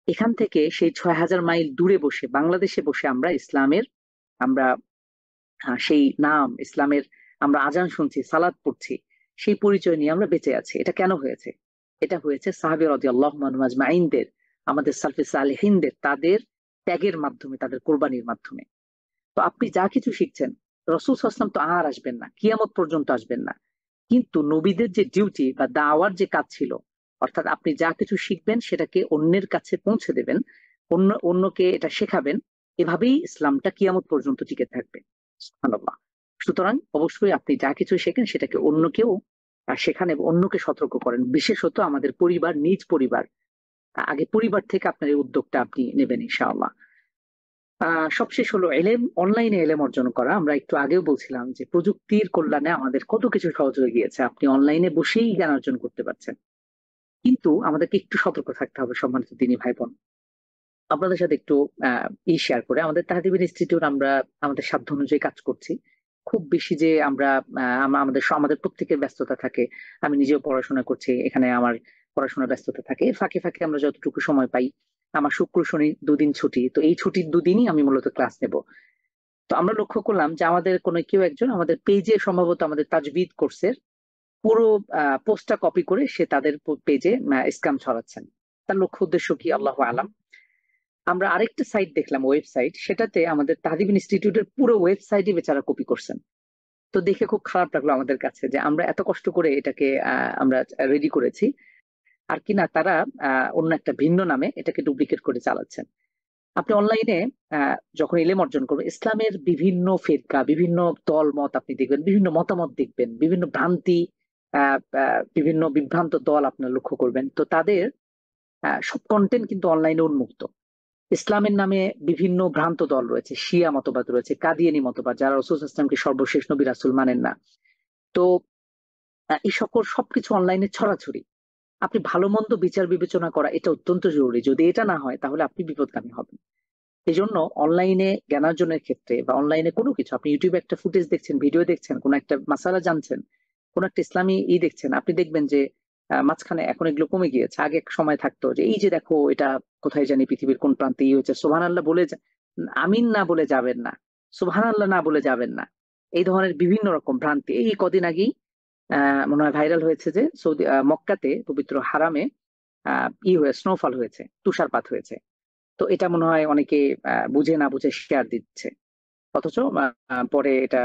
এখান থেকে সেই 6000 মাইল দূরে বসে, বাংলাদেশে বসে আমরা ইসলামের, আমরা সেই নাম ইসলামের, আমরা আজান শুনছি, সালাত পড়ছি, সেই পরিচয় নিয়ে আমরা বেঁচে আছি। এটা কেন হয়েছে? এটা হয়েছে সাহাবী রাদিয়াল্লাহু আনহুম আজমাইনদের, আমাদের সালফে সালেহিনদের, তাদের ত্যাগের মাধ্যমে, তাদের কোরবানির মাধ্যমে। তো আপনি যা কিছু শিখছেন, রাসূল সাল্লাল্লাহু আলাইহি ওয়াসাল্লাম তো আর আসবেন না, কিয়ামত পর্যন্ত আসবেন না। কিন্তু নবীদের যে ডিউটি বা দাওয়ার যে কাজ ছিল, অর্থাৎ আপনি যা কিছু শিখবেন সেটাকে অন্যের কাছে পৌঁছে দেবেন, অন্যকে এটা শেখাবেন, এভাবেই ইসলামটা কিয়ামত পর্যন্ত টিকে থাকবে। সুবহানাল্লাহ। সুতরাং অবশ্যই আপনি যা কিছু শেখেন সেটাকে অন্যকেও শেখান এবং অন্যকে সতর্ক করেন। বিশেষত আমাদের পরিবার, নিজ পরিবার, আগে পরিবার থেকে আপনার এই উদ্যোগটা আপনি নেবেন ইনশাআল্লাহ। সবশেষ হলো এলেম, অনলাইনে এলেম অর্জন করা। আমরা একটু আগেও বলছিলাম যে প্রযুক্তির কল্যাণে আমাদের কত কিছু সহজ হয়ে গিয়েছে, আপনি অনলাইনে বসেই জ্ঞান অর্জন করতে পারছেন। কিন্তু আমাদেরকে একটু সতর্ক থাকতে হবে সম্মানিত দিনী ভাই বোন। আপনাদের সাথে একটু শেয়ার করে, আমাদের তাহদিবির ইনস্টিটিউট আমরা আমাদের সাধ্য অনুযায়ী কাজ করছি। খুব বেশি যে আমরা আমাদের প্রত্যেকের ব্যস্ততা থাকে। আমি নিজেও পড়াশোনা করছি, এখানে আমার পড়াশোনার ব্যস্ততা থাকে। এর ফাঁকে ফাঁকে আমরা যতটুকু সময় পাই, আমার শুক্র শনি দুদিন ছুটি, তো এই ছুটির দুদিনই আমি মূলত ক্লাস নেব। তো আমরা লক্ষ্য করলাম যে আমাদের কোনো কেউ একজন আমাদের পেজে, সম্ভবত আমাদের তাজবিদ কোর্সের পুরো পোস্টটা কপি করে সে তাদের পেজে স্ক্যাম ছড়াচ্ছেন। তার লক্ষ্য উদ্দেশ্য কি আল্লাহু আলাম। আমরা আরেকটা সাইট দেখলাম, ওয়েবসাইট, সেটাতে আমাদের তাহদিব ইনস্টিটিউটের পুরো ওয়েবসাইটই বেচারা কপি করছেন। তো দেখে খুব খারাপ লাগলো আমাদের কাছে যে আমরা এত কষ্ট করে এটাকে আমরা রেডি করেছি, আর কিনা তারা অন্য একটা ভিন্ন নামে এটাকে ডুপ্লিকেট করে চালাচ্ছেন। আপনি অনলাইনে যখন ইলম অর্জন করবেন, ইসলামের বিভিন্ন ফিরকা, বিভিন্ন দল মত আপনি দেখবেন, বিভিন্ন মতামত দেখবেন, বিভিন্ন ভ্রান্তি বিভিন্ন বিভ্রান্ত দল আপনারা লক্ষ্য করবেন, তো তাদের সব কন্টেন্ট কিন্তু অনলাইনে উন্মুক্ত। ইসলামের নামে বিভিন্ন ভ্রান্ত দল রয়েছে, শিয়া মতবাদ রয়েছে, কাদিয়ানি মতবাদ, যারা রাসূল সাল্লাল্লাহু আলাইহি ওয়াসাল্লামকে সর্বশেষ নবী রাসূল মানেন না। তো এই সকল সবকিছু অনলাইনে ছড়াছড়ি। আপনি ভালো মন্দ বিচার বিবেচনা করা এটা অত্যন্ত জরুরি। যদি এটা না হয় তাহলে আপনি বিপদগামী হবেন। এই জন্য অনলাইনে জ্ঞানার্জনের ক্ষেত্রে বা অনলাইনে কোনো কিছু, আপনি ইউটিউবে একটা ফুটেজ দেখছেন, ভিডিও দেখছেন, কোনো একটা মাসালা জানছেন, কোনো একটা ইসলামী দেখছেন, আপনি দেখবেন যে মাঝখানে এখন এগুলো কমে গিয়েছে। আগে এক সময় থাকতো যে এই যে দেখো এটা কোথায় জানি পৃথিবীর কোন প্রান্তে হয়েছে, সুবহানাল্লাহ বলে আমিন না বলে যাবেন না, সুবহানাল্লাহ না বলে যাবেন না। এই ধরনের বিভিন্ন রকম ভ্রান্তি এই কদিন আগেই মনে হয় ভাইরাল হয়েছে যে সৌদি মক্কাতে পবিত্র হারামে স্নোফল হয়েছে, তুষারপাত হয়েছে। তো এটা মনে হয় অনেকে বুঝে না বুঝে শেয়ার দিচ্ছে, অথচ পরে এটা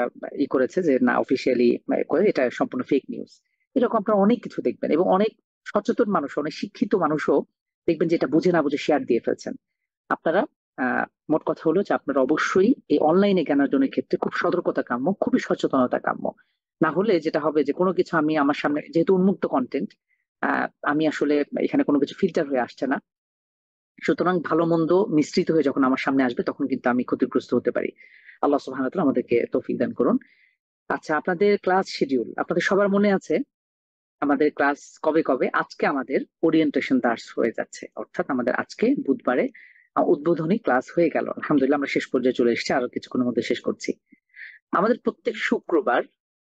করেছে যে না, অফিসিয়ালি করে এটা সম্পূর্ণ ফেক নিউজ। এরকম আপনারা অনেক কিছু দেখবেন, এবং অনেক সচেতন মানুষ, অনেক শিক্ষিত মানুষও দেখবেন যে এটা বুঝে না বুঝে শেয়ার দিয়ে ফেলছেন। আপনারা মোট কথা হলো যে আপনারা অবশ্যই এই অনলাইনে জ্ঞানার্জনের ক্ষেত্রে খুব সতর্কতা কাম্য, খুবই সচেতনতা কাম্য। না হলে যেটা হবে যে কোনো কিছু আমি আমার সামনে, যেহেতু উন্মুক্ত কন্টেন্ট, আমি আসলে এখানে কোনো কিছু ফিল্টার হয়ে আসছে না, সুতরাং ভালো মন্দ মিশ্রিত হয়ে যখন আমার সামনে আসবে তখন কিন্তু আমি ক্ষতিগ্রস্ত হতে পারি। আল্লাহ সুবহানাহু ওয়া তাআলা আমাদেরকে তৌফিক দান করুন। আচ্ছা, আপনাদের ক্লাস শিডিউল আপনাদের সবার মনে আছে? আমাদের ক্লাস কবে কবে? আজকে আমাদের ওরিয়েন্টেশন দার্স হয়ে যাচ্ছে, অর্থাৎ আমাদের আজকে বুধবারে উদ্বোধনী ক্লাস হয়ে গেল। আলহামদুলিল্লাহ আমরা শেষ পর্যায়ে চলে এসেছি, আরো কিছুক্ষণের মধ্যে শেষ করছি। আমাদের প্রত্যেক শুক্রবার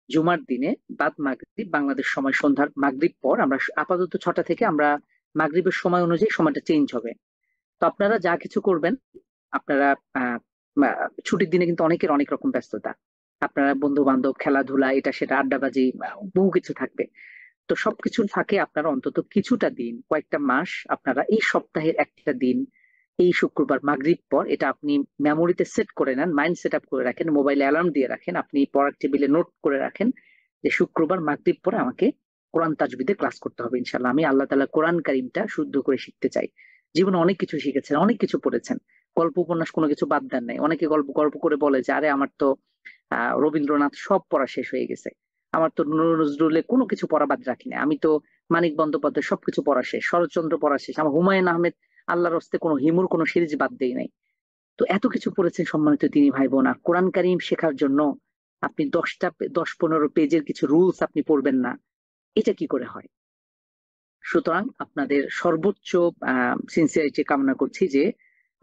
জুমার দিনে বাদ মাগরিব বাংলাদেশ সময় সন্ধ্যার মাগরিব পর, আমরা আপাতত 6টা থেকে আমরা মাগরিবের সময় অনুযায়ী সময়টা চেঞ্জ হবে। তো আপনারা যা কিছু করবেন, আপনারা ছুটির দিনে কিন্তু অনেকের অনেক রকম ব্যস্ততা, আপনারা বন্ধু বান্ধব, খেলাধুলা, এটা সেটা, আড্ডাবাজি, বহু কিছু থাকবে। তো সবকিছুর ফাঁকে আপনারা অন্তত কিছুটা দিন, কয়েকটা মাস আপনারা এই সপ্তাহের একটা দিন, এই শুক্রবার মাগরিব পর, এটা আপনি মেমোরিতে সেট করে নেন, মাইন্ড সেট আপ করে রাখেন, মোবাইলে অ্যালার্ম দিয়ে রাখেন, আপনি পড়ার টেবিলে নোট করে রাখেন যে শুক্রবার মাগরিব পরে আমাকে কোরআন তাজবিদের ক্লাস করতে হবে ইনশাল্লাহ। আমি আল্লাহ তাআলা কোরআন কারীমটা শুদ্ধ করে শিখতে চাই। জীবনে অনেক কিছু শিখেছেন, অনেক কিছু পড়েছেন, গল্প উপন্যাস কোনো কিছু বাদ দেন নাই। অনেকে গল্প গল্প করে বলে যে আরে আমার তো রবীন্দ্রনাথ সব পড়া শেষ হয়ে গেছে, আমার তো নজরুলের কোনো কিছু পড়া বাদ রাখি না, আমি তো মানিক বন্দ্যোপাধ্যায় সবকিছু পড়া শেষ, শরৎচন্দ্র পড়া শেষ, আমার হুমায়ুন আহমেদ আল্লাহর হস্তে কোনো হিমুর কোনো সিরিজ বাদ দেই নাই। তো এত কিছু পড়েছেন সম্মানিত তিনি ভাই বোন, আর কোরআন কারীম শেখার জন্য আপনি 10-15 পেজের কিছু রুলস আপনি পড়বেন না, এটা কি করে হয়? সুতরাং আপনাদের সর্বোচ্চ সিনসিয়ারিটি কামনা করছি যে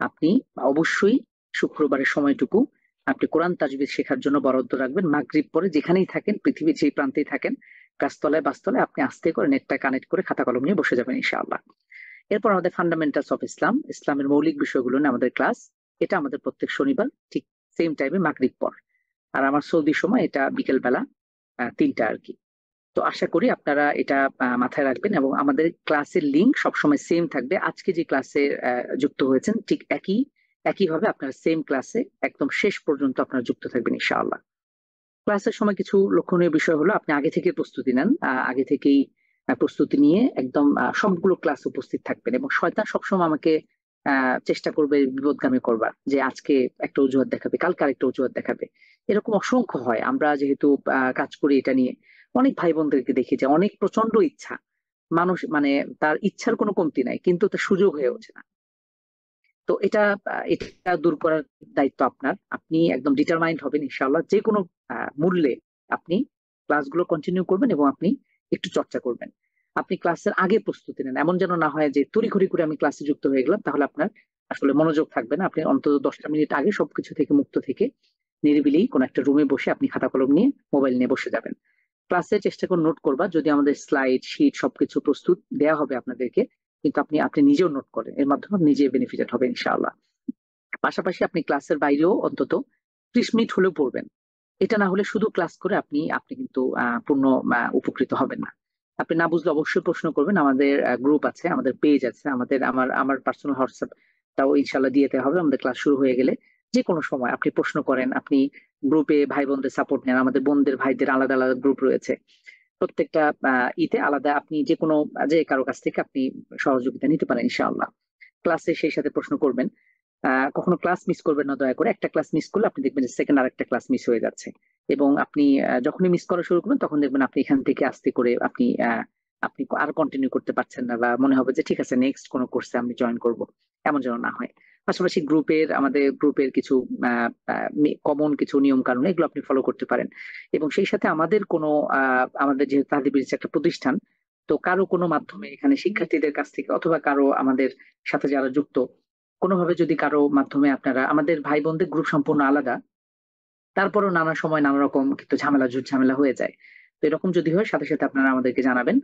আপনি অবশ্যই শুক্রবারের সময়টুকু আপনি কোরআন তাজবিদ শেখার জন্য বরাদ্দ রাখবেন। মাগরিব পরে যেখানেই থাকেন, পৃথিবীর যেই প্রান্তেই থাকেন, গাছতলায় বাসতলায়, আপনি আস্তে করে নেটটা কানেক্ট করে খাতা কলম নিয়ে বসে যাবেন ইনশাআল্লাহ। এরপর আমাদের ফান্ডামেন্টালস অফ ইসলাম, ইসলামের মৌলিক বিষয়গুলো নিয়ে আমাদের ক্লাস, এটা আমাদের প্রত্যেক শনিবার ঠিক সেম টাইমে মাগরিব পর। আর আমার সৌদি সময় এটা বিকেল বেলা 3টা আর কি। তো আশা করি আপনারা এটা মাথায় রাখবেন, এবং আমাদের ক্লাসের লিংক সবসময় সেম থাকবে। আজকে যে ক্লাসে যুক্ত হয়েছেন ঠিক একইভাবে আপনারা সেম ক্লাসে একদম শেষ পর্যন্ত আপনারা যুক্ত থাকবেন ইনশাআল্লাহ। ক্লাসের সময় কিছু লক্ষণীয় বিষয় হলো আপনি আগে থেকে প্রস্তুতি নেন, আগে থেকেই প্রস্তুতি নিয়ে একদম সবগুলো ক্লাস উপস্থিত থাকবেন, এবং শয়তান সবসময় আমাকে চেষ্টা করবে বিপদগামী করবার, যে আজকে একটা অজুহাত দেখাবে, কালকে আরেকটা অজুহাত দেখাবে। এরকম অসংখ্য হয়। আমরা যেহেতু কাজ করি এটা নিয়ে, অনেক ভাই বোনদেরকে দেখি যে অনেক প্রচন্ড ইচ্ছা, মানুষ মানে তার ইচ্ছার কোনো কমতি নাই, কিন্তু তার সুযোগ হয়ে ওঠে না। তো এটা দূর করার দায়িত্ব আপনার। আপনি একদম ডিটারমাইন্ড হবেন ইনশাআল্লাহ, যে কোনো মূল্যে আপনি ক্লাসগুলো কন্টিনিউ করবেন, এবং আপনি একটু চর্চা করবেন। আপনি ক্লাসের আগে প্রস্তুতি নেন, এমন যেন না হয় যে তড়িঘড়ি করে আমি ক্লাসে যুক্ত হয়ে গেলাম, তাহলে আপনার আসলে মনোযোগ থাকবে না। আপনি অন্তত 10টা মিনিট আগে সবকিছু থেকে মুক্ত থেকে নিরিবিলি কোনো একটা রুমে বসে আপনি খাতা কলম নিয়ে, মোবাইল নিয়ে বসে যাবেন। ক্লাসে চেষ্টা করে নোট করবা, যদি আমাদের স্লাইড শিট সবকিছু প্রস্তুত দেওয়া হবে আপনাদেরকে, কিন্তু আপনি আপনি নিজেও নোট করেন, এর মাধ্যমে নিজে বেনিফিটেড হবে ইনশাআল্লাহ। পাশাপাশি আপনি ক্লাসের বাইরেও অন্তত 30 মিনিট হলেও পড়বেন। এটা না হলে শুধু ক্লাস করে আপনি আপনি কিন্তু পূর্ণ উপকৃত হবেন না। আপনি না বুঝলে অবশ্যই প্রশ্ন করবেন, আমাদের গ্রুপ আছে, আমাদের পেজ আছে, আমার পার্সোনাল হোয়াটসঅ্যাপ তাও ইনশাল্লাহ দিতে হবে। আমাদের ক্লাস শুরু হয়ে গেলে যে কোনো সময় আপনি প্রশ্ন করেন, আপনি গ্রুপে ভাই বোনদের সাপোর্ট নেন, আমাদের বোনদের ভাইদের আলাদা আলাদা গ্রুপ রয়েছে, প্রত্যেকটা ইতে আলাদা, আপনি যে কারো কাছ থেকে আপনি সহযোগিতা নিতে পারেন ইনশাআল্লাহ। ক্লাসে সেই সাথে প্রশ্ন করবেন। কখনো ক্লাস মিস করবেন না দয়া করে। একটা ক্লাস মিস করলে আপনি দেখবেন যে সেকেন্ড আরেকটা ক্লাস মিস হয়ে যাচ্ছে, এবং আপনি যখনই মিস করা শুরু করবেন তখন দেখবেন আপনি এখান থেকে আস্তে করে আপনি আর কন্টিনিউ করতে পারছেন না, বা মনে হবে যে ঠিক আছে নেক্সট কোনো কোর্সে আমি জয়েন করব, এমন যেন না হয়। পাশাপাশি আমাদের গ্রুপের কিছু কমন কিছু নিয়ম কানুন এগুলো আপনি ফলো করতে পারেন। এবং সেই সাথে আমাদের যেহেতু তাহদিব একটা প্রতিষ্ঠান, তো কারো কোনো মাধ্যমে এখানে শিক্ষার্থীদের কাছ থেকে অথবা কারো আমাদের সাথে যারা যুক্ত, কোনোভাবে যদি কারো মাধ্যমে আপনারা, আমাদের ভাই বোনদের গ্রুপ সম্পূর্ণ আলাদা, তারপরেও নানা সময় নানা রকম কিন্তু ঝামেলা হয়ে যায়। তো এরকম যদি হয় সাথে সাথে আপনারা আমাদেরকে জানাবেন।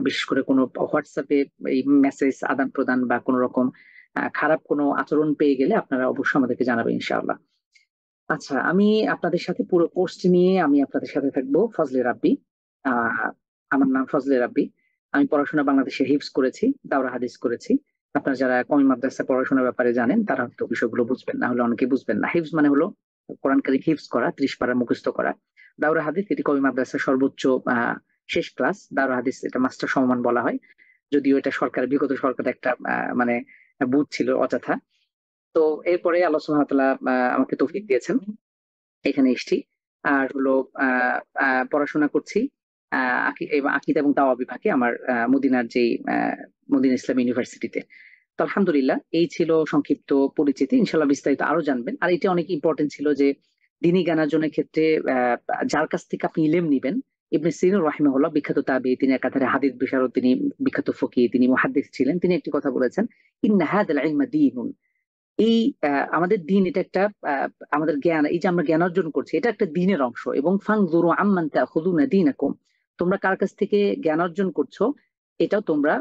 বিশেষ করে কোনো হোয়াটসঅ্যাপে এই মেসেজ আদান প্রদান বা কোনো রকম খারাপ কোনো আচরণ পেয়ে গেলে আপনারা অবশ্যই আমাদেরকে জানাবেন ইনশাআল্লাহ। আচ্ছা, আমি আপনাদের সাথে পুরো কোর্সটি নিয়ে আমি আপনাদের সাথে থাকবো ফজলে রাব্বি। আহ আমার নাম ফজলে রাব্বি। আমি পড়াশোনা বাংলাদেশে হিফজ করেছি, দাওরা হাদিস করেছি। আপনারা যারা কওমি মাদ্রাসা পড়াশোনার ব্যাপারে জানেন তারা হয়তো বিষয়গুলো বুঝবেন, না হলে অনেকে বুঝবেন না। হিফজ মানে হলো কোরআন কারীম হিফজ করা, 30 পারা মুখস্থ করা। দাওরা হাদিস এটি কওমি মাদ্রাসার সর্বোচ্চ শেষ ক্লাস। দাওরা হাদিস এটা মাস্টার সম্মান বলা হয়, যদিও এটা বিগত সরকার একটা মানে বুথ ছিল অযথা। তো এরপরে আল্লাহ সুবহানাহু ওয়া তাআলা আমাকে তৌফিক দিয়েছেন, এখানে এসেছি। আর হলো পড়াশোনা করছি আকীদা এবং দাওয়া বিভাগে আমার মদিনার যেই মদিনা ইসলামী ইউনিভার্সিটিতে। তো আলহামদুলিল্লাহ, এই ছিল সংক্ষিপ্ত পরিচিতি। ইনশাল্লাহ বিস্তারিত আরো জানবেন। আর এটা অনেক ইম্পর্টেন্ট ছিল যে দ্বীনি জ্ঞানার্জনের ক্ষেত্রে যার কাছ থেকে আপনি ইলম নিবেন, ইবনে সিরিন রাহিমাহুল্লাহ বিখ্যাত তাবী, তিনি একাধারে হাদিস বিশারদ, তিনি বিখ্যাত ফকিহ, তিনি মুহাদ্দিস ছিলেন। তিনি একটি কথা বলেছেন, ইন্না হাযাল ইলমা দীনুন। এই আমাদের দিন এটা একটা আমাদের জ্ঞান, এই যে আমরা জ্ঞান অর্জন করছি এটা একটা দিনের অংশ। এবং ফানজুরু আম্মান তাখুযুনা দীনাকুম, তোমরা কার কাছ থেকে জ্ঞান অর্জন করছো এটাও তোমরা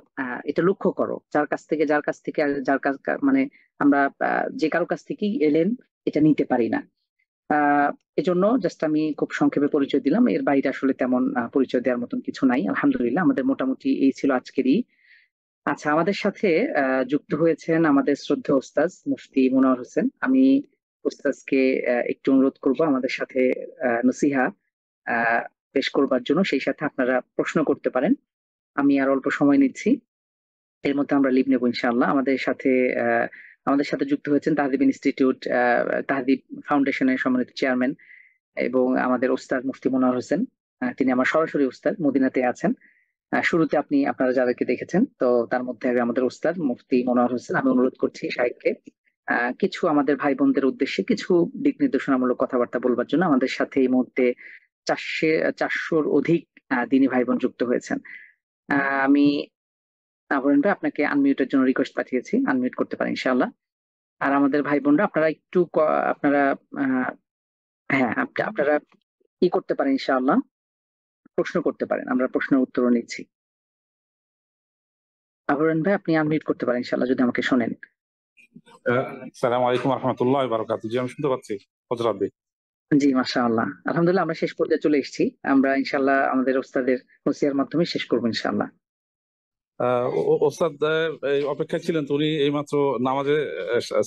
এটা লক্ষ্য করো। যার কাছ থেকে মানে আমরা যে কারো কাছ থেকেই এলেন এটা নিতে পারি না। আহ এজন্য জাস্ট আমি খুব সংক্ষেপে পরিচয় দিলাম, এর বাইরে আসলে তেমন পরিচয় দেওয়ার মতন কিছু নাই। আলহামদুলিল্লাহ, আমাদের মোটামুটি এই ছিল আজকেরই। আচ্ছা, আমাদের সাথে যুক্ত হয়েছেন আমাদের শ্রদ্ধেয় ওস্তাজ মুফতি মনোয়ার হোসেন। আমি ওস্তাজকে একটু অনুরোধ করব আমাদের সাথে নসিহা আহ, পেশ করবার জন্য। সেই সাথে আপনারা প্রশ্ন করতে পারেন। আমি আর অল্প সময় নিচ্ছি, এর মধ্যে আমরা লিভ নেবো ইনশাআল্লাহ। আমাদের সাথে যুক্ত হয়েছেন তাহদিব ইনস্টিটিউট, তাহদিব ফাউন্ডেশনের সম্মানিত চেয়ারম্যান এবং আমাদের ওস্তাদ মুফতি মনোয়ার হোসেন। তিনি আমার সরাসরি ওস্তাদ, মদিনাতে আছেন। শুরুতে আপনারা যাদেরকে দেখেছেন, তো তার মধ্যে আমাদের ওস্তাদ মুফতি মনোয়ার হোসেন। আমি অনুরোধ করছি সাহেবকে কিছু আমাদের ভাই বোনদের উদ্দেশ্যে কিছু দিক নির্দেশনামূলক কথাবার্তা বলবার জন্য। আমাদের সাথে এই মুহূর্তে 400-400-র অধিক দিনী ভাই বোন যুক্ত হয়েছেন। আমি আবরণ ভাই আপনাকে আনমিউটের জন্য রিকোয়েস্ট পাঠিয়েছি, আনমিউট করতে পারেন ইনশাআল্লাহ। আর আমাদের ভাই বোনরা আপনারা একটু আপনারা হ্যাঁ, আপনারা কি করতে পারেন ইনশাআল্লাহ, প্রশ্ন করতে পারেন, আমরা প্রশ্নের উত্তর নিচ্ছি। আবরণ ভাই আপনি আনমিউট করতে পারেন ইনশাআল্লাহ যদি আমাকে শোনেন। আসসালামু আলাইকুম রাহমাতুল্লাহি ওয়া বারাকাতুহু। জি, আমি শুনতে পাচ্ছি ফজর রাব্বি। জি, মাশাআল্লাহ, আলহামদুলিল্লাহ, আমরা শেষ পর্যায়ে চলে এসেছি। আমরা ইনশাআল্লাহ আমাদের ওস্তাদের নসিহার মাধ্যমে শেষ করবো ইনশাআল্লাহ। ওস্তাদ এই অপেক্ষায় ছিলেন তো, উনি এইমাত্র নামাজে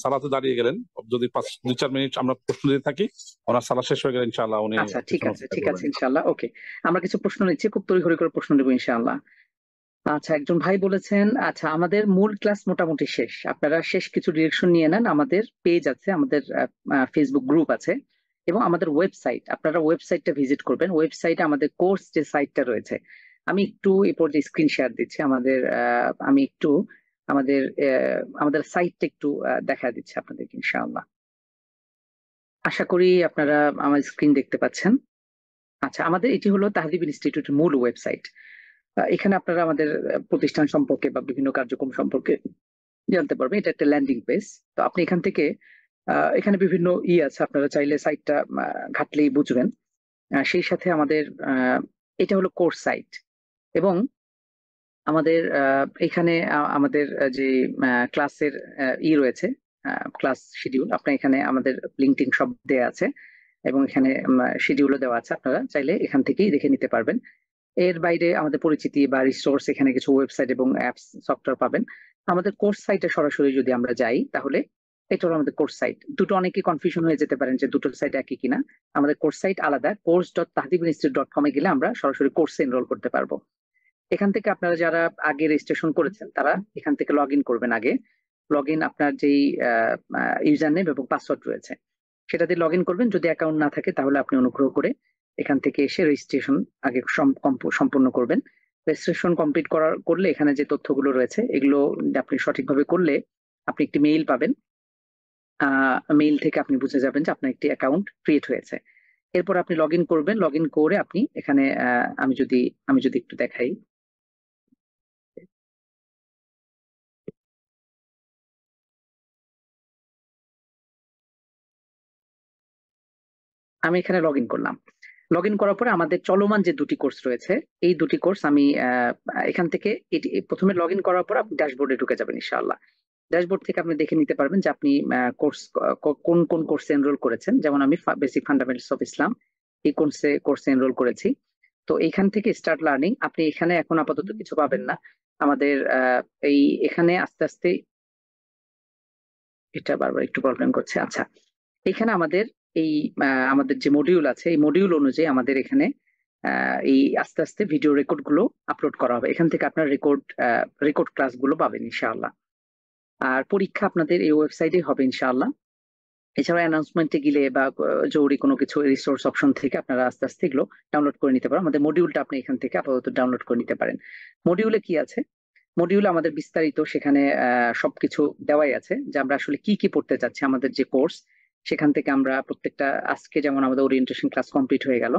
সালাতে দাঁড়িয়ে গেলেন। যদি 2-4 মিনিট আমরা প্রশ্ন দিয়ে থাকি, ওনার সালাত শেষ হয়ে গেলে ইনশাআল্লাহ উনি আচ্ছা, ঠিক কিছু আছে, ঠিক আছে ইনশাআল্লাহ। ওকে, আমরা কিছু প্রশ্ন নিচ্ছি, খুব তড়িঘড়ি করে প্রশ্ন নেবো ইনশাআল্লাহ। আচ্ছা, একজন ভাই বলেছেন, আচ্ছা আমাদের মূল ক্লাস মোটামুটি শেষ, আপনারা শেষ কিছু ডিরেকশন নিয়ে নেন। আমাদের পেজ আছে, আমাদের ফেসবুক গ্রুপ আছে এবং আমাদের ওয়েবসাইট, আপনারা ওয়েবসাইটটা ভিজিট করবেন। ওয়েবসাইটে আমাদের কোর্স যে সাইটটা রয়েছে, আমি একটু এরপর যে স্ক্রিন শেয়ার দিচ্ছি আমাদের আমি একটু আমাদের সাইটটা একটু দেখা দিচ্ছি আপনাদেরকে ইনশাআল্লাহ। আশা করি আপনারা আমার স্ক্রিন দেখতে পাচ্ছেন। আচ্ছা, আমাদের এটি হলো তাহদিব ইনস্টিটিউটের মূল ওয়েবসাইট। এখানে আপনারা আমাদের প্রতিষ্ঠান সম্পর্কে বা বিভিন্ন কার্যক্রম সম্পর্কে জানতে পারবেন। এটা একটা ল্যান্ডিং পেজ। তো আপনি এখান থেকে এখানে বিভিন্ন আছে, আপনারা চাইলে সাইটটা ঘাটলেই বুঝবেন। সেই সাথে আমাদের এটা হলো কোর্স সাইট, এবং আমাদের এখানে আমাদের যে ক্লাসের রয়েছে, ক্লাস শিডিউল, আপনার এখানে আমাদের লিঙ্কডিন সব দেওয়া আছে এবং এখানে শিডিউলও দেওয়া আছে, আপনারা চাইলে এখান থেকেই দেখে নিতে পারবেন। এর বাইরে আমাদের পরিচিতি বা রিসোর্স, এখানে কিছু ওয়েবসাইট এবং অ্যাপস সফটওয়্যার পাবেন। আমাদের কোর্স সাইটে সরাসরি যদি আমরা যাই, তাহলে এটা হলো আমাদের কোর্স সাইট। দুটো অনেকে কনফিউশন হয়ে যেতে পারেন যে দুটো সাইট একই কিনা। আমাদের কোর্স সাইট আলাদা, course.tahdibulinstitute.com এ গেলে আমরা সরাসরি কোর্সে এনরোল করতে পারবো। এখান থেকে আপনারা যারা আগে রেজিস্ট্রেশন করেছেন তারা এখান থেকে লগ ইন করবেন। আগে লগ ইন আপনার যেই ইউজার নেম এবং পাসওয়ার্ড রয়েছে সেটা দিয়ে লগ ইন করবেন। যদি অ্যাকাউন্ট না থাকে তাহলে আপনি অনুগ্রহ করে এখান থেকে এসে রেজিস্ট্রেশন আগে সম্পূর্ণ করবেন। রেজিস্ট্রেশন কমপ্লিট করলে এখানে যে তথ্যগুলো রয়েছে এগুলো আপনি সঠিকভাবে করলে আপনি একটি মেইল পাবেন। মেইল থেকে আপনি বুঝে যাবেন যে আপনার একটি অ্যাকাউন্ট ক্রিয়েট হয়েছে। এরপর আপনি লগ ইন করবেন। লগ ইন করে আপনি এখানে আমি যদি একটু দেখাই, আমি এখানে লগ ইন করলাম। লগ ইন করার পরে আমাদের চলমান যে দুটি কোর্স রয়েছে এই দুটি কোর্স আমি এখান থেকে প্রথমে লগ ইন করার পর আপনি ড্যাশবোর্ডে ঢুকে যাবেন ইনশাআল্লাহ। ড্যাশবোর্ড থেকে আপনি দেখে নিতে পারবেন যে আপনি কোন কোন কোর্সে এনরোল করেছেন। যেমন আমি বেসিক ফান্ডামেন্টালস অফ ইসলাম এই কোর্সে এনরোল করেছি। তো এইখান থেকে স্টার্ট লার্নিং আপনি এখানে এখন আপাতত কিছু পাবেন না। আমাদের এখানে আস্তে আস্তে এটা বারবার একটু প্রবলেম করছে। আচ্ছা, এখানে আমাদের আমাদের যে মডিউল আছে এই মডিউল অনুযায়ী আমাদের এখানে এই আস্তে আস্তে ভিডিও রেকর্ড গুলো আপলোড করা হবে। এখান থেকে আপনার রেকর্ড ক্লাস গুলো পাবেন ইনশাআল্লাহ। আর পরীক্ষা আপনাদের এই ওয়েবসাইটে হবে ইনশাআল্লাহ। এছাড়া অ্যানাউন্সমেন্টে গেলে বা জরুরি কোনো কিছু রিসোর্স অপশন থেকে আপনারা আস্তে আস্তে এগুলো ডাউনলোড করে নিতে পারেন। আমাদের মডিউলটা আপনি এখান থেকে আপাতত ডাউনলোড করে নিতে পারেন। মডিউলে কি আছে? মডিউলে আমাদের বিস্তারিত সেখানে সবকিছু দেওয়াই আছে যে আমরা আসলে কি কি পড়তে চাচ্ছি। আমাদের যে কোর্স সেখান থেকে আমরা প্রত্যেকটা, আজকে যেমন আমাদের ওরিয়েন্টেশন ক্লাস কমপ্লিট হয়ে গেল,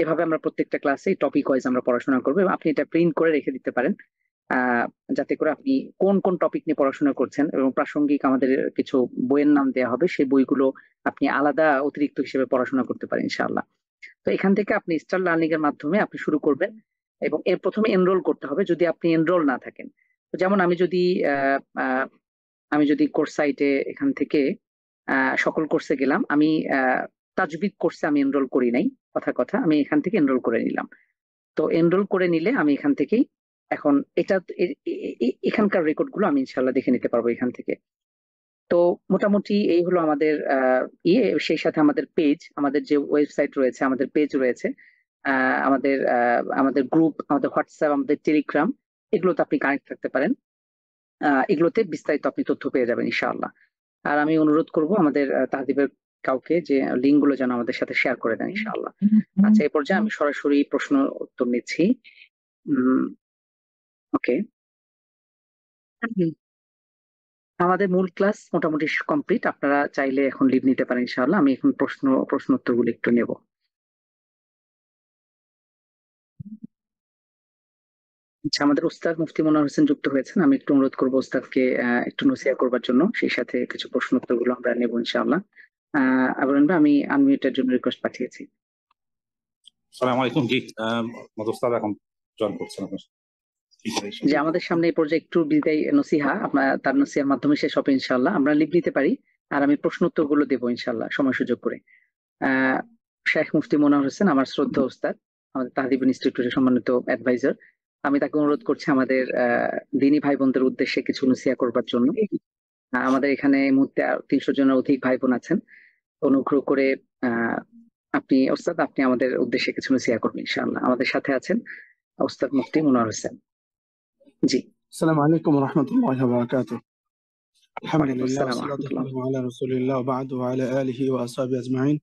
এভাবে আমরা প্রত্যেকটা ক্লাসে টপিক ওয়াইজ আমরা পড়াশোনা করবো এবং আপনি এটা প্রিন্ট করে রেখে দিতে পারেন যাতে করে আপনি কোন কোন টপিক নিয়ে পড়াশোনা করছেন এবং প্রাসঙ্গিক আমাদের কিছু বইয়ের নাম দেওয়া হবে, সেই বইগুলো আপনি আলাদা অতিরিক্ত হিসেবে পড়াশোনা করতে পারেন ইনশাআল্লাহ। তো এখান থেকে আপনি স্টার লার্নিং এর মাধ্যমে আপনি শুরু করবেন এবং এর প্রথমে এনরোল করতে হবে যদি আপনি এনরোল না থাকেন। তো যেমন আমি যদি কোর্স সাইটে এখান থেকে সকল কোর্সে গেলাম, আমি তাজবিদ কোর্সে আমি এনরোল করি নাই, কথা আমি এখান থেকে এনরোল করে নিলাম। তো এনরোল করে নিলে আমি এখান থেকেই এখন এখানকার রেকর্ড গুলো আমি ইনশাল্লাহ দেখে নিতে পারবো এখান থেকে। তো মোটামুটি এই হলো আমাদের সেই সাথে আমাদের পেজ, আমাদের যে ওয়েবসাইট রয়েছে, আমাদের পেজ রয়েছে, আমাদের গ্রুপ, আমাদের হোয়াটসঅ্যাপ, আমাদের টেলিগ্রাম, এগুলোতে আপনি কানেক্ট থাকতে পারেন। এগুলোতে বিস্তারিত আপনি তথ্য পেয়ে যাবেন ইনশাআল্লাহ। আর আমি অনুরোধ করব আমাদের তাহদিবের কাউকে যে লিঙ্ক গুলো যেন আমাদের সাথে শেয়ার করে দেন ইনশাআল্লাহ। আচ্ছা, এই পর্যায়ে আমি সরাসরি প্রশ্ন উত্তর নিচ্ছি। ওকে, আমাদের মূল ক্লাস মোটামুটি কমপ্লিট। আপনারা চাইলে এখন লিভ নিতে পারেন ইনশাআল্লাহ। আমি এখন প্রশ্ন উত্তরগুলো একটু নেব। আচ্ছা, আমাদের উস্তাদ মুফতি মনোয়ার হোসেন যুক্ত হয়েছেন। আমি একটু অনুরোধ করবো উস্তাদকে একটু নসিহত করবার জন্য, সেই সাথে কিছু প্রশ্ন উত্তরগুলো আমরা নেব ইনশাআল্লাহ। আবরান ভাই, আমি আনমিউটের জন্য রিকোয়েস্ট পাঠিয়েছি। আসসালামু আলাইকুম। জি, উস্তাদ এখন জয়েন করছেন আপনার। যে আমাদের সামনে এই পর্যায়ে একটু বিদায় নসিহা, আপনার তার নসিহার মাধ্যমে শেষ হবে ইনশাআল্লাহ। আমরা লিভ নিতে পারি আর আমি প্রশ্ন উত্তরগুলো দেবো ইনশাআল্লাহ সময় সুযোগ করে। শেখ মুফতি মনোয়ার হোসেন আমার শ্রদ্ধা উস্তাদ, আমাদের তাহদিব ইনস্টিটিউটের সম্মানিত অ্যাডভাইজার, আমি তাকে অনুরোধ করছি আমাদের দিনী ভাই বোনদের উদ্দেশ্যে কিছু নসিহা করবার জন্য। আমাদের এখানে এই মুহূর্তে 300 জনের অধিক ভাই বোন আছেন। অনুগ্রহ করে আপনি ওস্তাদ, আপনি আমাদের উদ্দেশ্যে কিছু নসিহা করবেন ইনশাআল্লাহ। আমাদের সাথে আছেন ওস্তাদ মুফতি মনোয়ার হোসেন। জি, السلام عليكم ورحمة الله وبركاته. الحمد ওয়ালাইকুম لله আসসালাম والصلاة রহমতুল্লাহ। والسلام على رسول الله وبعد وعلى آله وأصحابه أجمعين.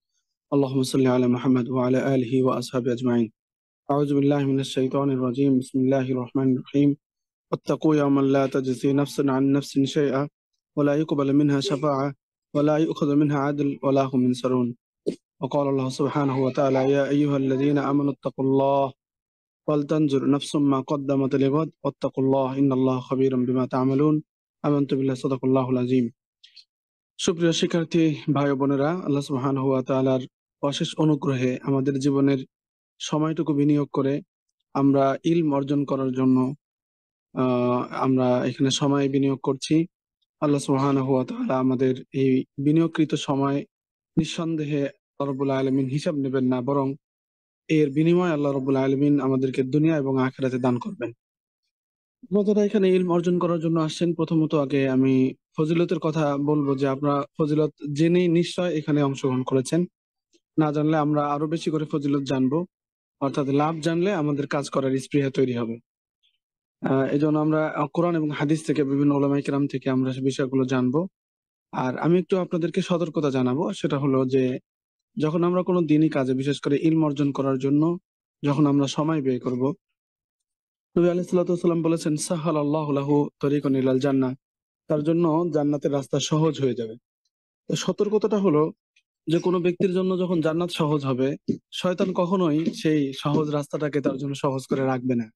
اللهم صل على محمد وعلى آله وأصحابه أجمعين. أعوذ بالله من الشيطان الرجيم. بسم الله الرحمن الرحيم. واتقوا يوما لا تجزي نفس عن نفس شيئا ولا يقبل منها شفاعة ولا يؤخذ منها عدل ولا هم ينصرون. وقال الله سبحانه وتعالى: يا أيها الذين آمنوا اتقوا الله ولتنظر نفس ما قدمت لغد واتقوا الله إن الله خبير بما تعملون. آمنت بالله صدق الله العظيم. সুপ্রিয় শিক্ষার্থী ভাই বোনেরা, আল্লাহ সুবহানাহু ওয়া তাআলার অশেষ অনুগ্রহে আমাদের জীবনের সময়টুকু বিনিয়োগ করে আমরা ইলম অর্জন করার জন্য আমরা এখানে সময় বিনিয়োগ করছি। আল্লাহ সুবহানাহু ওয়া তাআলা আমাদের এই বিনিয়োগকৃত সময় নিঃসন্দেহে আল্লাহ রাব্বুল আলামিন হিসাব নেবেন না, বরং এর বিনিময়ে আল্লাহ রাব্বুল আলামিন আমাদেরকে দুনিয়া এবং আখিরাতে দান করবেন। আপনারা এখানে ইলম অর্জন করার জন্য আসছেন, প্রথমত আগে আমি ফজিলতের কথা বলবো যে আপনারা ফজিলত জেনেই নিশ্চয় এখানে অংশগ্রহণ করেছেন। না জানলে আমরা আরো বেশি করে ফজিলত জানবো, অর্থাৎ লাভ জানলে আমাদের কাজ করার স্পৃহা তৈরি হবে। এই জন্য আমরা কোরআন এবং হাদিস থেকে বিভিন্ন ওলামায়ে কেরাম থেকে আমরা সে বিষয়গুলো জানবো। আর আমি একটু আপনাদেরকে সতর্কতা জানাবো, সেটা হলো যে যখন আমরা কোনো দিনই কাজে, বিশেষ করে ইলম অর্জন করার জন্য যখন আমরা সময় ব্যয় করব, নবী আলাইহিস সালাতু ওয়াস সালাম বলেছেন, সাহালাল্লাহু লাহু তরিকুন ইলাল জান্নাহ, তার জন্য জান্নাতের রাস্তা সহজ হয়ে যাবে। তো সতর্কতাটা হলো যে কোনো ব্যক্তির জন্য যখন জান্নাত সহজ হবে, শয়তান কখনোই সেই সহজ রাস্তাটাকে তার জন্য সহজ করে রাখবে না,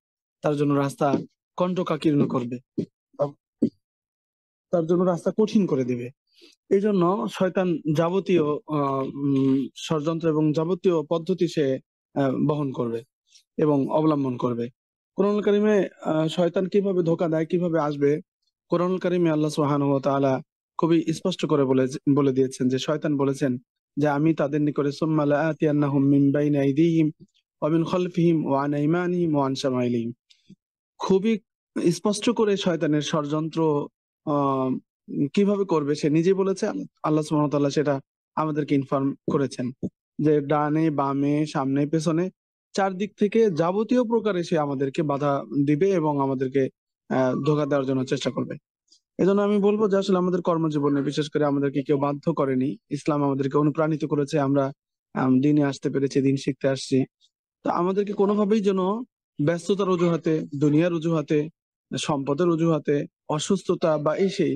তার জন্য রাস্তা কণ্টকাকীর্ণ করবে, তার জন্য রাস্তা কঠিন করে দিবে। এই জন্য শয়তান যাবতীয় ষড়যন্ত্র এবং যাবতীয় পদ্ধতি সে বহন করবে এবং অবলম্বন করবে। কোরআনুল কারীমে শয়তান কিভাবে ধোঁকা দেয়, কিভাবে আসবে, কোরআনুল কারীমে আল্লাহ সুবহানাহু ওয়া তাআলা খুবই স্পষ্ট করে বলে দিয়েছেন যে শয়তান বলেছেন যে আমি তাদের নিকটে সুম্মা লাআতিয়ান্নাহুম মিন বাইনি আইদিহিম ওয়া মিন খালফিহিম ওয়া আন আইমানিহিম ওয়া আন শামাইলিহিম। খুবই স্পষ্ট করে শয়তানের ষড়যন্ত্র আহ কিভাবে করবে সে নিজে বলেছে, আল্লাহ সুবহানাহু ওয়া তাআলা সেটা আমাদেরকে ইনফর্ম করেছেন যে ডানে বামে সামনে পেছনে চারদিক থেকে যাবতীয় প্রকারে সে আমাদেরকে বাধা দিবে এবং আমাদেরকে ধোঁকা দেওয়ার জন্য চেষ্টা করবে। এজন্য আমি বলবো যে আসলে আমাদের কর্মজীবনে বিশেষ করে আমাদেরকে কেউ বাধ্য করেনি, ইসলাম আমাদেরকে অনুপ্রাণিত করেছে, আমরা দিনে আসতে পেরেছি, দিন শিখতে আসছি। তো আমাদেরকে কোনোভাবেই যেন ব্যস্ততার অজুহাতে, দুনিয়ার অজুহাতে, সম্পদের অজুহাতে, অসুস্থতা বা এই সেই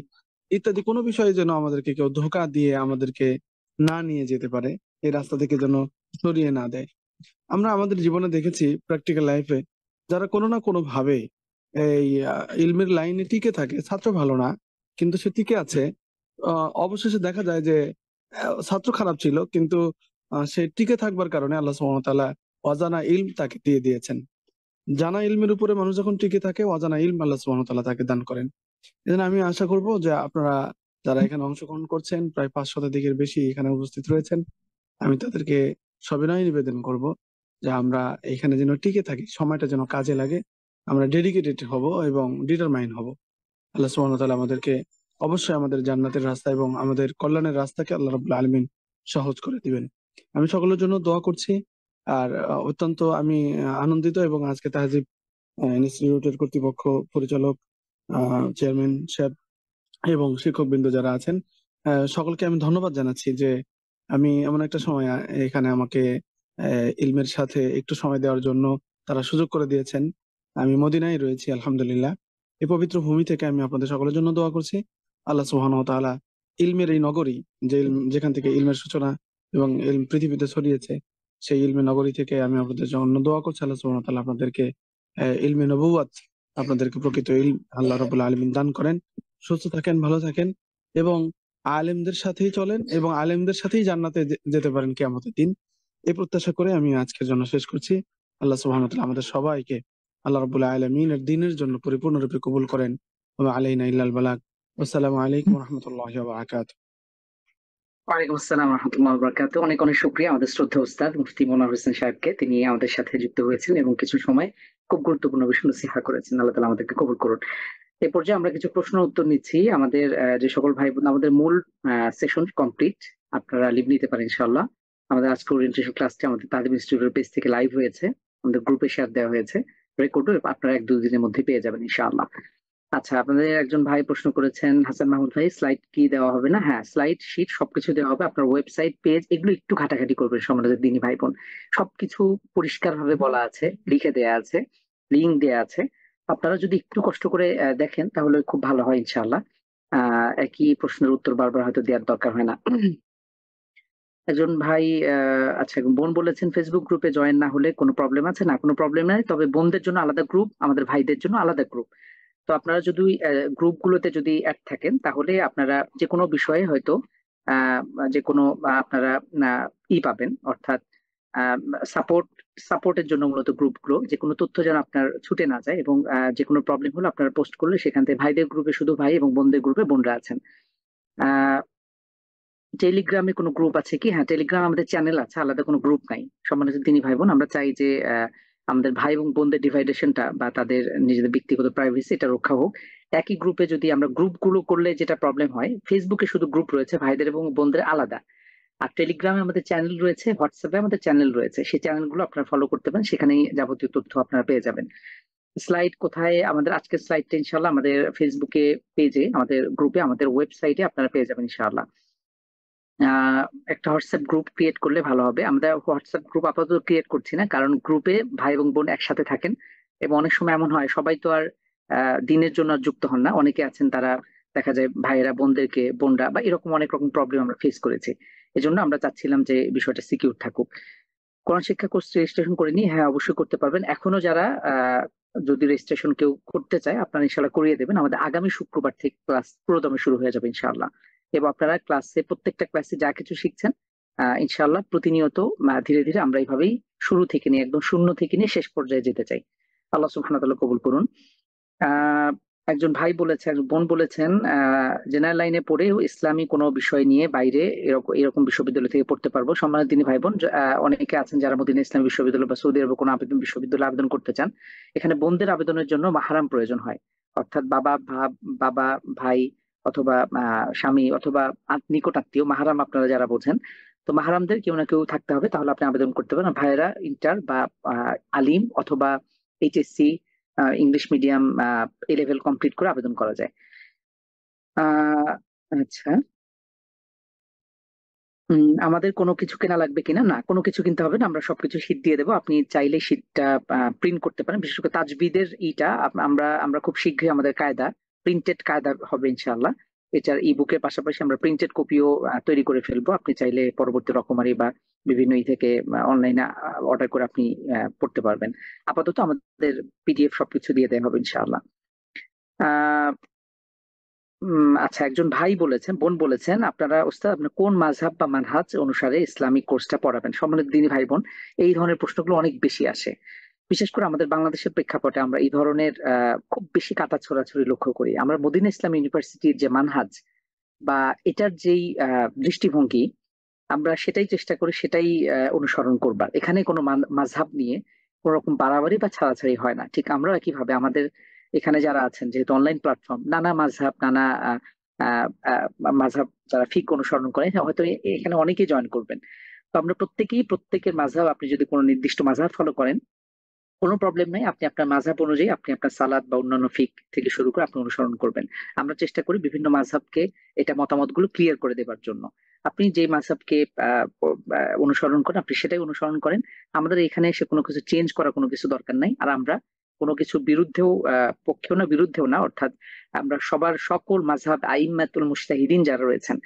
ইত্যাদি কোনো বিষয়ে যেন আমাদেরকে কেউ ধোঁকা দিয়ে আমাদেরকে না নিয়ে যেতে পারে, এই রাস্তা থেকে যেন সরিয়ে না দেয়। আমরা আমাদের জীবনে দেখেছি প্র্যাকটিক্যাল লাইফে যারা কোনো না কোনো ভাবে এই ইলমের লাইনে টিকে থাকে, ছাত্র ভালো না কিন্তু সে টিকে আছে, অবশেষে দেখা যায় যে ছাত্র খারাপ ছিল কিন্তু সে টিকে থাকবার কারণে আল্লাহ সুবহানাহু ওয়া তাআলা অজানা ইলম তাকে দিয়ে দিয়েছেন। জানা ইলমের উপরে মানুষ যখন টিকে থাকে, অজানা ইলম আল্লাহ সুবহানাহু ওয়া তাআলা তাকে দান করেন। এজন্য আমি আশা করব যে আপনারা যারা এখানে অংশগ্রহণ করছেন, প্রায় 500 বেশি এখানে উপস্থিত রয়েছেন, আমি তাদেরকে সবিনয় নিবেদন করব যে আমরা এখানে যেন টিকে থাকি, সময়টা যেন কাজে লাগে, আমরা ডেডিকেটেড হব এবং ডিটারমাইন হব। আল্লাহ সুবহানাহু ওয়া তাআলা আমাদেরকে অবশ্যই আমাদের জান্নাতের রাস্তা এবং আমাদের কল্যাণের রাস্তাকে আল্লাহ রাব্বুল আলামিন সহজ করে দিবেন। আমি সকলের জন্য দোয়া করছি। আর অত্যন্ত আমি আনন্দিত এবং আজকে তাহজিব ইনস্টিটিউটের কর্তৃপক্ষ, পরিচালক, চেয়ারম্যান সাহেব এবং শিক্ষকবৃন্দ যারা আছেন, সকলকে আমি ধন্যবাদ জানাচ্ছি যে আমি এমন একটা সময় এখানে আমাকে ইলমের সাথে একটু সময় দেওয়ার জন্য তারা সুযোগ করে দিয়েছেন। আমি মদিনায় রয়েছি আলহামদুলিল্লাহ। এই পবিত্র ভূমি থেকে আমি আপনাদের সকলের জন্য দোয়া করছি। আল্লাহ সুবহানাহু ওয়া তাআলা ইলমের এই নগরী, যেখান থেকে ইলমের সূচনা এবং ইলম পৃথিবীতে ছড়িয়েছে, সেই ইলমের নগরী থেকে আমি আপনাদের জন্য দোয়া করছি। আল্লাহ সুবহানাহু ওয়া তাআলা আপনাদেরকে ইলমে নবুওয়াত, আপনাদেরকে প্রকৃত ইলম আল্লাহ রাব্বুল আলামিন দান করেন। সুস্থ থাকেন, ভালো থাকেন এবং আলেমদের সাথেই চলেন এবং আলেমদের সাথেই জান্নাতে যেতে পারেন কিয়ামতের দিন। এই প্রত্যাশা করে আমি আজকের জন্য শেষ করছি। আল্লাহ সুবহানাহু ওয়া তাআলা আমাদের সবাইকে আল্লাহ রাব্বুল আলামিনের দ্বীনের জন্য পরিপূর্ণরূপে কবুল করেন। ওয়া আলাইনা ইল্লাল বালাগ। আসসালামু আলাইকুম ওয়া রাহমাতুল্লাহি ওয়া বারাকাতুহু। ওয়ালাইকুম আসসালাম রহমতুল্লাহ বরকাতুহু। অনেক অনেক শুকরিয়া আমাদের শ্রদ্ধেয় উস্তাদ মুফতি মনোয়ার হোসেন সাহেবকে, তিনি আমাদের সাথে যুক্ত হয়েছেন এবং কিছু সময় খুব গুরুত্বপূর্ণ বিষয় নসিহা করেছেন। আল্লাহ তাআলা আমাদেরকে কবুল করুন। এই পর্যায়ে আমরা কিছু প্রশ্ন উত্তর নিচ্ছি। আমাদের যে সকল ভাই বোন, আমাদের মূল সেশন কমপ্লিট, আপনারা লিভ নিতে পারেন ইনশাআল্লাহ। আমাদের আজকে ওরিয়েন্টেশন ক্লাসটি আমাদের তালিম ইনস্টিটিউটের পেজ থেকে লাইভ হয়েছে, আমাদের গ্রুপে শেয়ার দেওয়া হয়েছে, রেকর্ডও আপনারা 1-2 দিনের মধ্যে পেয়ে যাবেন ইনশাআল্লাহ। আচ্ছা, আপনাদের একজন ভাই প্রশ্ন করেছেন, হাসান মাহমুদ ভাই, স্লাইড কি দেওয়া হবে না? হ্যাঁ, স্লাইড শিট সবকিছু দেওয়া হবে। আপনার ওয়েবসাইট, পেজ, এগুলো একটু ঘাটাঘাটি করবেন সমাজের দিনী ভাই বোন। সবকিছু পরিষ্কার ভাবে বলা আছে, লিখে দেয়া আছে, লিঙ্ক দেয়া আছে। আপনারা যদি একটু কষ্ট করে দেখেন তাহলে খুব ভালো হয় ইনশাআল্লাহ। একই প্রশ্নের উত্তর বারবার হয়তো দেওয়ার দরকার হয় না। একজন ভাই, আচ্ছা, বোন বলেছেন ফেসবুক গ্রুপে জয়েন না হলে কোনো প্রবলেম আছে? না, কোনো প্রবলেম নাই, তবে বোনদের জন্য আলাদা গ্রুপ, আমাদের ভাইদের জন্য আলাদা গ্রুপ। তো আপনারা যদি গ্রুপগুলোতে যদি অ্যাড থাকেন তাহলে আপনারা যে কোনো বিষয়ে হয়তো আহ, যে কোনো আপনারা পাবেন, অর্থাৎ সাপোর্টের জন্য মূলত গ্রুপগুলো, যে কোনো তথ্য যেন আপনার ছুটে না যায় এবং যে কোনো প্রবলেম হলে আপনারা পোস্ট করলে সেখান থেকে, ভাইদের গ্রুপে শুধু ভাই এবং বোনদের গ্রুপে বোনরা আছেন। টেলিগ্রামে কোনো গ্রুপ আছে কি? হ্যাঁ, টেলিগ্রাম আমাদের চ্যানেল আছে, আলাদা কোনো গ্রুপ নাই। সম্মানিত তিনি ভাই বোন, আমরা চাই যে আমাদের ভাই এবং বোনদের ডিভাইডেশনটা বা তাদের নিজেদের ব্যক্তিগত প্রাইভেসি এটা রক্ষা হোক। একই গ্রুপে যদি আমরা গ্রুপগুলো করলে যেটা প্রবলেম হয়, ফেসবুকে শুধু গ্রুপ রয়েছে ভাইদের এবং বোনদের আলাদা, আর টেলিগ্রামে আমাদের চ্যানেল রয়েছে, হোয়াটসঅ্যাপে আমাদের চ্যানেল রয়েছে, সেই চ্যানেলগুলো আপনারা ফলো করতে পারেন, সেখানেই যাবতীয় তথ্য আপনারা পেয়ে যাবেন। স্লাইড কোথায়? আমাদের আজকের স্লাইডটা ইনশাআল্লাহ আমাদের ফেসবুকে পেজে, আমাদের গ্রুপে, আমাদের ওয়েবসাইটে আপনারা পেয়ে যাবেন ইনশাআল্লাহ। একটা হোয়াটসঅ্যাপ গ্রুপ ক্রিয়েট করলে ভালো হবে। আমরা হোয়াটসঅ্যাপ গ্রুপ আপাতত ক্রিয়েট করছি না, কারণ গ্রুপে ভাই এবং বোন একসাথে থাকেন এবং অনেক সময় এমন হয় সবাই তো আর দিনের জন্য আর যুক্ত হন না। অনেকে আছেন তারা দেখা যায় ভাইয়েরা বোনদেরকে, বোনরা বা এরকম অনেক রকম প্রবলেম আমরা ফেস করেছি। এজন্য আমরা চাচ্ছিলাম যে বিষয়টা সিকিউর থাকুক। কোরআন শিক্ষা কোর্স রেজিস্ট্রেশন করে নি? হ্যাঁ, অবশ্যই করতে পারবেন। এখনো যারা যদি রেজিস্ট্রেশন কেউ করতে চায় আপনারা ইনশাল্লাহ করিয়ে দেবেন। আমাদের আগামী শুক্রবার থেকে ক্লাস পুরোদমে শুরু হয়ে যাবে ইনশাআল্লাহ। এবং আপনারা ক্লাসে, প্রত্যেকটা ক্লাসে যা কিছু শিখছেন ইনশাআল্লাহ প্রতিনিয়ত ধীরে ধীরে আমরা এইভাবেই শুরু থেকে নিয়ে একদম শূন্য থেকে নিয়ে শেষ পর্যায়ে যেতে চাই। আল্লাহ সুবহানাহু ওয়া তাআলা কবুল করুন। আহ একজন ভাই বলেছেন, একজন বোন বলেছেন জেনারেল লাইনে পড়ে ইসলামী কোনো বিষয় নিয়ে বাইরে এরকম বিশ্ববিদ্যালয় থেকে পড়তে পারবো। সম্মানিত তিনি ভাই বোন, অনেকে আছেন যারা মদিনা ইসলামী বিশ্ববিদ্যালয় বা সৌদি আরবে কোনো বিশ্ববিদ্যালয়ে আবেদন করতে চান। এখানে বোনদের আবেদনের জন্য মাহরাম প্রয়োজন হয়, অর্থাৎ বাবা, ভাই অথবা স্বামী অথবা নিকট আত্মীয়, মাহরাম আপনারা যারা বোঝেন। তো মাহরামদের কেউ না কেউ থাকতে হবে, তাহলে আপনি আবেদন করতে পারেন। ভাইয়েরা ইন্টার বা আলিম অথবা এইচএসসি ইংলিশ মিডিয়াম এ লেভেল কমপ্লিট করে আবেদন করা যায়। আচ্ছা, আমাদের কোনো কিছু কেনা লাগবে কিনা? না, কোনো কিছু কিনতে হবে না, আমরা সবকিছু শীট দিয়ে দেবো। আপনি চাইলে শীটটা প্রিন্ট করতে পারেন। বিশেষ করে তাজবিদের আমরা খুব শীঘ্রই আমাদের কায়দা, প্রিন্টেড কায়দা হবে ইনশাআল্লাহ। এটার ই বুকের পাশাপাশি আমরা প্রিন্টেড কপিও তৈরি করে ফেলবো। আপনি চাইলে পরবর্তী রকমারি বা বিভিন্ন থেকে অনলাইনে অর্ডার করে আপনি পড়তে পারবেন। আপাতত আমাদের পিডিএফ সবকিছু দিয়ে দেওয়া হবে ইনশাআল্লাহ। আচ্ছা, একজন ভাই বলেছেন, বোন বলেছেন আপনারা ওস্তাদ আপনি কোন মাযহাব বা মানহাজ অনুসারে ইসলামিক কোর্সটা পড়াবেন? সম্মানিত দিনী ভাই বোন, এই ধরনের প্রশ্নগুলো অনেক বেশি আসে। বিশেষ করে আমাদের বাংলাদেশের প্রেক্ষাপটে আমরা এই ধরনের খুব বেশি কাটা ছোড়াছড়ি লক্ষ্য করি। আমরা মদিনা ইসলাম ইউনিভার্সিটির যে মানহাজ বা এটার যেই দৃষ্টিভঙ্গি, আমরা সেটাই চেষ্টা করি, সেটাই অনুসরণ করবার। এখানে কোনো মাযহাব নিয়ে কোনো রকম বাড়াবাড়ি বা ছাড়াছাড়ি হয় না। ঠিক আমরা একইভাবে আমাদের এখানে যারা আছেন, যেহেতু অনলাইন প্ল্যাটফর্ম, নানা মাযহাব, নানা আহ, আহ, মাযহাব যারা ফিক অনুসরণ করেন, হয়তো এখানে অনেকেই জয়েন করবেন। তো আমরা প্রত্যেকের মাযহাব, আপনি যদি কোনো নির্দিষ্ট মাযহাব ফলো করেন কোনো প্রবলেম নাই, আপনি আপনার মাযহাব অনুযায়ী আপনি আপনার সালাত বা অন্যান্য ফিক থেকে শুরু করে আপনি অনুসরণ করবেন। আমরা চেষ্টা করি বিভিন্ন মাযহাবকে এটা মতামতগুলো ক্লিয়ার করে দেবার জন্য। আপনি যে মাযহাবকে অনুসরণ করেন আপনি সেটাই অনুসরণ করেন। আমাদের এখানে এসে কোনো কিছু চেঞ্জ করা কোনো কিছু দরকার নাই। আর আমরা কোনো কিছু বিরুদ্ধেও পক্ষেও না বিরুদ্ধেও না, অর্থাৎ আমরা সকল মাযহাব আইম্মাতুল মুজতাহিদিন যারা রয়েছেন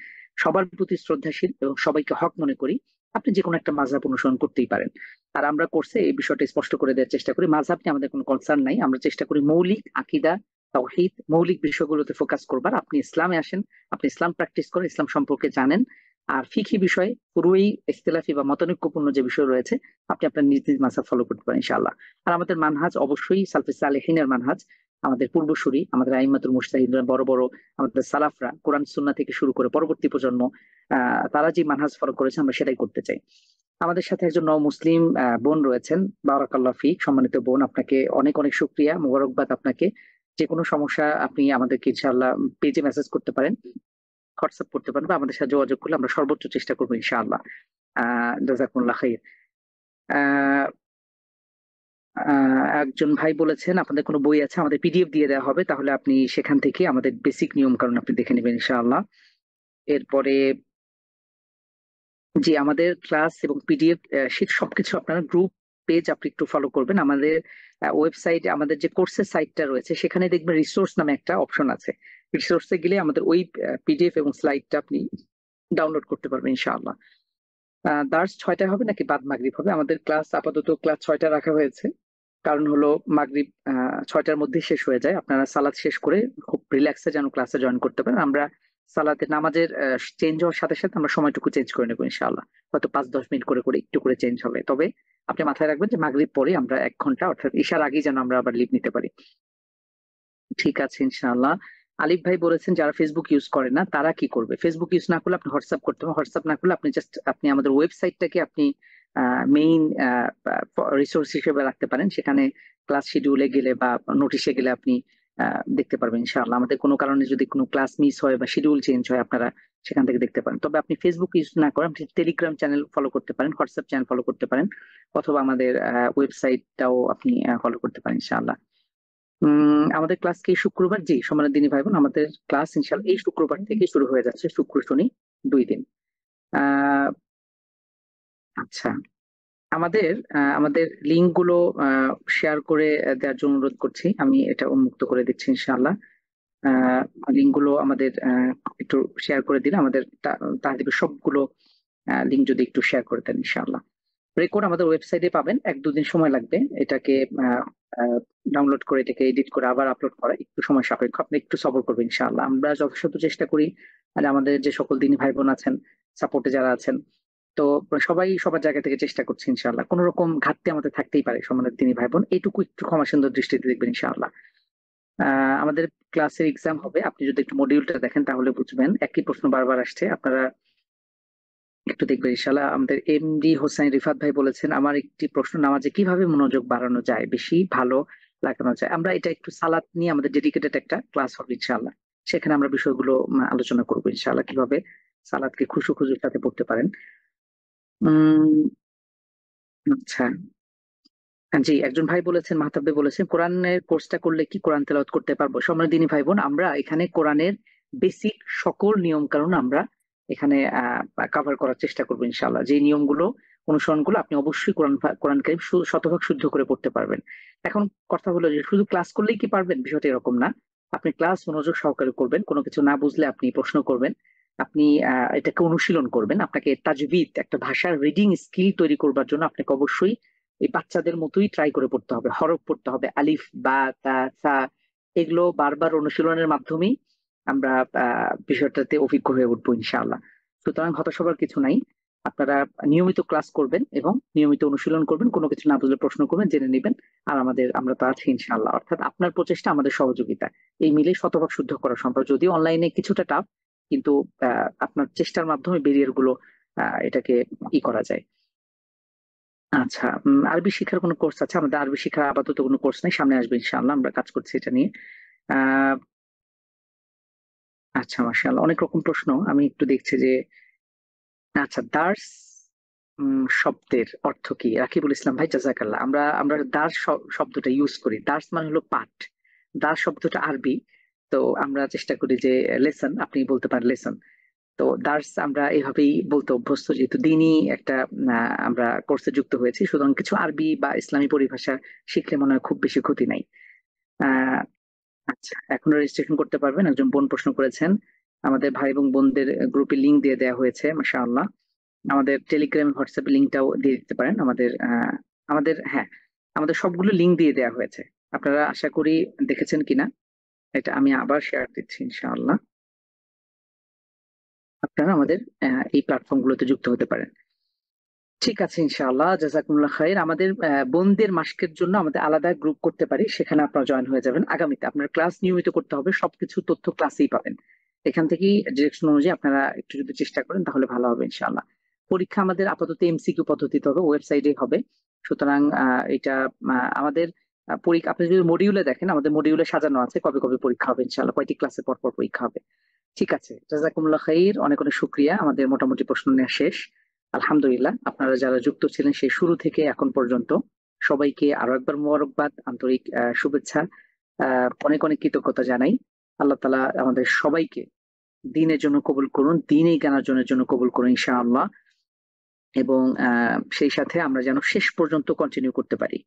সবার প্রতি শ্রদ্ধাশীল এবং সবাইকে হক মনে করি। আপনি যে কোনো একটা মাযহাব অনুসরণ করতেই পারেন। আর আমরা কোর্সে এই বিষয়টা স্পষ্ট করে দেওয়ার চেষ্টা করি, মাযহাব নিয়ে আমাদের কোনো কনসার্ন নাই। আমরা চেষ্টা করি মৌলিক আকীদা, তাওহীদ, মৌলিক বিষয়গুলোতে ফোকাস করবার। আপনি ইসলামে আসেন, আপনি ইসলাম প্র্যাকটিস করেন, ইসলাম সম্পর্কে জানেন। আর ফিকহি বিষয়ে পুরোই ইখতিলাফি বা মতানৈক্যপূর্ণ যে বিষয় রয়েছে আপনি আপনার নিজ নিজ মাযহাব ফলো করতে পারেন ইনশাআল্লাহ। আর আমাদের মানহাজ অবশ্যই সালফে সালেহিনের মানহাজ। আমাদের পূর্বসূরি, আমাদের আইম্মাতুল মুজতাহিদরা, বড় বড় আমাদের সালাফরা, কোরআন সুন্নাহ থেকে শুরু করে পরবর্তী প্রজন্ম, তারা যে মানহাজ ফলো করেছে আমরা সেটাই করতে চাই। আমাদের সাথে একজন নও মুসলিম বোন রয়েছেন, বারাকাল্লাহ ফিক। সম্মানিত বোন, আপনাকে অনেক অনেক শুকরিয়া, মোবারকবাদ আপনাকে। যে কোনো সমস্যা আপনি আমাদেরকে ইনশাআল্লাহ পেজে মেসেজ করতে পারেন, হোয়াটসঅ্যাপ করতে পারেন, বা আমাদের সাথে যোগাযোগ করলে আমরা সর্বোচ্চ চেষ্টা করবো ইনশাআল্লাহ। জাযাকুমুল্লাহ খাইর। আহ একজন ভাই বলেছেন আপনাদের কোনো বই আছে, আমাদের পিডিএফ দিয়ে দেওয়া হবে, তাহলে আপনি সেখান থেকে আমাদের বেসিক নিয়ম কানুন আপনি দেখে নেবেন ইনশাআল্লাহ। এরপরে জি, আমাদের ক্লাস এবং পিডিএফ শীট সবকিছু আপনারা গ্রুপ পেজ আপনি একটু ফলো করবেন। আমাদের ওয়েবসাইটে আমাদের যে কোর্সের সাইটটা রয়েছে সেখানে দেখবেন রিসোর্স নামে একটা অপশন আছে। রিসোর্সে গেলে আমাদের ওই পিডিএফ এবং স্লাইডটা আপনি ডাউনলোড করতে পারবেন ইনশাআল্লাহ। দার্স 6টায় হবে নাকি বাদ মাগরিব হবে? আমাদের ক্লাস আপাতত ক্লাস 6টা রাখা হয়েছে, কারণ হলো মাগরিব 6টার মধ্যে শেষ হয়ে যায়। আপনারা সালাত শেষ করে খুব রিল্যাক্সে যেন ক্লাসে জয়েন করতে পারেন। আমরা সালাতে নামাজের চেঞ্জ হওয়ার সাথে সাথে আমরা সময়টুকু চেঞ্জ করে নেবো ইনশাআল্লাহ। হয়তো 5-10 মিনিট করে করে একটু করে চেঞ্জ হবে। তবে আপনি মাথায় রাখবেন যে মাগরিব পরে আমরা 1 ঘন্টা, অর্থাৎ ঈশার আগেই যেন আমরা আবার লিভ নিতে পারি। ঠিক আছে ইনশাআল্লাহ। আলিফ ভাই বলেছেন যারা ফেসবুক ইউজ করে না তারা কি করবে? ফেসবুক ইউজ না করলে আপনি হোয়াটসঅ্যাপ করতে হবে। হোয়াটসঅ্যাপ না করলে আপনি আমাদের ওয়েবসাইটটাকে আপনি মেইন রিসোর্স হিসেবে রাখতে পারেন। সেখানে ক্লাস শিডিউলে গেলে বা নোটিশে গেলে আপনি দেখতে পারবেন ইনশাআল্লাহ। আমাদের কোনো কারণে যদি কোনো ক্লাস মিস হয় বা শিডিউল চেঞ্জ হয় আপনারা সেখান থেকে দেখতে পারেন। তবে আপনি ফেসবুক ইউজ না করেন, আপনি টেলিগ্রাম চ্যানেল ফলো করতে পারেন, হোয়াটসঅ্যাপ চ্যানেল ফলো করতে পারেন, অথবা আমাদের ওয়েবসাইটটাও আপনি ফলো করতে পারেন ইনশাআল্লাহ। আমাদের ক্লাস কি শুক্রবার? জি সম্মানিত দিনী ভাই বোন, আমাদের ক্লাস ইনশাআল্লাহ এই শুক্রবার থেকে শুরু হয়ে যাচ্ছে, শুক্র শনি 2 দিন। আহ আচ্ছা, আমাদের লিঙ্ক গুলো শেয়ার করে দেওয়ার জন্য অনুরোধ করছি। আমি এটা উন্মুক্ত করে দিচ্ছি ইনশাআল্লাহ। লিঙ্ক গুলো আমাদের একটু শেয়ার করে দিলে আমাদের তাহলে সবগুলো লিঙ্ক যদি একটু শেয়ার করে দেন ইনশাআল্লাহ। রেকর্ড আমাদের ওয়েবসাইটে পাবেন, 1-2 দিন সময় লাগবে এটাকে ডাউনলোড করে এটাকে এডিট করে আবার আপলোড করা একটু সময় সাপেক্ষ, আপনি একটু সবর করবেন ইনশাআল্লাহ। আমরা যথাসাধ্য চেষ্টা করি, আর আমাদের যে সকল দিনী ভাই বোন আছেন, সাপোর্টে যারা আছেন, তো সবাই সবার জায়গা থেকে চেষ্টা করছি ইনশাআল্লাহ। কোন রকম ঘাটতি আমাদের থাকতেই পারে সম্মানিত দিনী ভাই বোন, এইটুকু একটু ক্ষমা সুন্দর দৃষ্টিতে দেখবেন ইনশাআল্লাহ। আমাদের ক্লাসের এক্সাম হবে, আপনি যদি একটু মডিউলটা দেখেন তাহলে বুঝবেন, একই প্রশ্ন বারবার আসছে, আপনারা একটু দেখবেন ইনশাআল্লাহ। আমাদের এমডি হোসেন রিফাত ভাই বলেছেন, আমার একটি প্রশ্ন, নামাজে কিভাবে মনোযোগ বাড়ানো যায়, বেশি ভালো লাগানো যায়? আমরা এটা একটু সালাত নিয়ে আমাদের ডেডিকেটেড একটা ক্লাস হবে ইনশাআল্লাহ, সেখানে আমরা বিষয়গুলো আলোচনা করবো ইনশাআল্লাহ, কিভাবে সালাদকে খুশুর সাথে পড়তে পারেন। আচ্ছা, জি একজন ভাই বলেছেন, মাহতাব ভাই বলেছেন, কোরআনের কোর্সটা করলে কি কোরআন তেলাওয়াত করতে পারবো? সম্মানিত দিনী ভাই বোন, আমরা এখানে কোরআনের বেসিক সকল নিয়ম কানুন আমরা এখানে কভার করার চেষ্টা করবো ইনশাআল্লাহ। যে নিয়মগুলো অনুসরণ করলে আপনি অবশ্যই কোরআন কারীম শতভাগ শুদ্ধ করে পড়তে পারবেন। এখন কথা হলো যে শুধু ক্লাস করলেই কি পারবেন, বিষয়টা এরকম না। আপনি ক্লাস মনোযোগ সহকারে করবেন, কোনো কিছু না বুঝলে আপনি প্রশ্ন করবেন, আপনি এটাকে অনুশীলন করবেন। আপনাকে তাজবিদ, একটা ভাষার রিডিং স্কিল তৈরি করবার জন্য আপনাকে অবশ্যই এই বাচ্চাদের মতোই ট্রাই করে পড়তে হবে, হরফ পড়তে হবে, আলিফ বা তা সা, এগুলো বারবার অনুশীলনের মাধ্যমেই আমরা বিষয়টাতে অভিজ্ঞ হয়ে উঠবো ইনশাআল্লাহ। সুতরাং হতাশ হবার কিছু নাই, আপনারা নিয়মিত ক্লাস করবেন এবং নিয়মিত অনুশীলন করবেন, কোনো কিছু না বুঝলে প্রশ্ন করবেন, জেনে নেবেন। আর আমরা তো আছি ইনশাআল্লাহ, অর্থাৎ আপনার প্রচেষ্টা আমাদের সহযোগিতা, এই মিলে শতভাগ শুদ্ধ করা সম্ভব। যদিও অনলাইনে কিছুটা টাফ, কিন্তু আপনার চেষ্টার মাধ্যমে ব্যারিয়ার গুলো এটাকে করা যায়। আচ্ছা, আরবি শিক্ষার কোনো কোর্স আছে? আমাদের আরবি শিক্ষার আপাতত কোনো কোর্স নেই, সামনে আসবে ইনশাআল্লাহ, আমরা কাজ করছি এটা নিয়ে। আচ্ছা মাশাআল্লাহ, অনেক রকম প্রশ্ন, আমি একটু দেখছি যে আচ্ছা, দার্স শব্দের অর্থ কি? রাকিবুল ইসলাম ভাই জাযাকাল্লাহ। আমরা দার্স শব্দটা ইউজ করি, দার্স মানে হলো পাঠ, দার্স শব্দটা আরবি, তো আমরা চেষ্টা করি যে লেসন, আপনি বলতে পারেন লেসন, তো দার্স আমরা এইভাবেই বলতে অভ্যস্ত, যেহেতু দিনই একটা আমরা কোর্সে যুক্ত হয়েছি, সুতরাং কিছু আরবি বা ইসলামী পরিভাষা শিখলে মনে হয় খুব বেশি ক্ষতি নাই। আচ্ছা, এখনো রেজিস্ট্রেশন করতে পারবেন। একজন বোন প্রশ্ন করেছেন, আমাদের ভাই এবং বোনদের গ্রুপে লিংক দিয়ে দেওয়া হয়েছে মাশাআল্লাহ, আমাদের টেলিগ্রাম হোয়াটসঅ্যাপ লিংকটাও দিয়ে দিতে পারেন। আমাদের সবগুলো লিংক দিয়ে দেওয়া হয়েছে, আপনারা আশা করি দেখেছেন কিনা, এটা আমি আবার শেয়ার দিচ্ছি ইনশাআল্লাহ, আপনারা আমাদের এই প্ল্যাটফর্ম গুলোতে যুক্ত হতে পারেন। ঠিক আছে ইনশাআল্লাহ, জাযাকুমুল্লাহ খাইর। আমাদের বোনদের মাসকের জন্য আমাদের আলাদা গ্রুপ করতে পারি, সেখানে আপনারা জয়েন হয়ে যাবেন। আগামীতে আপনার ক্লাস নিয়মিত করতে হবে, সবকিছু তথ্য ক্লাসেই পাবেন, এখান থেকেই ডিরেকশন অনুযায়ী আপনারা একটু যদি চেষ্টা করেন তাহলে ভালো হবে ইনশাআল্লাহ। পরীক্ষা আমাদের আপাতত এমসিকিউ পদ্ধতিতে হবে, ওয়েবসাইটে হবে, সুতরাং এটা আমাদের পরীক্ষা, আপনি যদি মডিউলে দেখেন, আমাদের মডিউলে সাজানো আছে কবে কবে পরীক্ষা হবে ইনশাআল্লাহ, কয়টি ক্লাসে পর পর পরীক্ষা হবে। ঠিক আছে, জাযাকুমুল্লাহ খাইর, অনেক অনেক শুকরিয়া। আমাদের মোটামুটি প্রশ্ন নেওয়া শেষ আলহামদুলিল্লাহ। আপনারা যারা যুক্ত ছিলেন সেই শুরু থেকে এখন পর্যন্ত, সবাইকে আরো একবার মোবারকবাদ, আন্তরিক শুভেচ্ছা, অনেক অনেক কৃতজ্ঞতা জানাই। আল্লাহ তাআলা আমাদের সবাইকে দ্বীনের জন্য কবুল করুন, দ্বীনই জ্ঞানার্জনের জন্য কবুল করুন ইনশাআল্লাহ, এবং সেই সাথে আমরা যেন শেষ পর্যন্ত কন্টিনিউ করতে পারি।